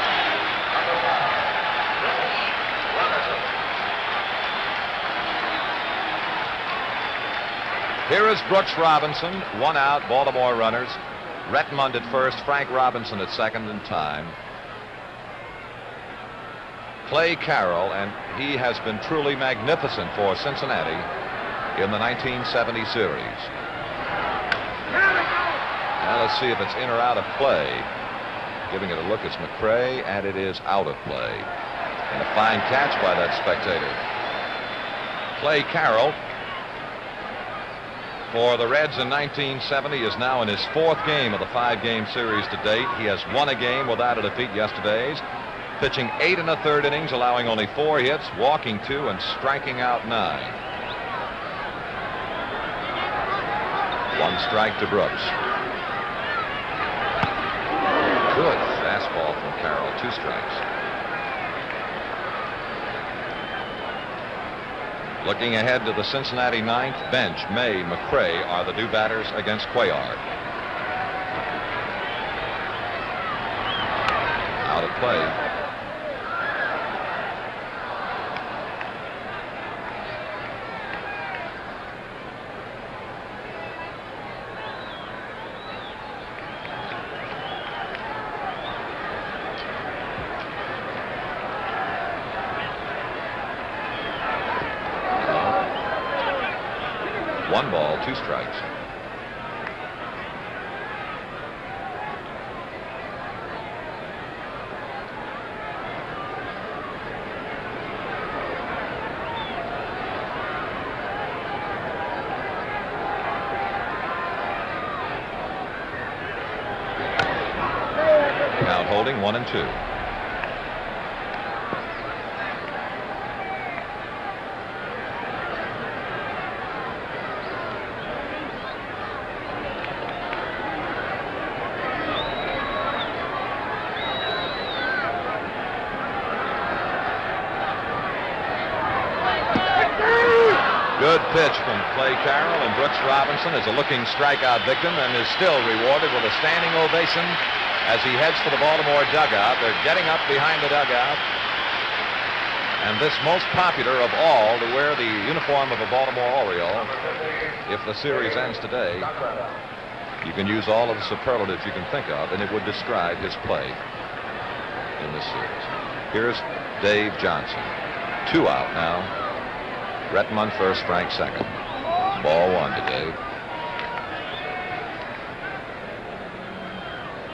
Here is Brooks Robinson, 1 out, Baltimore runners. Retmund at first, Frank Robinson at second in time. Clay Carroll, and he has been truly magnificent for Cincinnati in the 1970 series. Now let's see if it's in or out of play. Giving it a look is McRae, and it is out of play. And a fine catch by that spectator. Clay Carroll, for the Reds in 1970, is now in his 4th game of the 5-game series to date. He has won a game without a defeat yesterday's, pitching 8 1/3 innings, allowing only 4 hits, walking 2, and striking out 9. 1 strike to Brooks. Good fastball from Carroll, 2 strikes. Looking ahead to the Cincinnati 9th, bench, May, McRae are the 2 batters against Cuellar. Out of play. One ball, 2 strikes. Out holding 1 and 2. Good pitch from Clay Carroll, and Brooks Robinson is a looking strikeout victim and is still rewarded with a standing ovation as he heads for the Baltimore dugout. They're getting up behind the dugout. And this most popular of all to wear the uniform of a Baltimore Oriole, if the series ends today, you can use all of the superlatives you can think of, and it would describe his play in this series. Here's Dave Johnson. 2 out now. Retmund first, Frank second. Ball 1 to Dave.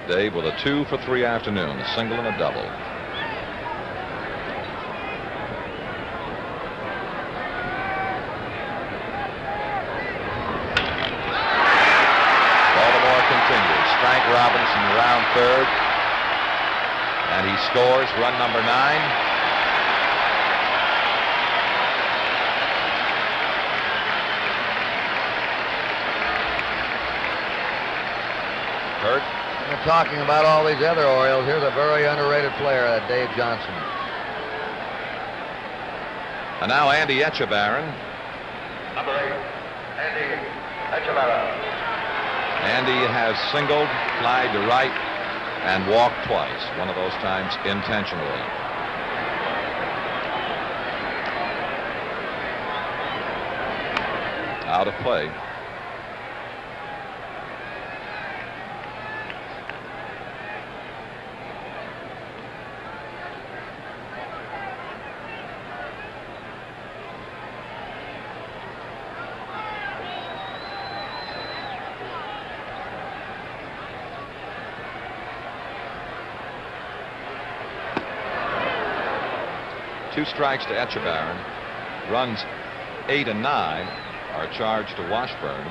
Dave with a 2 for 3 afternoon, a single and a double. Baltimore continues. Frank Robinson around third. And he scores run number 9. Kurt? We're talking about all these other Orioles. Here's a very underrated player, Dave Johnson. And now Andy Etchebarren. Number 8, Andy Etchebarren. Andy has singled, flied to right, and walked twice. One of those times intentionally. Out of play. Two strikes to Etchebarren. Runs 8 and 9 are charged to Washburn.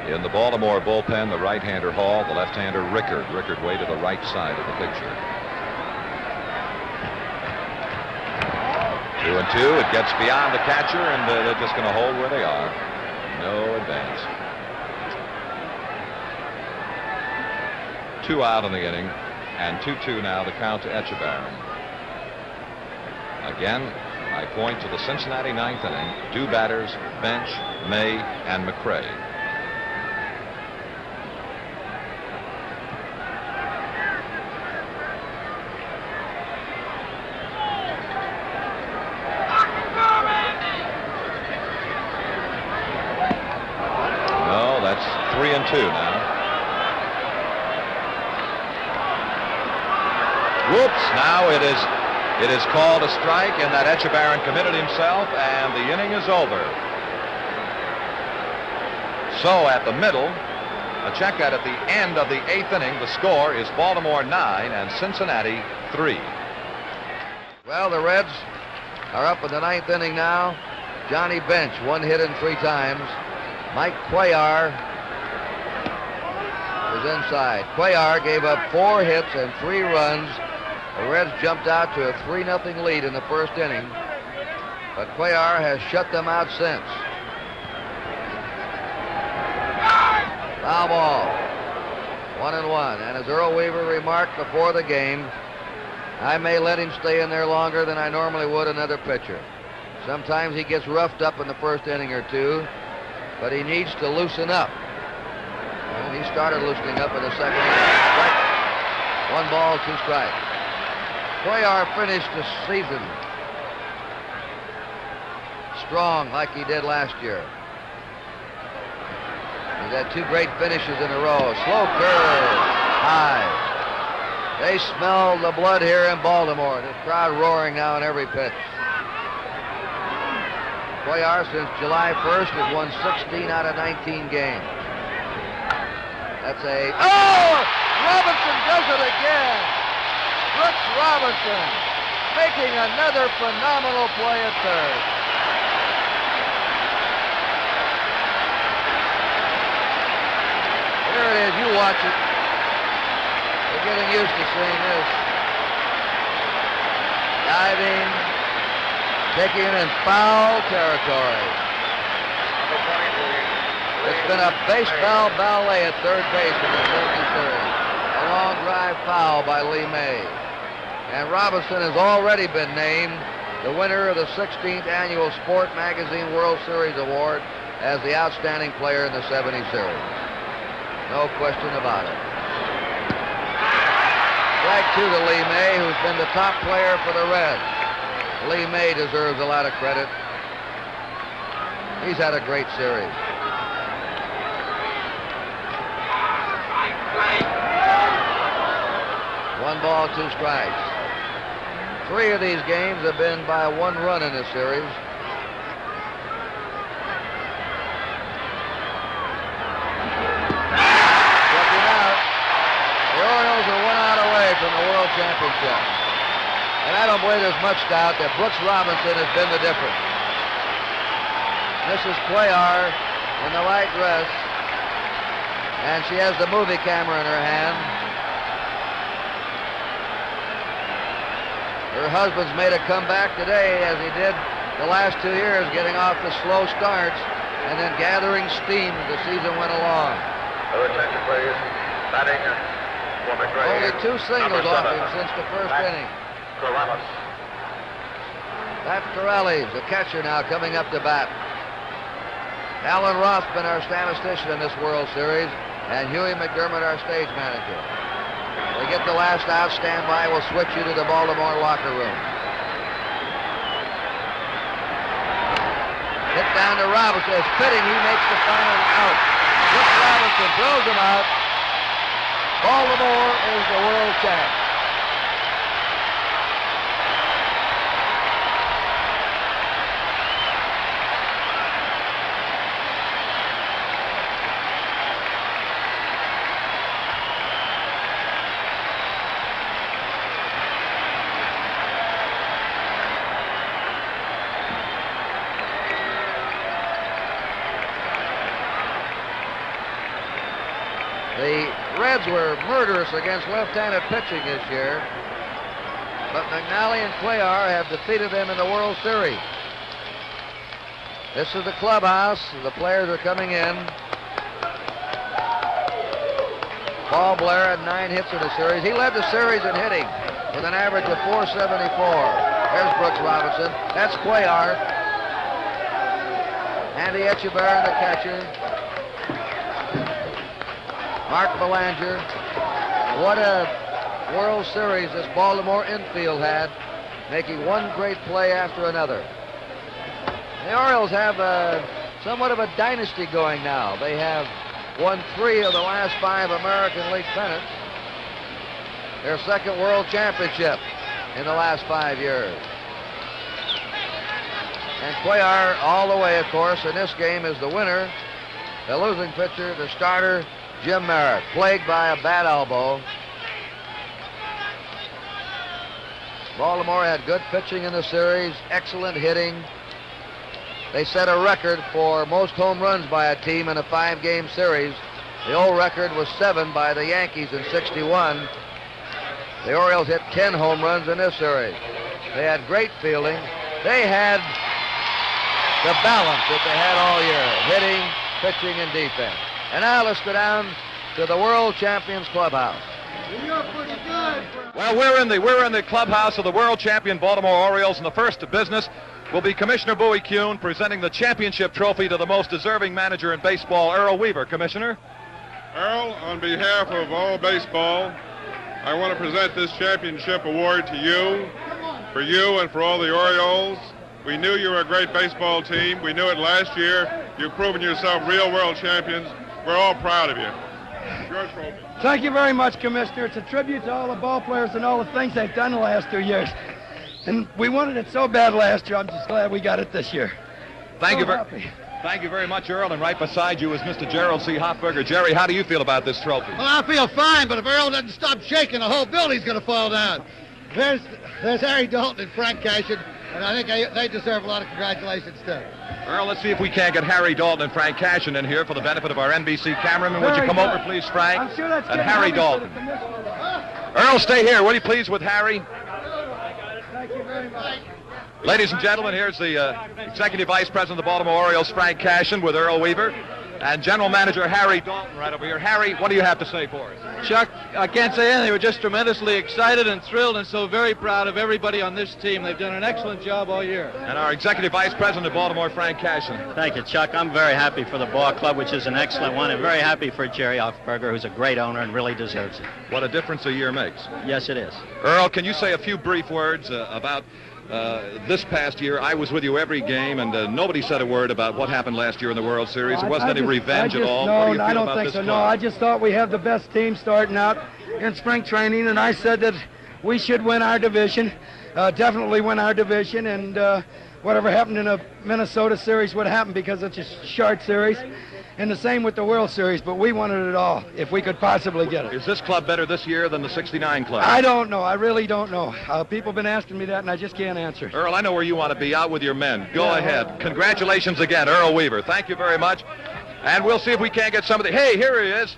In the Baltimore bullpen, the right-hander Hall, the left-hander Rickard. Rickard way to the right side of the picture. 2-2. It gets beyond the catcher, and they're just going to hold where they are. No advance. 2 out in the inning, and 2-2 now the count to Etchebarren. Again, I point to the Cincinnati ninth inning. 2 batters, Bench, May, and McCray. No, that's 3-2 now. Whoops, now it is called a strike, and that Etchebarren committed himself, and the inning is over. So at the middle, a check that at the end of the 8th inning, the score is Baltimore 9 and Cincinnati 3. Well, the Reds are up in the 9th inning now. Johnny Bench, 1 hit in 3 times. Mike Cuellar is inside. Cuellar gave up 4 hits and 3 runs. The Reds jumped out to a 3-0 lead in the 1st inning, but Cuellar has shut them out since. Foul ball, 1-1. And as Earl Weaver remarked before the game, I may let him stay in there longer than I normally would another pitcher. Sometimes he gets roughed up in the 1st inning or 2, but he needs to loosen up. And he started loosening up in the 2nd inning. Strike. 1 ball, 2 strikes. Cuellar finished the season strong like he did last year. He's had 2 great finishes in a row. Slow curve, high. They smell the blood here in Baltimore. The crowd roaring now in every pitch. Cuellar, since July 1st, has won 16 out of 19 games. That's a... Oh! Robinson does it again! Brooks Robinson making another phenomenal play at third. Here it is. You watch it. We're getting used to seeing this. Diving, taking it in foul territory. It's been a baseball ballet at third base in the 73rd. A long drive foul by Lee May. And Robinson has already been named the winner of the 16th Annual Sport Magazine World Series Award as the outstanding player in the 70 series. No question about it. Strike 2 to Lee May, who's been the top player for the Reds. Lee May deserves a lot of credit. He's had a great series. One ball, 2 strikes. 3 of these games have been by 1 run in this series. Checking out. The Orioles are 1 out away from the World Championship. And I don't believe there's much doubt that Brooks Robinson has been the difference. Mrs. Cuellar in the white dress, and she has the movie camera in her hand. Her husband's made a comeback today, as he did the last 2 years, getting off the slow starts and then gathering steam as the season went along. Attention, please. Batting for McRae. Only 2 singles off him since the 1st inning. Corrales. Pat Corrales, the catcher, now coming up to bat. Alan Rothman, our statistician in this World Series, and Huey McDermott, our stage manager. We get the last out, stand by. We'll switch you to the Baltimore locker room. Hit down to Robinson. It's fitting he makes the final out. Brooks Robinson throws him out. Baltimore is the world champ. The Reds were murderous against left-handed pitching this year, but McNally and Cuellar have defeated them in the World Series. This is the clubhouse. The players are coming in. Paul Blair had 9 hits in the series. He led the series in hitting with an average of .474. There's Brooks Robinson. That's Cuellar. Andy Echeverria, the catcher. Mark Belanger. What a World Series this Baltimore infield had, making one great play after another. The Orioles have somewhat of a dynasty going now. They have won 3 of the last 5 American League pennants. Their second World Championship in the last 5 years. And Cuellar all the way, of course, in this game is the winner. The losing pitcher, the starter, Jim Merritt, plagued by a bad elbow. Baltimore had good pitching in the series, excellent hitting. They set a record for most home runs by a team in a 5-game series. The old record was 7 by the Yankees in '61. The Orioles hit 10 home runs in this series. They had great fielding. They had the balance that they had all year, hitting, pitching, and defense. And now let's go down to the World Champions Clubhouse. Well, we're in the clubhouse of the world champion Baltimore Orioles, and the first of business will be Commissioner Bowie Kuhn presenting the championship trophy to the most deserving manager in baseball, Earl Weaver. Commissioner. Earl, on behalf of all baseball, I want to present this championship award to you, for you and for all the Orioles. We knew you were a great baseball team. We knew it last year. You've proven yourself real world champions. We're all proud of you. Your trophy. Thank you very much, Commissioner. It's a tribute to all the ball players and all the things they've done the last 2 years. And we wanted it so bad last year. I'm just glad we got it this year. Thank you very much, Earl. And right beside you is Mr. Gerald C. Hofberger. Jerry, how do you feel about this trophy? Well, I feel fine, but if Earl doesn't stop shaking, the whole building's going to fall down. There's Harry Dalton and Frank Cashin, and I think they deserve a lot of congratulations, too. Earl, let's see if we can't get Harry Dalton and Frank Cashin in here for the benefit of our NBC cameraman. Would you come over, please, Frank? I'm sure that's and Harry Dalton. Earl, stay here. Will you please with Harry? Thank you very much. Ladies and gentlemen, here's the Executive Vice President of the Baltimore Orioles, Frank Cashin, with Earl Weaver, and General Manager Harry Dalton right over here. Harry, what do you have to say for us? Chuck, I can't say anything. We're just tremendously excited and thrilled and so very proud of everybody on this team. They've done an excellent job all year. And our Executive Vice President of Baltimore, Frank Cashin. Thank you, Chuck. I'm very happy for the ball club, which is an excellent one, and very happy for Jerry Hofberger, who's a great owner and really deserves it. What a difference a year makes. Yes, it is. Earl, can you say a few brief words about this past year? I was with you every game, and nobody said a word about what happened last year in the World Series. There wasn't any revenge at all. No, I don't think so. No, I just thought we had the best team starting out in spring training, and I said that we should win our division, definitely win our division, and whatever happened in a Minnesota series would happen because it's a short series. And the same with the World Series, but we wanted it all, if we could possibly get it. Is this club better this year than the '69 club? I don't know. I really don't know. People have been asking me that, and I just can't answer. Earl, I know where you want to be, out with your men. Go ahead. Congratulations again, Earl Weaver. Thank you very much. And we'll see if we can't get somebody. Hey, here he is.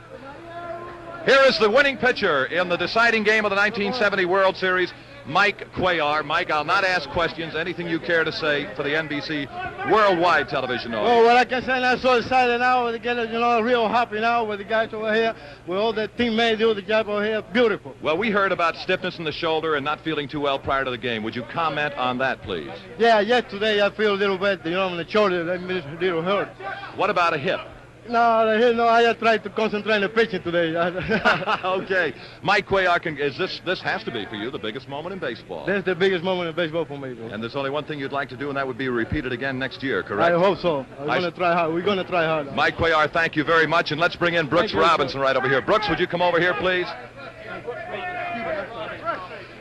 Here is the winning pitcher in the deciding game of the 1970 World Series, Mike Cuellar. Mike, I'll not ask questions. Anything you care to say for the NBC worldwide television audience? Oh, well, like I said, I'm so excited now. We're getting, real happy now with the guys over here. With all the teammates do the job over here. Beautiful. Well, we heard about stiffness in the shoulder and not feeling too well prior to the game. Would you comment on that, please? Yeah, yesterday I feel a little bit, on the shoulder. A little hurt. What about a hip? No, I just try to concentrate on the pitching today. Okay. Mike Cuellar, this has to be for you the biggest moment in baseball. This is the biggest moment in baseball for me. And there's only one thing you'd like to do, and that would be repeat it again next year, correct? I hope so. We're going to try hard. We're going to try hard. Mike Cuellar, thank you very much. And let's bring in Brooks Robinson right over here. Brooks, would you come over here, please?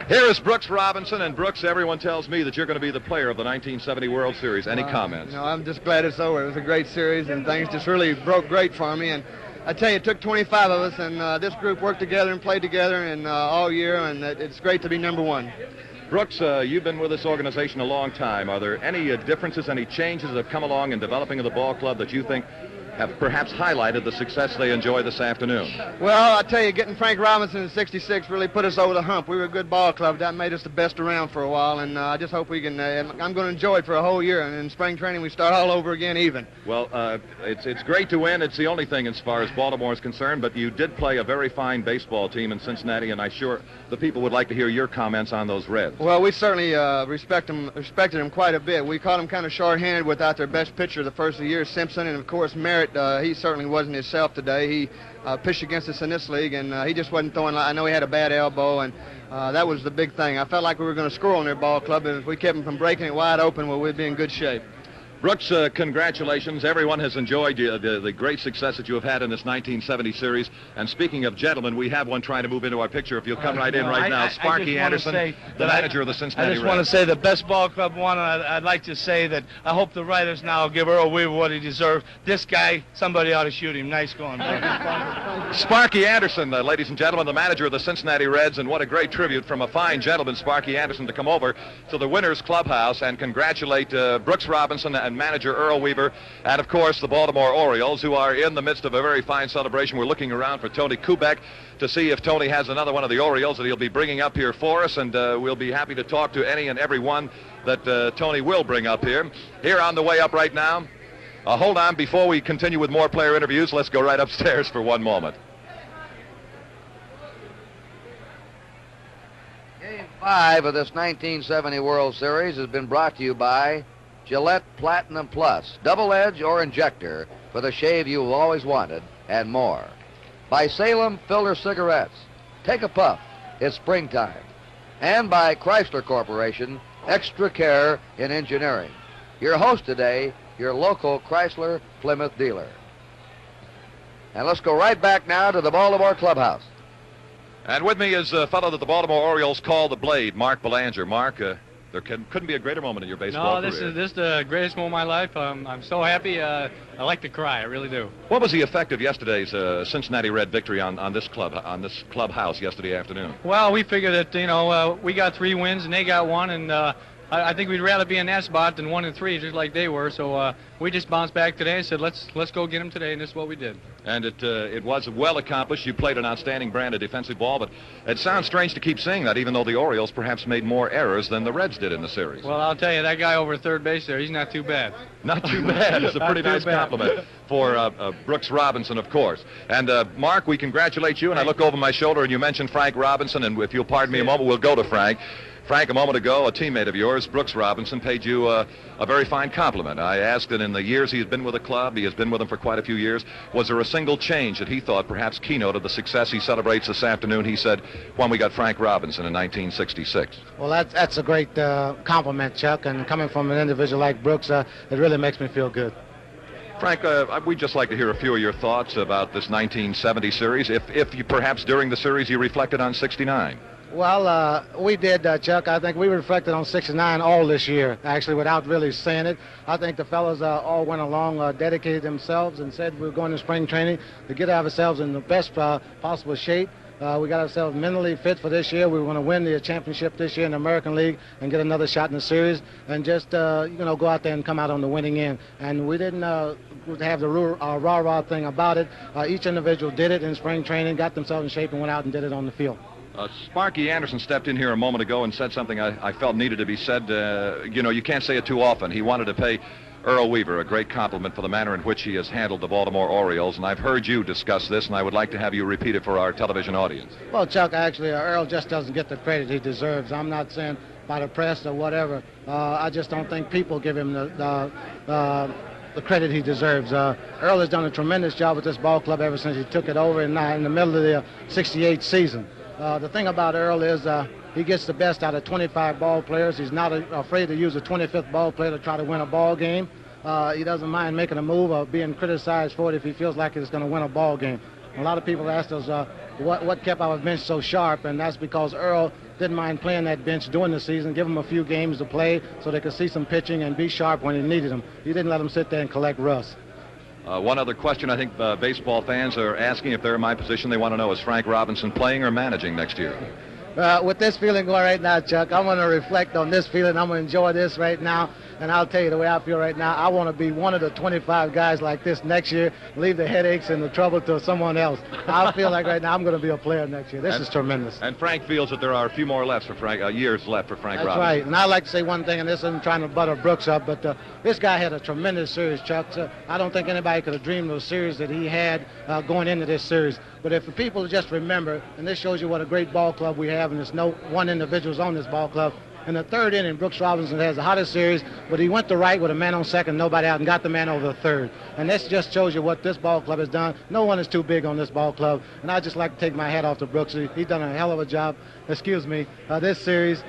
Here is Brooks Robinson, and Brooks, everyone tells me that you're going to be the player of the 1970 World Series. Any comments? I'm just glad it's over. It was a great series, and things just really broke great for me. And I tell you, it took 25 of us, and this group worked together and played together and all year, and it's great to be number one. Brooks, you've been with this organization a long time. Are there any differences, any changes that have come along in developing of the ball club that you think have perhaps highlighted the success they enjoy this afternoon? Well, I tell you, getting Frank Robinson in '66 really put us over the hump. We were a good ball club. That made us the best around for a while, and I just hope we can. I'm going to enjoy it for a whole year, and in spring training we start all over again even. Well, it's great to win. It's the only thing as far as Baltimore is concerned, but you did play a very fine baseball team in Cincinnati, and I'm sure the people would like to hear your comments on those Reds. Well, we certainly respected them quite a bit. We caught them kind of short-handed without their best pitcher the first of the year, Simpson, and of course Merritt. He certainly wasn't himself today. He pitched against us in this league, and he just wasn't throwing. I know he had a bad elbow, and that was the big thing. I felt like we were going to score on their ball club, and if we kept them from breaking it wide open, well, we'd be in good shape. Brooks, congratulations. Everyone has enjoyed the great success that you have had in this 1970 series. And speaking of gentlemen, we have one trying to move into our picture. If you'll come right in right now. Sparky Anderson, the manager of the Cincinnati Reds. I just want to say the best ball club won, and I'd like to say that I hope the writers now give Earl Weaver what he deserves. This guy, somebody ought to shoot him. Nice going, man. Sparky Anderson, ladies and gentlemen, the manager of the Cincinnati Reds, and what a great tribute from a fine gentleman, Sparky Anderson, to come over to the Winners Clubhouse and congratulate Brooks Robinson and manager Earl Weaver, and of course the Baltimore Orioles, who are in the midst of a very fine celebration. We're looking around for Tony Kubek to see if Tony has another one of the Orioles that he'll be bringing up here for us, and we'll be happy to talk to any and every one that Tony will bring up here. Here on the way up right now. Hold on, before we continue with more player interviews, let's go right upstairs for one moment. Game 5 of this 1970 World Series has been brought to you by Gillette Platinum Plus, double edge or injector for the shave you've always wanted, and more. By Salem Filter Cigarettes, take a puff, it's springtime. And by Chrysler Corporation, extra care in engineering. Your host today, your local Chrysler Plymouth dealer. And let's go right back now to the Baltimore clubhouse. And with me is a fellow that the Baltimore Orioles call the Blade, Mark Belanger. Mark, there couldn't be a greater moment in your baseball career. No, this is the greatest moment of my life. I'm so happy. I like to cry. I really do. What was the effect of yesterday's Cincinnati Red victory on this clubhouse yesterday afternoon? Well, we figured that we got 3 wins and they got 1, and I think we'd rather be in that spot than 1 and 3, just like they were. So we just bounced back today and said, let's go get them today, and this is what we did. And it was well accomplished. You played an outstanding brand of defensive ball, but it sounds strange to keep saying that, even though the Orioles perhaps made more errors than the Reds did in the series. Well, I'll tell you, that guy over third base there, he's not too bad. Not too bad. It's a pretty nice compliment for Brooks Robinson, of course. And Mark, we congratulate you. And I look over my shoulder, and you mentioned Frank Robinson, and if you'll pardon me a moment, we'll go to Frank. Frank, a moment ago, a teammate of yours, Brooks Robinson, paid you a very fine compliment. I asked that in the years he has been with the club, he has been with them for quite a few years, was there a single change that he thought perhaps keynoted the success he celebrates this afternoon? He said, when we got Frank Robinson in 1966. Well, that's a great compliment, Chuck, and coming from an individual like Brooks, it really makes me feel good. Frank, we'd just like to hear a few of your thoughts about this 1970 series, if you perhaps during the series you reflected on 69. Well, we did, Chuck. I think we reflected on 69 all this year, actually, without really saying it. I think the fellas all went along, dedicated themselves, and said we were going to spring training to get ourselves in the best possible shape. We got ourselves mentally fit for this year. We were going to win the championship this year in the American League and get another shot in the series, and just go out there and come out on the winning end. And we didn't have the rah-rah thing about it. Each individual did it in spring training, got themselves in shape, and went out and did it on the field. Sparky Anderson stepped in here a moment ago and said something I felt needed to be said. You can't say it too often. He wanted to pay Earl Weaver a great compliment for the manner in which he has handled the Baltimore Orioles, and I've heard you discuss this, and I would like to have you repeat it for our television audience. Well, Chuck, actually, Earl just doesn't get the credit he deserves. I'm not saying by the press or whatever. I just don't think people give him the credit he deserves. Earl has done a tremendous job with this ball club ever since he took it over in the middle of the 68 season. The thing about Earl is he gets the best out of 25 ball players. He's not afraid to use a 25th ball player to try to win a ball game. He doesn't mind making a move or being criticized for it if he feels like he's going to win a ball game. A lot of people ask us what kept our bench so sharp, and that's because Earl didn't mind playing that bench during the season, give them a few games to play so they could see some pitching and be sharp when he needed them. He didn't let them sit there and collect rust. One other question I think baseball fans are asking, if they're in my position, they want to know, is Frank Robinson playing or managing next year? With this feeling going right now, Chuck, I'm going to reflect on this feeling. I'm going to enjoy this right now. And I'll tell you the way I feel right now, I want to be one of the 25 guys like this next year, leave the headaches and the trouble to someone else. I feel like right now I'm going to be a player next year. This is tremendous. And Frank feels that there are a few more left for Frank, years left for Frank That's Robinson. right. And I'd like to say one thing, and this isn't trying to butter Brooks up, but this guy had a tremendous series, Chuck. So I don't think anybody could have dreamed of the series that he had going into this series. But if the people just remember, and this shows you what a great ball club we have, and there's no one individual's on this ball club. In the third inning, Brooks Robinson has the hottest series, but he went to right with a man on second, nobody out, and got the man over the third. And this just shows you what this ball club has done. No one is too big on this ball club, and I'd just like to take my hat off to Brooks. He's done a hell of a job, this series.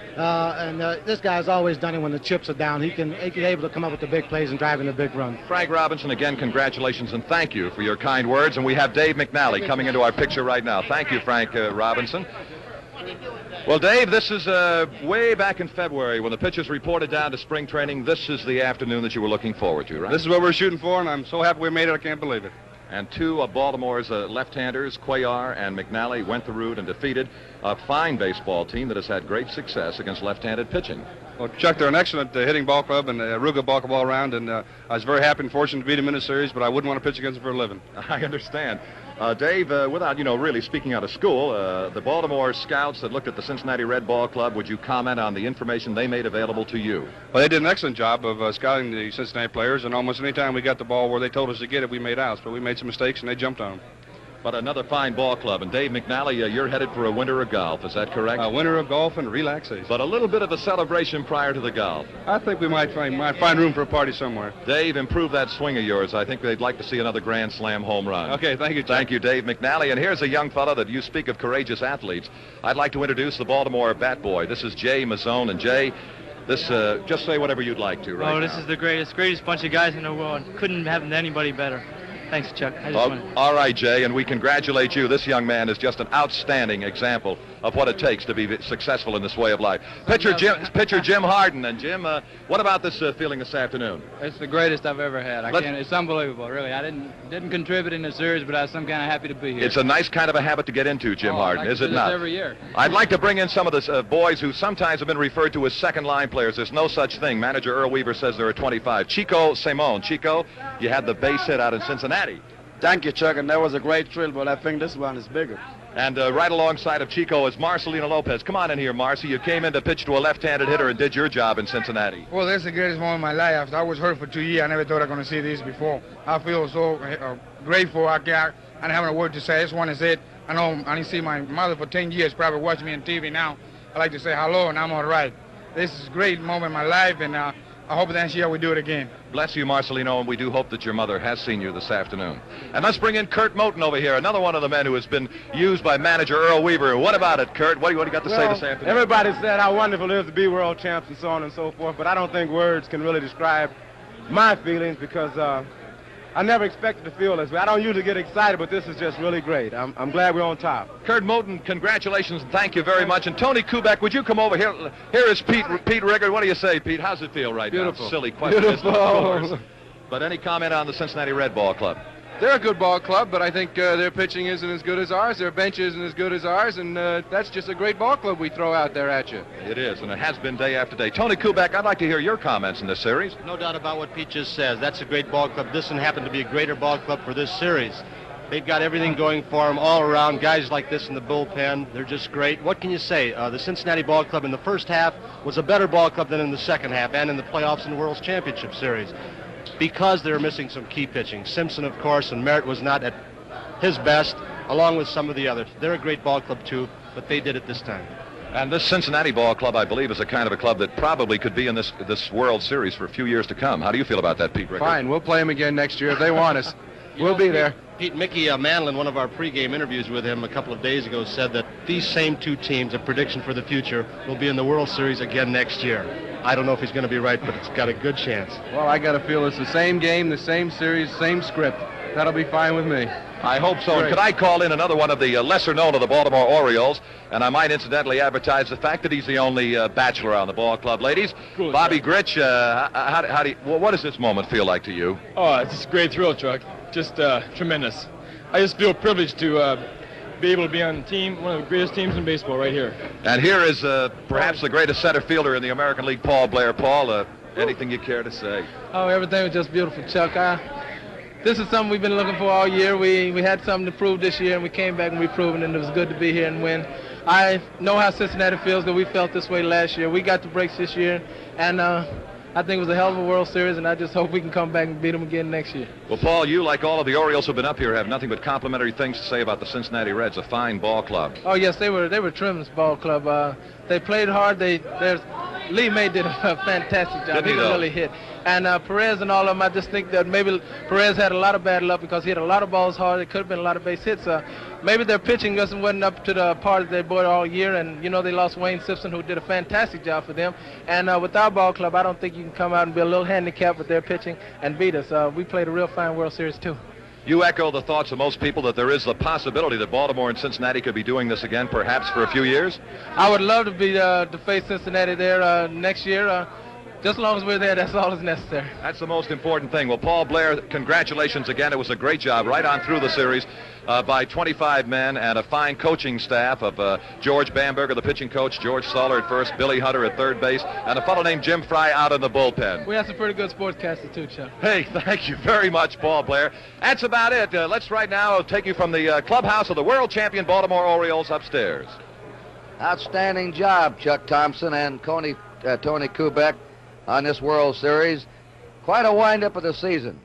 This guy's always done it when the chips are down. He's able to come up with the big plays and drive in the big run. Frank Robinson, again, congratulations and thank you for your kind words. And we have Dave McNally coming into our picture right now. Thank you, Frank Robinson. Well, Dave, this is way back in February when the pitchers reported down to spring training. This is the afternoon that you were looking forward to, right? This is what we're shooting for, and I'm so happy we made it, I can't believe it. And two of Baltimore's left-handers, Cuellar and McNally, went the route and defeated a fine baseball team that has had great success against left-handed pitching. Well, Chuck, they're an excellent hitting ball club and a real good ball club all around, and I was very happy and fortunate to beat them in the series, but I wouldn't want to pitch against them for a living. I understand. Dave, without, really speaking out of school, the Baltimore scouts that looked at the Cincinnati Red Ball Club, would you comment on the information they made available to you? Well, they did an excellent job of scouting the Cincinnati players, and almost any time we got the ball where they told us to get it, we made outs, but we made some mistakes, and they jumped on them. But another fine ball club. And Dave McNally, you're headed for a winter of golf. Is that correct? A winter of golf and relaxation. But a little bit of a celebration prior to the golf. I think we might find room for a party somewhere. Dave, improve that swing of yours. I think they'd like to see another Grand Slam home run. Okay, thank you, Chuck. Thank you, Dave McNally. And here's a young fellow that you speak of courageous athletes. I'd like to introduce the Baltimore bat boy. This is Jay Mazzone. And Jay, this, just say whatever you'd like to right now. This is the greatest bunch of guys in the world. Couldn't have anybody better. Thanks, Chuck. All right, Jay, and we congratulate you. This young man is just an outstanding example of what it takes to be successul in this way of life. Pitcher Jim Harden. And Jim, what about this feeling this afternoon? It's the greatest I've ever had. It's unbelievable, really. I didn't contribute in the series, but I was some kind of happy to be here. It's a nice kind of a habit to get into, Jim Harden, is it not? Every year. I'd like to bring in some of the boys who sometimes have been referred to as second-line players. There's no such thing. Manager Earl Weaver says there are 25. Chico Simone. Chico, you had the base hit out in Cincinnati. Thank you, Chuck, and that was a great thrill, but I think this one is bigger. And right alongside of Chico is Marcelino Lopez. Come on in here, Marcy. You came in to pitch to a left-handed hitter and did your job in Cincinnati. Well, that's the greatest moment of my life. I was hurt for 2 years. I never thought I was going to see this before. I feel so grateful. I don't have a word to say. This one is it. I know I didn't see my mother for 10 years, probably watching me on TV now. I like to say hello, and I'm all right. This is a great moment in my life, and I hope next year we do it again. Bless you, Marcelino, and we do hope that your mother has seen you this afternoon. And let's bring in Kurt Moten over here, another one of the men who has been used by manager Earl Weaver. What about it, Kurt? What do you got to say this afternoon? Everybody said how wonderful it is to be world champs and so on and so forth, but I don't think words can really describe my feelings because I never expected to feel this way. I don't usually get excited, but this is just really great. I'm glad we're on top. Kurt Moten, congratulations and thank you very much. And Tony Kubek, would you come over here? Here is Pete Riggard. What do you say, Pete? How's it feel right Beautiful. now? Silly question. Beautiful. Of course. But any comment on the Cincinnati Red Ball Club? They're a good ball club, but I think their pitching isn't as good as ours. Their bench isn't as good as ours, and that's just a great ball club we throw out there at you. It is, and it has been day after day. Tony Kubek, I'd like to hear your comments in this series. No doubt about what Pete just says. That's a great ball club. This one happened to be a greater ball club for this series. They've got everything going for them all around. Guys like this in the bullpen, they're just great. What can you say? The Cincinnati ball club in the first half was a better ball club than in the second half and in the playoffs in the World Championship Series, because they were missing some key pitching. Simpson, of course, and Merritt was not at his best, along with some of the others. They're a great ball club, too, but they did it this time. And this Cincinnati ball club, I believe, is a kind of a club that probably could be in this World Series for a few years to come. How do you feel about that, Pete Rickard? Fine. We'll play them again next year if they want us. We'll be there. Pete, Mickey Manlin, one of our pregame interviews with him a couple of days ago, said that these same two teams, a prediction for the future, will be in the World Series again next year. I don't know if he's going to be right, but it's got a good chance. Well, I got to feel it's the same game, the same series, same script. That'll be fine with me. I hope so. And could I call in another one of the lesser known of the Baltimore Orioles? And I might incidentally advertise the fact that he's the only bachelor on the ball club. Ladies, cool, Bobby Grich, what does this moment feel like to you? Oh, it's a great thrill, Chuck. Just tremendous. I just feel privileged to be able to be on the team, one of the greatest teams in baseball right here. And here is perhaps the greatest center fielder in the American League, Paul Blair. Paul, Anything you care to say? Oh, everything was just beautiful, Chuck. This is something we've been looking for all year. We had something to prove this year, and we came back and we proved it, and it was good to be here and win. I know how Cincinnati feels, that we felt this way last year. We got the breaks this year, and I think it was a hell of a World Series, and I just hope we can come back and beat them again next year. Well, Paul, you, like all of the Orioles who've been up here, have nothing but complimentary things to say about the Cincinnati Reds, a fine ball club. Oh, yes, they were a tremendous ball club. They played hard. Lee May did a fantastic job. He really hit. And Perez and all of them, I just think that maybe Perez had a lot of bad luck because he hit a lot of balls hard. It could have been a lot of base hits. Maybe their pitching wasn't up to the par that they brought all year. And, they lost Wayne Simpson, who did a fantastic job for them. And with our ball club, I don't think you can come out and be a little handicapped with their pitching and beat us. We played a real fine World Series, too. You echo the thoughts of most people that there is the possibility that Baltimore and Cincinnati could be doing this again, perhaps for a few years? I would love to be to face Cincinnati there next year. Just as long as we're there, that's all that's necessary. That's the most important thing. Well, Paul Blair, congratulations again. It was a great job right on through the series by 25 men and a fine coaching staff of George Bamberger, the pitching coach, George Soller at first, Billy Hunter at third base, and a fellow named Jim Fry out in the bullpen. We have some pretty good sportscasters too, Chuck. Hey, thank you very much, Paul Blair. That's about it. Let's right now take you from the clubhouse of the world champion Baltimore Orioles upstairs. Outstanding job, Chuck Thompson and Tony Kubek on this World Series. Quite a wind-up of the season.